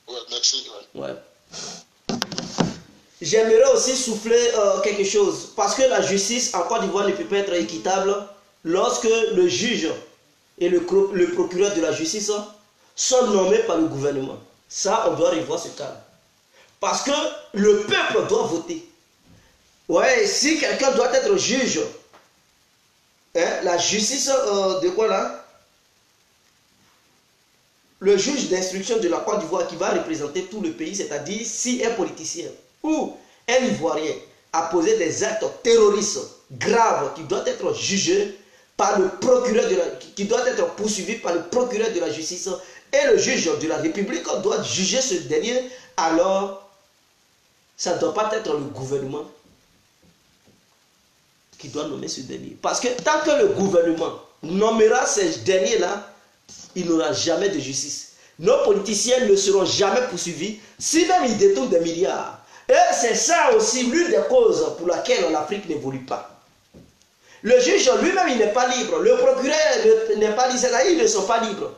Ouais, merci. Ouais. J'aimerais aussi souffler quelque chose, parce que la justice en Côte d'Ivoire ne peut pas être équitable lorsque le juge et le procureur de la justice sont nommés par le gouvernement. Ça, on doit revoir ce cas. Parce que le peuple doit voter. Ouais, si quelqu'un doit être juge, la justice de quoi là? Le juge d'instruction de la Côte d'Ivoire qui va représenter tout le pays, c'est-à-dire si un politicien ou un Ivoirien a posé des actes terroristes graves qui doivent être jugés par le procureur qui doit être poursuivi par le procureur de la justice et le juge de la République doit juger ce dernier, alors ça ne doit pas être le gouvernement qui doit nommer ce dernier. Parce que tant que le gouvernement nommera ces derniers-là, il n'aura jamais de justice. Nos politiciens ne seront jamais poursuivis, si même ils détournent des milliards. Et c'est ça aussi l'une des causes pour laquelle l'Afrique n'évolue pas. Le juge lui-même, il n'est pas libre. Le procureur n'est pas libre. Ils ne sont pas libres.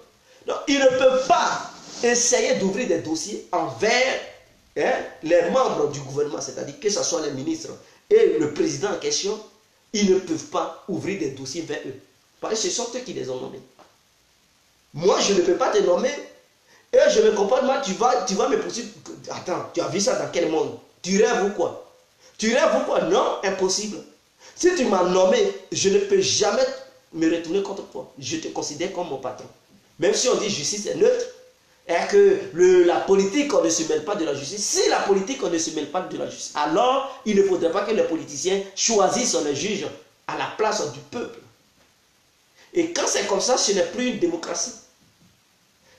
Donc, ils ne peuvent pas essayer d'ouvrir des dossiers envers les membres du gouvernement, c'est-à-dire que ce soit les ministres et le président en question. Ils ne peuvent pas ouvrir des dossiers vers eux. Parce que ce sont eux qui les ont nommés. Moi, je ne peux pas te nommer. Et je me comporte mal, tu vas me poursuivre. Attends, tu as vu ça dans quel monde? Tu rêves ou quoi? Tu rêves ou quoi? Non, impossible. Si tu m'as nommé, je ne peux jamais me retourner contre toi. Je te considère comme mon patron. Même si on dit justice est neutre, et que la politique, on ne se mêle pas de la justice. Si la politique, on ne se mêle pas de la justice, alors il ne faudrait pas que les politiciens choisissent les juges à la place du peuple. Et quand c'est comme ça, ce n'est plus une démocratie.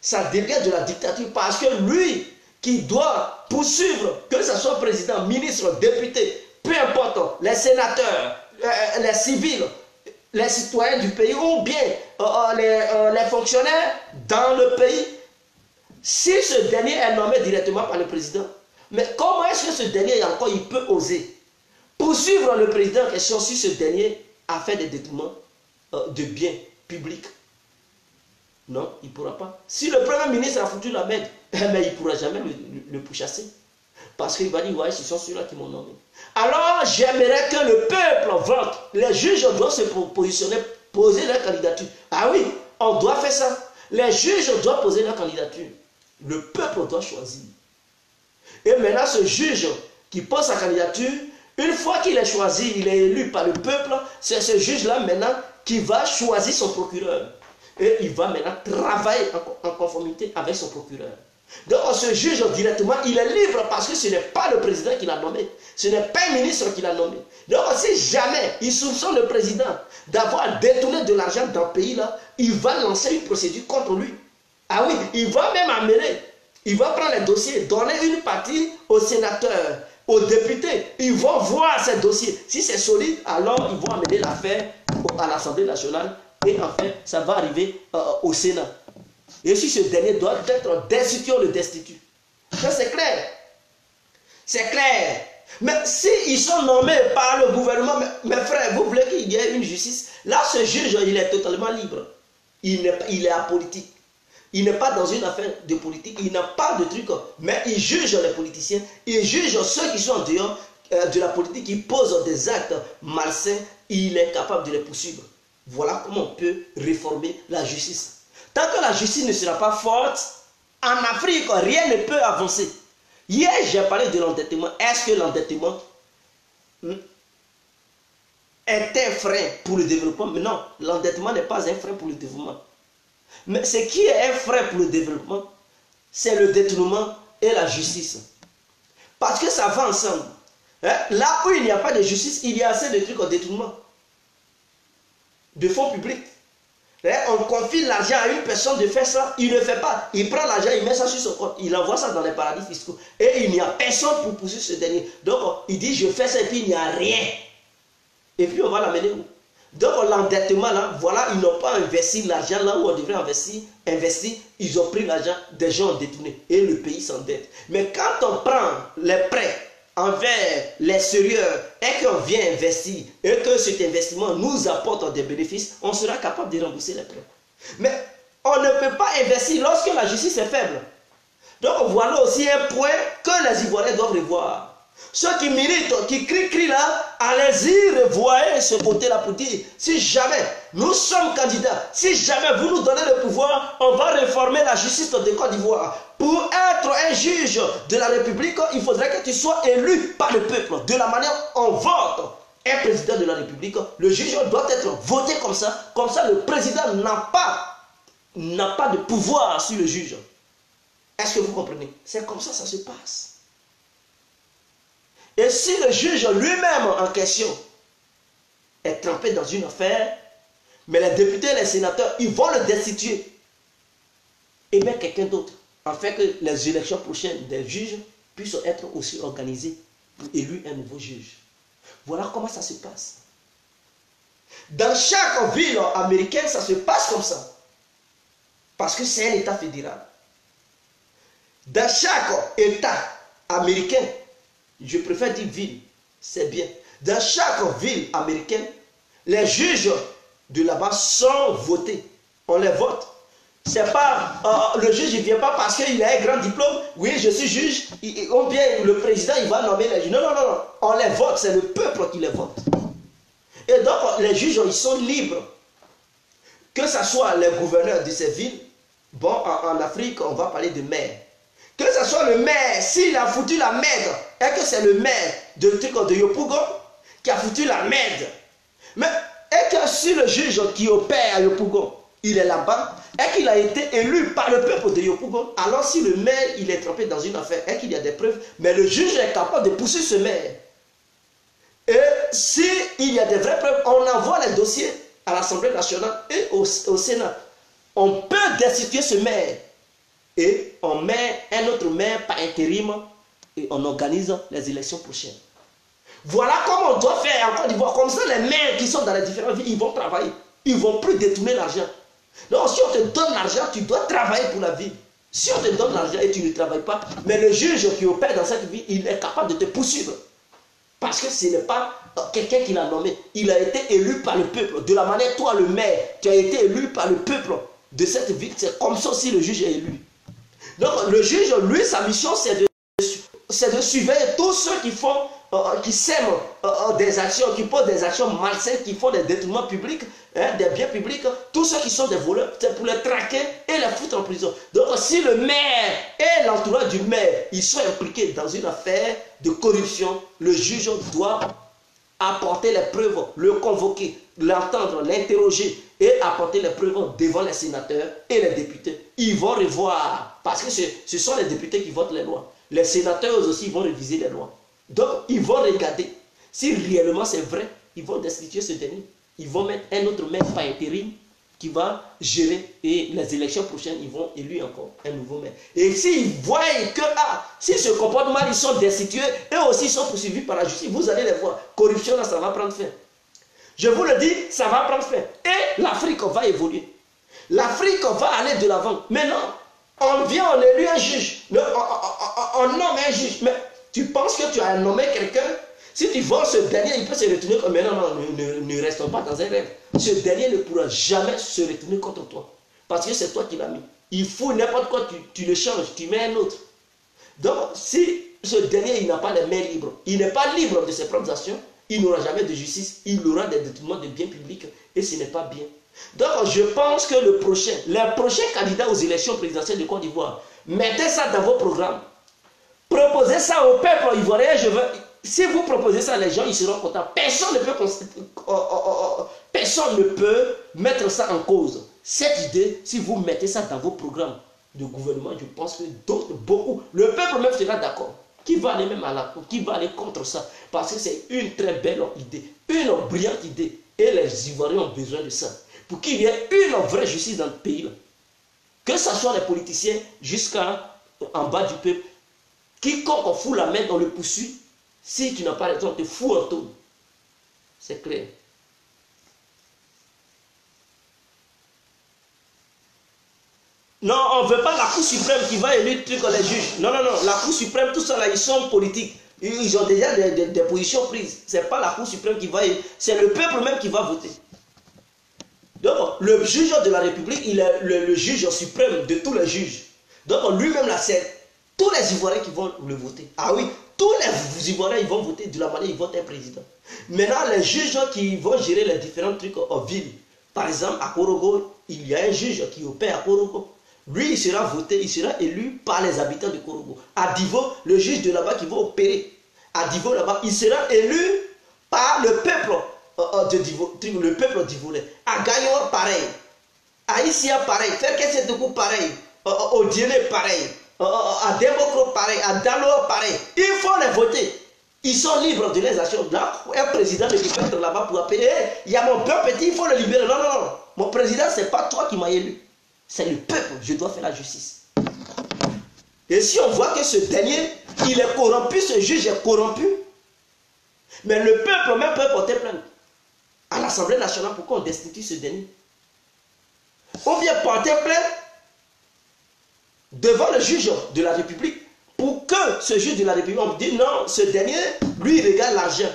Ça devient de la dictature parce que lui qui doit poursuivre, que ce soit président, ministre, député, peu importe, les sénateurs, les civils, les citoyens du pays ou bien les fonctionnaires dans le pays, si ce dernier est nommé directement par le président, mais comment est-ce que ce dernier encore il peut oser poursuivre le président en question si ce dernier a fait des détournements de biens publics? Non, il ne pourra pas. Si le Premier ministre a foutu la merde, mais il ne pourra jamais le pourchasser. Parce qu'il va dire, ouais, ce sont ceux-là qui m'ont nommé. Alors, j'aimerais que le peuple vote. Les juges doivent se positionner, poser leur candidature. Ah oui, on doit faire ça. Les juges doivent poser leur candidature. Le peuple doit choisir. Et maintenant, ce juge qui pose sa candidature, une fois qu'il est choisi, il est élu par le peuple, c'est ce juge-là maintenant qui va choisir son procureur. Et il va maintenant travailler en conformité avec son procureur. Donc on se juge directement, il est libre parce que ce n'est pas le président qui l'a nommé. Ce n'est pas un ministre qui l'a nommé. Donc si jamais il soupçonne le président d'avoir détourné de l'argent dans le pays là, il va lancer une procédure contre lui. Ah oui, il va même amener, il va prendre les dossiers, donner une partie aux sénateurs, aux députés. Ils vont voir ces dossiers. Si c'est solide, alors ils vont amener l'affaire à l'Assemblée nationale. Et enfin, ça va arriver au Sénat. Et si ce dernier doit être destitué, on le destitue. Ça, c'est clair. C'est clair. Mais s'ils sont nommés par le gouvernement, mes frères, vous voulez qu'il y ait une justice? Là, ce juge, il est totalement libre. Il est apolitique. Il n'est pas dans une affaire de politique. Il n'a pas de truc. Mais il juge les politiciens. Il juge ceux qui sont en dehors de la politique, qui posent des actes malsains. Il est capable de les poursuivre. Voilà comment on peut réformer la justice. Tant que la justice ne sera pas forte, en Afrique, rien ne peut avancer. Hier, j'ai parlé de l'endettement. Est-ce que l'endettement est un frein pour le développement? Mais non, l'endettement n'est pas un frein pour le développement. Mais ce qui est un frein pour le développement, c'est le détournement et la justice. Parce que ça va ensemble. Là où il n'y a pas de justice, il y a assez de trucs au détournement. De fonds publics. On confie l'argent à une personne de faire ça, il ne fait pas. Il prend l'argent, il met ça sur son compte, il envoie ça dans les paradis fiscaux. Et il n'y a personne pour poursuivre ce dernier. Donc il dit je fais ça et puis il n'y a rien. Et puis on va l'amener où? Donc l'endettement là, voilà, ils n'ont pas investi l'argent là où on devrait investir. Ils ont pris l'argent, des gens ont détourné. Et le pays s'endette. Mais quand on prend les prêts envers les sérieux et qu'on vient investir et que cet investissement nous apporte des bénéfices, on sera capable de rembourser les prêts. Mais on ne peut pas investir lorsque la justice est faible. Donc voilà aussi un point que les Ivoiriens doivent revoir. Ceux qui militent, qui crient là, allez-y revoyez ce côté-là pour dire, si jamais nous sommes candidats, si jamais vous nous donnez le pouvoir, on va réformer la justice de Côte d'Ivoire. Pour être un juge de la République, il faudrait que tu sois élu par le peuple. De la manière on vote un président de la République, le juge doit être voté comme ça. Comme ça, le président n'a pas de pouvoir sur le juge. Est-ce que vous comprenez? C'est comme ça se passe. Et si le juge lui-même en question est trempé dans une affaire, mais les députés et les sénateurs, ils vont le destituer. et mettre quelqu'un d'autre, afin que les élections prochaines des juges puissent être aussi organisées pour élire un nouveau juge. Voilà comment ça se passe. Dans chaque ville américaine, ça se passe comme ça. Parce que c'est un État fédéral. Dans chaque État américain, je préfère dire ville, c'est bien. Dans chaque ville américaine, les juges de là-bas sont votés. On les vote. C'est pas le juge ne vient pas parce qu'il a un grand diplôme. Oui, je suis juge. Ou bien le président il va nommer les juges. Non, non, non, non. On les vote, c'est le peuple qui les vote. Et donc les juges ils sont libres. Que ce soit les gouverneurs de ces villes. Bon, en Afrique, on va parler de maire. Que ce soit le maire, s'il a foutu la merde, et que c'est le maire de Yopougon qui a foutu la merde. Mais et que si le juge qui opère à Yopougon, il est là-bas, et qu'il a été élu par le peuple de Yopougon, alors si le maire il est trempé dans une affaire et qu'il y a des preuves, mais le juge est capable de pousser ce maire. Et s'il y a des vraies preuves, on envoie les dossiers à l'Assemblée nationale et au Sénat. On peut destituer ce maire et on met un autre maire par intérim et on organise les élections prochaines. Voilà comment on doit faire en Côte d'Ivoire. Comme ça, les maires qui sont dans les différentes villes, ils vont travailler. Ils ne vont plus détourner l'argent. Donc, si on te donne l'argent, tu dois travailler pour la ville. Si on te donne l'argent et tu ne travailles pas, mais le juge qui opère dans cette ville, il est capable de te poursuivre. Parce que ce n'est pas quelqu'un qui l'a nommé. Il a été élu par le peuple. De la manière, toi, le maire, tu as été élu par le peuple de cette ville. C'est comme ça si le juge est élu. Donc, le juge, lui, sa mission, c'est de surveiller tous ceux qui font, qui sèment des actions, qui posent des actions malsaines, qui font des détournements publics, hein, des biens publics, tous ceux qui sont des voleurs, c'est pour les traquer et les foutre en prison. Donc, si le maire et l'entourage du maire, ils sont impliqués dans une affaire de corruption, le juge doit apporter les preuves, le convoquer, l'entendre, l'interroger et apporter les preuves devant les sénateurs et les députés. Ils vont revoir, parce que ce sont les députés qui votent les lois. Les sénateurs aussi vont réviser les lois. Donc, ils vont regarder. Si réellement c'est vrai, ils vont destituer ce dernier. Ils vont mettre un autre maire par intérim qui va gérer. Et les élections prochaines, ils vont élire encore un nouveau maire. Et s'ils voient que, s'ils se comportent mal, ils sont destitués, eux aussi ils sont poursuivis par la justice. Vous allez les voir. Corruption, là, ça va prendre fin. Je vous le dis, ça va prendre fin. Et l'Afrique va évoluer. L'Afrique va aller de l'avant. Maintenant, on vient, on élit un juge. On nomme un juge. Mais tu penses que tu as nommé quelqu'un? Si tu vois ce dernier, il peut se retourner comme... Mais non, ne restons pas dans un rêve. Ce dernier ne pourra jamais se retourner contre toi. Parce que c'est toi qui l'as mis. Il faut n'importe quoi, tu le changes, tu mets un autre. Donc, si ce dernier, il n'a pas les mains libres, il n'est pas libre de ses propres actions, il n'aura jamais de justice, il aura des détournements de biens publics et ce n'est pas bien. Donc, je pense que les prochains candidats aux élections présidentielles de Côte d'Ivoire, mettez ça dans vos programmes. Proposez ça au peuple ivoirien. Si vous proposez ça, les gens ils seront contents. Personne ne peut mettre ça en cause. Cette idée, si vous mettez ça dans vos programmes de gouvernement, je pense que beaucoup, le peuple même sera d'accord. Qui va aller même à la cour, qui va aller contre ça. Parce que c'est une très belle idée, une brillante idée. Et les Ivoiriens ont besoin de ça. Pour qu'il y ait une vraie justice dans le pays. Que ce soit les politiciens jusqu'en bas du peuple. Quiconque fout la main, on le poursuit. Si tu n'as pas raison, on te fout en taule. C'est clair. Non, on ne veut pas la Cour suprême qui va élire les juges. Non, non, non. La Cour suprême, tout ça là, ils sont politiques. Ils ont déjà des positions prises. Ce n'est pas la Cour suprême qui va élire. C'est le peuple même qui va voter. Donc, le juge de la République, il est le juge suprême de tous les juges. Donc, lui-même là, c'est tous les Ivoiriens qui vont le voter. Ah oui, tous les Ivoiriens, ils vont voter de la manière ils votent un président. Maintenant, les juges qui vont gérer les différents trucs en ville. Par exemple, à Korogo, il y a un juge qui opère à Korogo. Lui, il sera voté, il sera élu par les habitants de Korogo. À Divo, le juge de là-bas qui va opérer. À Divo, là-bas, il sera élu par le peuple de Divo, le peuple d'Ivoirien. À Gayor, pareil. À Issia, pareil. Ferkesetoku, pareil. Au Diéné, pareil. À Dembokro, pareil. À Dalo, pareil. Il faut les voter. Ils sont libres de les actions. Là, un président ne peut pas être là-bas pour appeler. Il y a mon peuple petit, il faut le libérer. Non, non, non. Mon président, ce n'est pas toi qui m'as élu. C'est le peuple, je dois faire la justice. Et si on voit que ce dernier, il est corrompu, ce juge est corrompu, mais le peuple même peut porter plainte à l'Assemblée nationale pour qu'on destitue ce dernier. On vient porter plainte devant le juge de la République pour que ce juge de la République, on dit non, ce dernier, lui, il regarde l'argent.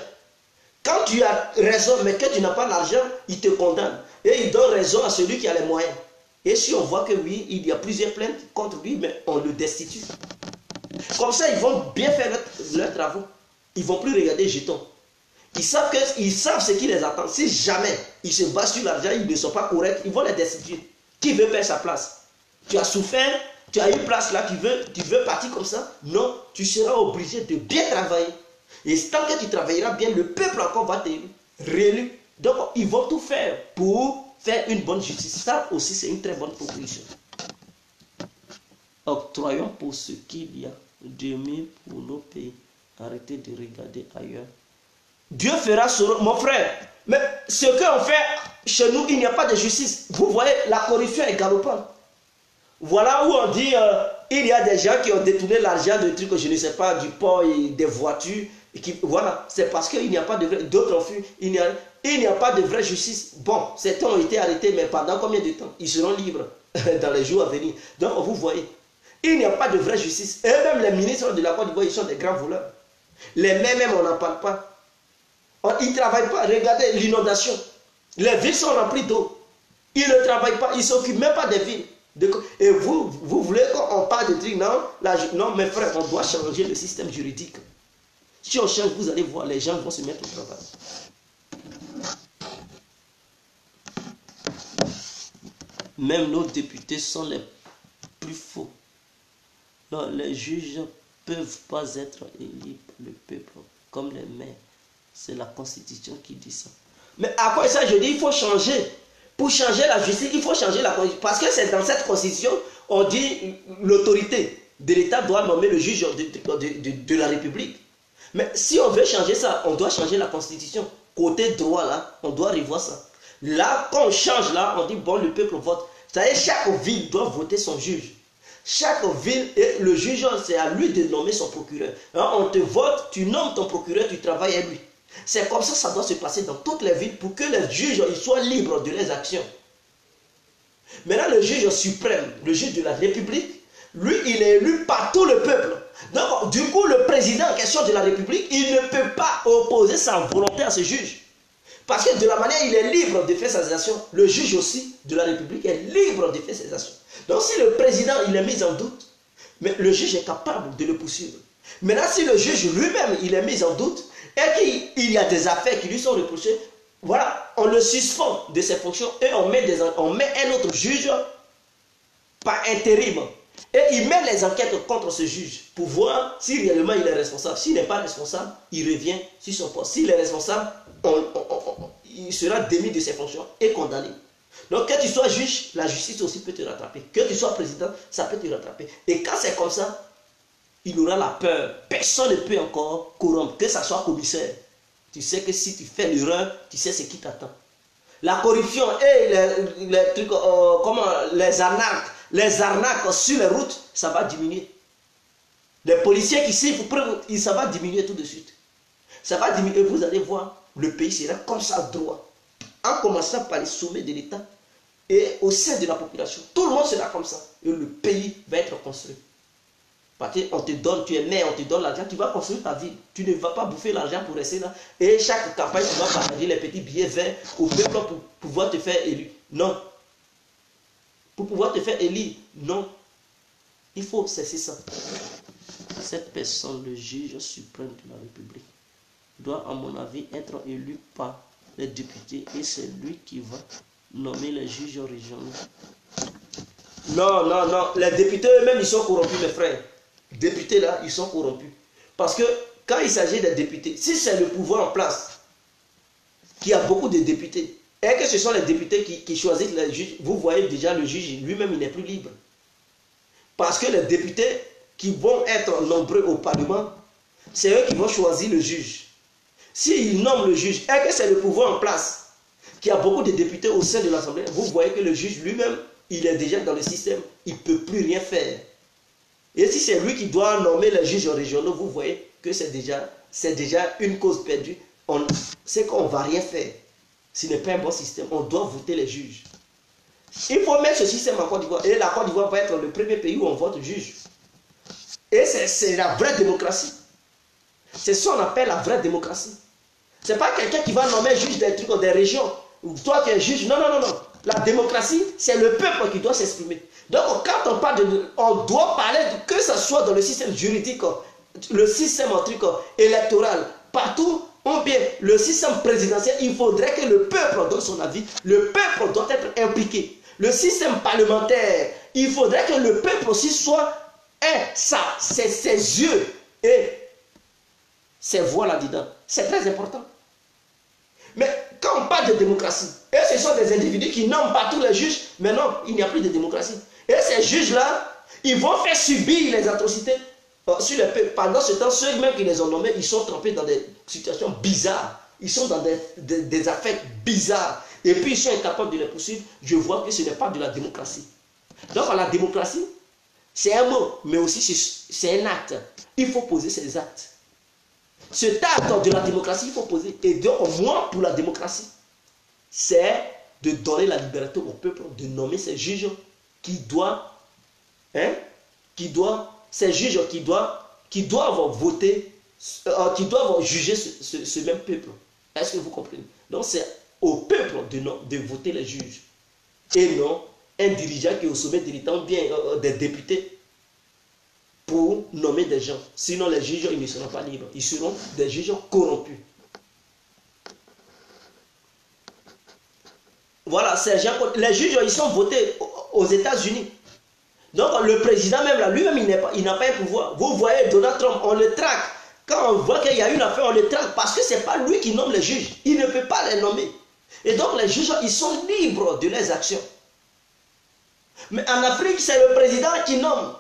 Quand tu as raison, mais que tu n'as pas l'argent, il te condamne. Et il donne raison à celui qui a les moyens. Et si on voit que oui, il y a plusieurs plaintes contre lui, mais on le destitue. Comme ça, ils vont bien faire leurs travaux. Ils ne vont plus regarder jetons. Ils savent ce qui les attend. Si jamais ils se basent sur l'argent, ils ne sont pas corrects, ils vont les destituer. Qui veut perdre sa place? Tu as souffert, tu as une place là, tu veux partir comme ça? Non, tu seras obligé de bien travailler. Et tant que tu travailleras bien, le peuple encore va te réélu. Donc, ils vont tout faire pour faire une bonne justice. Ça aussi, c'est une très bonne proposition. Octroyons pour ce qu'il y a de mieux pour nos pays. Arrêtez de regarder ailleurs. Dieu fera mon frère. Mais ce qu'on fait chez nous, il n'y a pas de justice. Vous voyez, la corruption est galopante. Voilà où on dit, il y a des gens qui ont détourné l'argent de trucs, je ne sais pas, du port et des voitures. Et qui, voilà, c'est parce qu'il n'y a pas de vrai, d'autres ont fui, il n'y a pas de vraie justice. Bon, certains ont été arrêtés, mais pendant combien de temps? Ils seront libres dans les jours à venir. Donc, vous voyez, il n'y a pas de vraie justice. Et même les ministres de la Côte d'Ivoire, ils sont des grands voleurs. Les mains même, on n'en parle pas. Ils ne travaillent pas. Regardez l'inondation. Les villes sont remplies d'eau. Ils ne travaillent pas. Ils ne s'occupent même pas des villes. Et vous voulez qu'on parle de trucs? Non, mes frères, on doit changer le système juridique. Si on change, vous allez voir, les gens vont se mettre au travail. Même nos députés sont les plus faux. Non, les juges ne peuvent pas être élus par le peuple, comme les maires. C'est la Constitution qui dit ça. Mais à quoi ça, je dis, il faut changer. Pour changer la justice, il faut changer la Constitution. Parce que c'est dans cette Constitution, on dit l'autorité de l'État doit nommer le juge de la République. Mais si on veut changer ça, on doit changer la Constitution. Côté droit, là, on doit revoir ça. Là, quand on change, là, on dit, bon, le peuple vote. C'est-à-dire, chaque ville doit voter son juge. Chaque ville, et le juge, c'est à lui de nommer son procureur. Hein, on te vote, tu nommes ton procureur, tu travailles à lui. C'est comme ça, ça doit se passer dans toutes les villes pour que les juges ils soient libres de leurs actions. Maintenant, le juge suprême, le juge de la République, lui, il est élu par tout le peuple. Donc, du coup, le président en question de la République, il ne peut pas opposer sa volonté à ce juge. Parce que de la manière, il est libre de faire ses actions. Le juge aussi de la République est libre de faire ses actions. Donc, si le président, il est mis en doute, mais le juge est capable de le poursuivre. Maintenant, si le juge lui-même, il est mis en doute, et qu'il y a des affaires qui lui sont reprochées, voilà, on le suspend de ses fonctions et on met un autre juge par intérim. Et il met les enquêtes contre ce juge pour voir si réellement il est responsable. S'il n'est pas responsable, il revient sur son poste. S'il est responsable, il sera démis de ses fonctions et condamné. Donc que tu sois juge, la justice aussi peut te rattraper. Que tu sois président, ça peut te rattraper. Et quand c'est comme ça, il aura la peur. Personne ne peut encore corrompre, que ça soit commissaire. Tu sais que si tu fais l'erreur, tu sais ce qui t'attend. La corruption et les trucs, les arnaques sur les routes, ça va diminuer. Les policiers qui sifflent, ça va diminuer tout de suite. Ça va diminuer, vous allez voir, le pays sera comme ça droit. En commençant par les sommets de l'État et au sein de la population. Tout le monde sera comme ça. Et le pays va être construit. Parce qu'on te donne, tu es maire, on te donne l'argent, tu vas construire ta ville. Tu ne vas pas bouffer l'argent pour rester là. Et chaque campagne, tu vas partager les petits billets verts au peuple pour pouvoir te faire élire. Non. Pour pouvoir te faire élire, non. Il faut cesser ça. Cette personne, le juge suprême de la République, doit, à mon avis, être élu par les députés et c'est lui qui va nommer les juges régionaux. Non, non, non. Les députés eux-mêmes, ils sont corrompus, mes frères. Députés là, ils sont corrompus. Parce que quand il s'agit des députés, si c'est le pouvoir en place, qui a beaucoup de députés, et que ce sont les députés qui choisissent les juges, vous voyez déjà le juge lui-même, il n'est plus libre. Parce que les députés qui vont être nombreux au Parlement, c'est eux qui vont choisir le juge. S'ils nomment le juge, et que c'est le pouvoir en place, qui a beaucoup de députés au sein de l'Assemblée, vous voyez que le juge lui-même, il est déjà dans le système, il ne peut plus rien faire. Et si c'est lui qui doit nommer les juges régionaux, vous voyez que c'est déjà une cause perdue. C'est qu'on ne va rien faire. Ce n'est pas un bon système. On doit voter les juges. Il faut mettre ce système en Côte d'Ivoire. Et la Côte d'Ivoire va être le premier pays où on vote juge. Et c'est la vraie démocratie. C'est ce qu'on appelle la vraie démocratie. Ce n'est pas quelqu'un qui va nommer juge des trucs des régions. Ou toi qui es juge. Non, non, non, non. La démocratie, c'est le peuple qui doit s'exprimer. Donc, quand on parle on doit parler que ce soit dans le système juridique, le système électoral, partout, ou bien le système présidentiel, il faudrait que le peuple donne son avis. Le peuple doit être impliqué. Le système parlementaire, il faudrait que le peuple aussi soit ses yeux et ses voix là-dedans. C'est très important. Mais quand on parle de démocratie, et ce sont des individus qui nomment pas tous les juges, mais non, il n'y a plus de démocratie. Et ces juges-là, ils vont faire subir les atrocités sur les peuples. Pendant ce temps, ceux même qui les ont nommés, ils sont trempés dans des situations bizarres. Ils sont dans des affaires bizarres. Et puis ils sont incapables de les poursuivre. Je vois que ce n'est pas de la démocratie. Donc la démocratie, c'est un mot, mais aussi c'est un acte. Il faut poser ces actes. Cet acte de la démocratie, il faut poser. Et donc, moi, pour la démocratie, c'est de donner la liberté au peuple de nommer ces juges qui doivent voter, qui doivent juger ce même peuple. Est-ce que vous comprenez? Donc, c'est au peuple de voter les juges. Et non un dirigeant qui est au sommet de l'État, bien des députés, pour nommer des gens. Sinon, les juges, ils ne seront pas libres. Ils seront des juges corrompus. Voilà, les juges, ils sont votés aux États-Unis. Donc, le président même, là, lui-même, il n'a pas un pouvoir. Vous voyez, Donald Trump, on le traque. Quand on voit qu'il y a une affaire, on le traque parce que ce n'est pas lui qui nomme les juges. Il ne peut pas les nommer. Et donc, les juges, ils sont libres de leurs actions. Mais en Afrique, c'est le président qui nomme.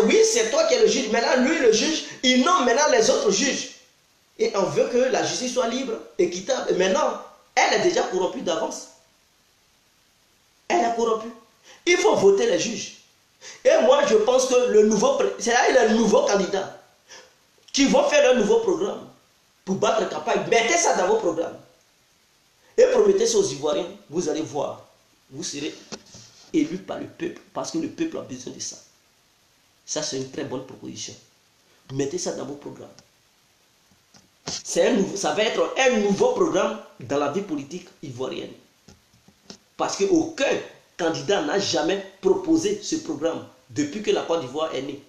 Oui, c'est toi qui es le juge. Maintenant, lui, le juge, il nomme maintenant les autres juges. Et on veut que la justice soit libre, équitable. Et maintenant, elle est déjà corrompue d'avance. Elle est corrompue. Il faut voter les juges. Et moi, je pense que c'est là le nouveau candidat qui vont faire un nouveau programme pour battre la campagne. Mettez ça dans vos programmes. Et promettez ça aux Ivoiriens. Vous allez voir. Vous serez élus par le peuple. Parce que le peuple a besoin de ça. Ça, c'est une très bonne proposition. Mettez ça dans vos programmes. Ça va être un nouveau programme dans la vie politique ivoirienne. Parce qu'aucun candidat n'a jamais proposé ce programme depuis que la Côte d'Ivoire est née.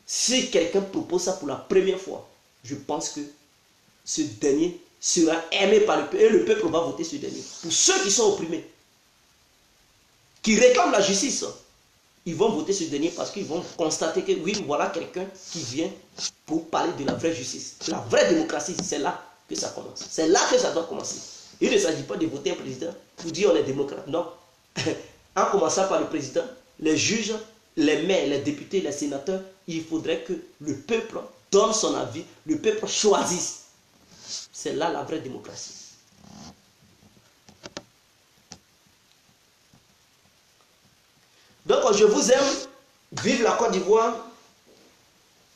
Si quelqu'un propose ça pour la première fois, je pense que ce dernier sera aimé par le peuple et le peuple va voter ce dernier. Pour ceux qui sont opprimés, qui réclament la justice, ils vont voter ce dernier parce qu'ils vont constater que oui, voilà quelqu'un qui vient pour parler de la vraie justice. La vraie démocratie, c'est là que ça commence. C'est là que ça doit commencer. Il ne s'agit pas de voter un président pour dire on est démocrate. Non. En commençant par le président, les juges, les maires, les députés, les sénateurs, il faudrait que le peuple donne son avis, le peuple choisisse. C'est là la vraie démocratie. Donc je vous aime, vive la Côte d'Ivoire,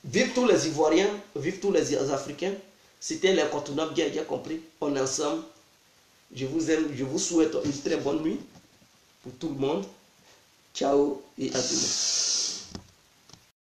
vive tous les Ivoiriens, vive tous les Africains. C'était l'incontournable, bien compris, on est ensemble. Je vous aime, je vous souhaite une très bonne nuit pour tout le monde. Ciao et à demain.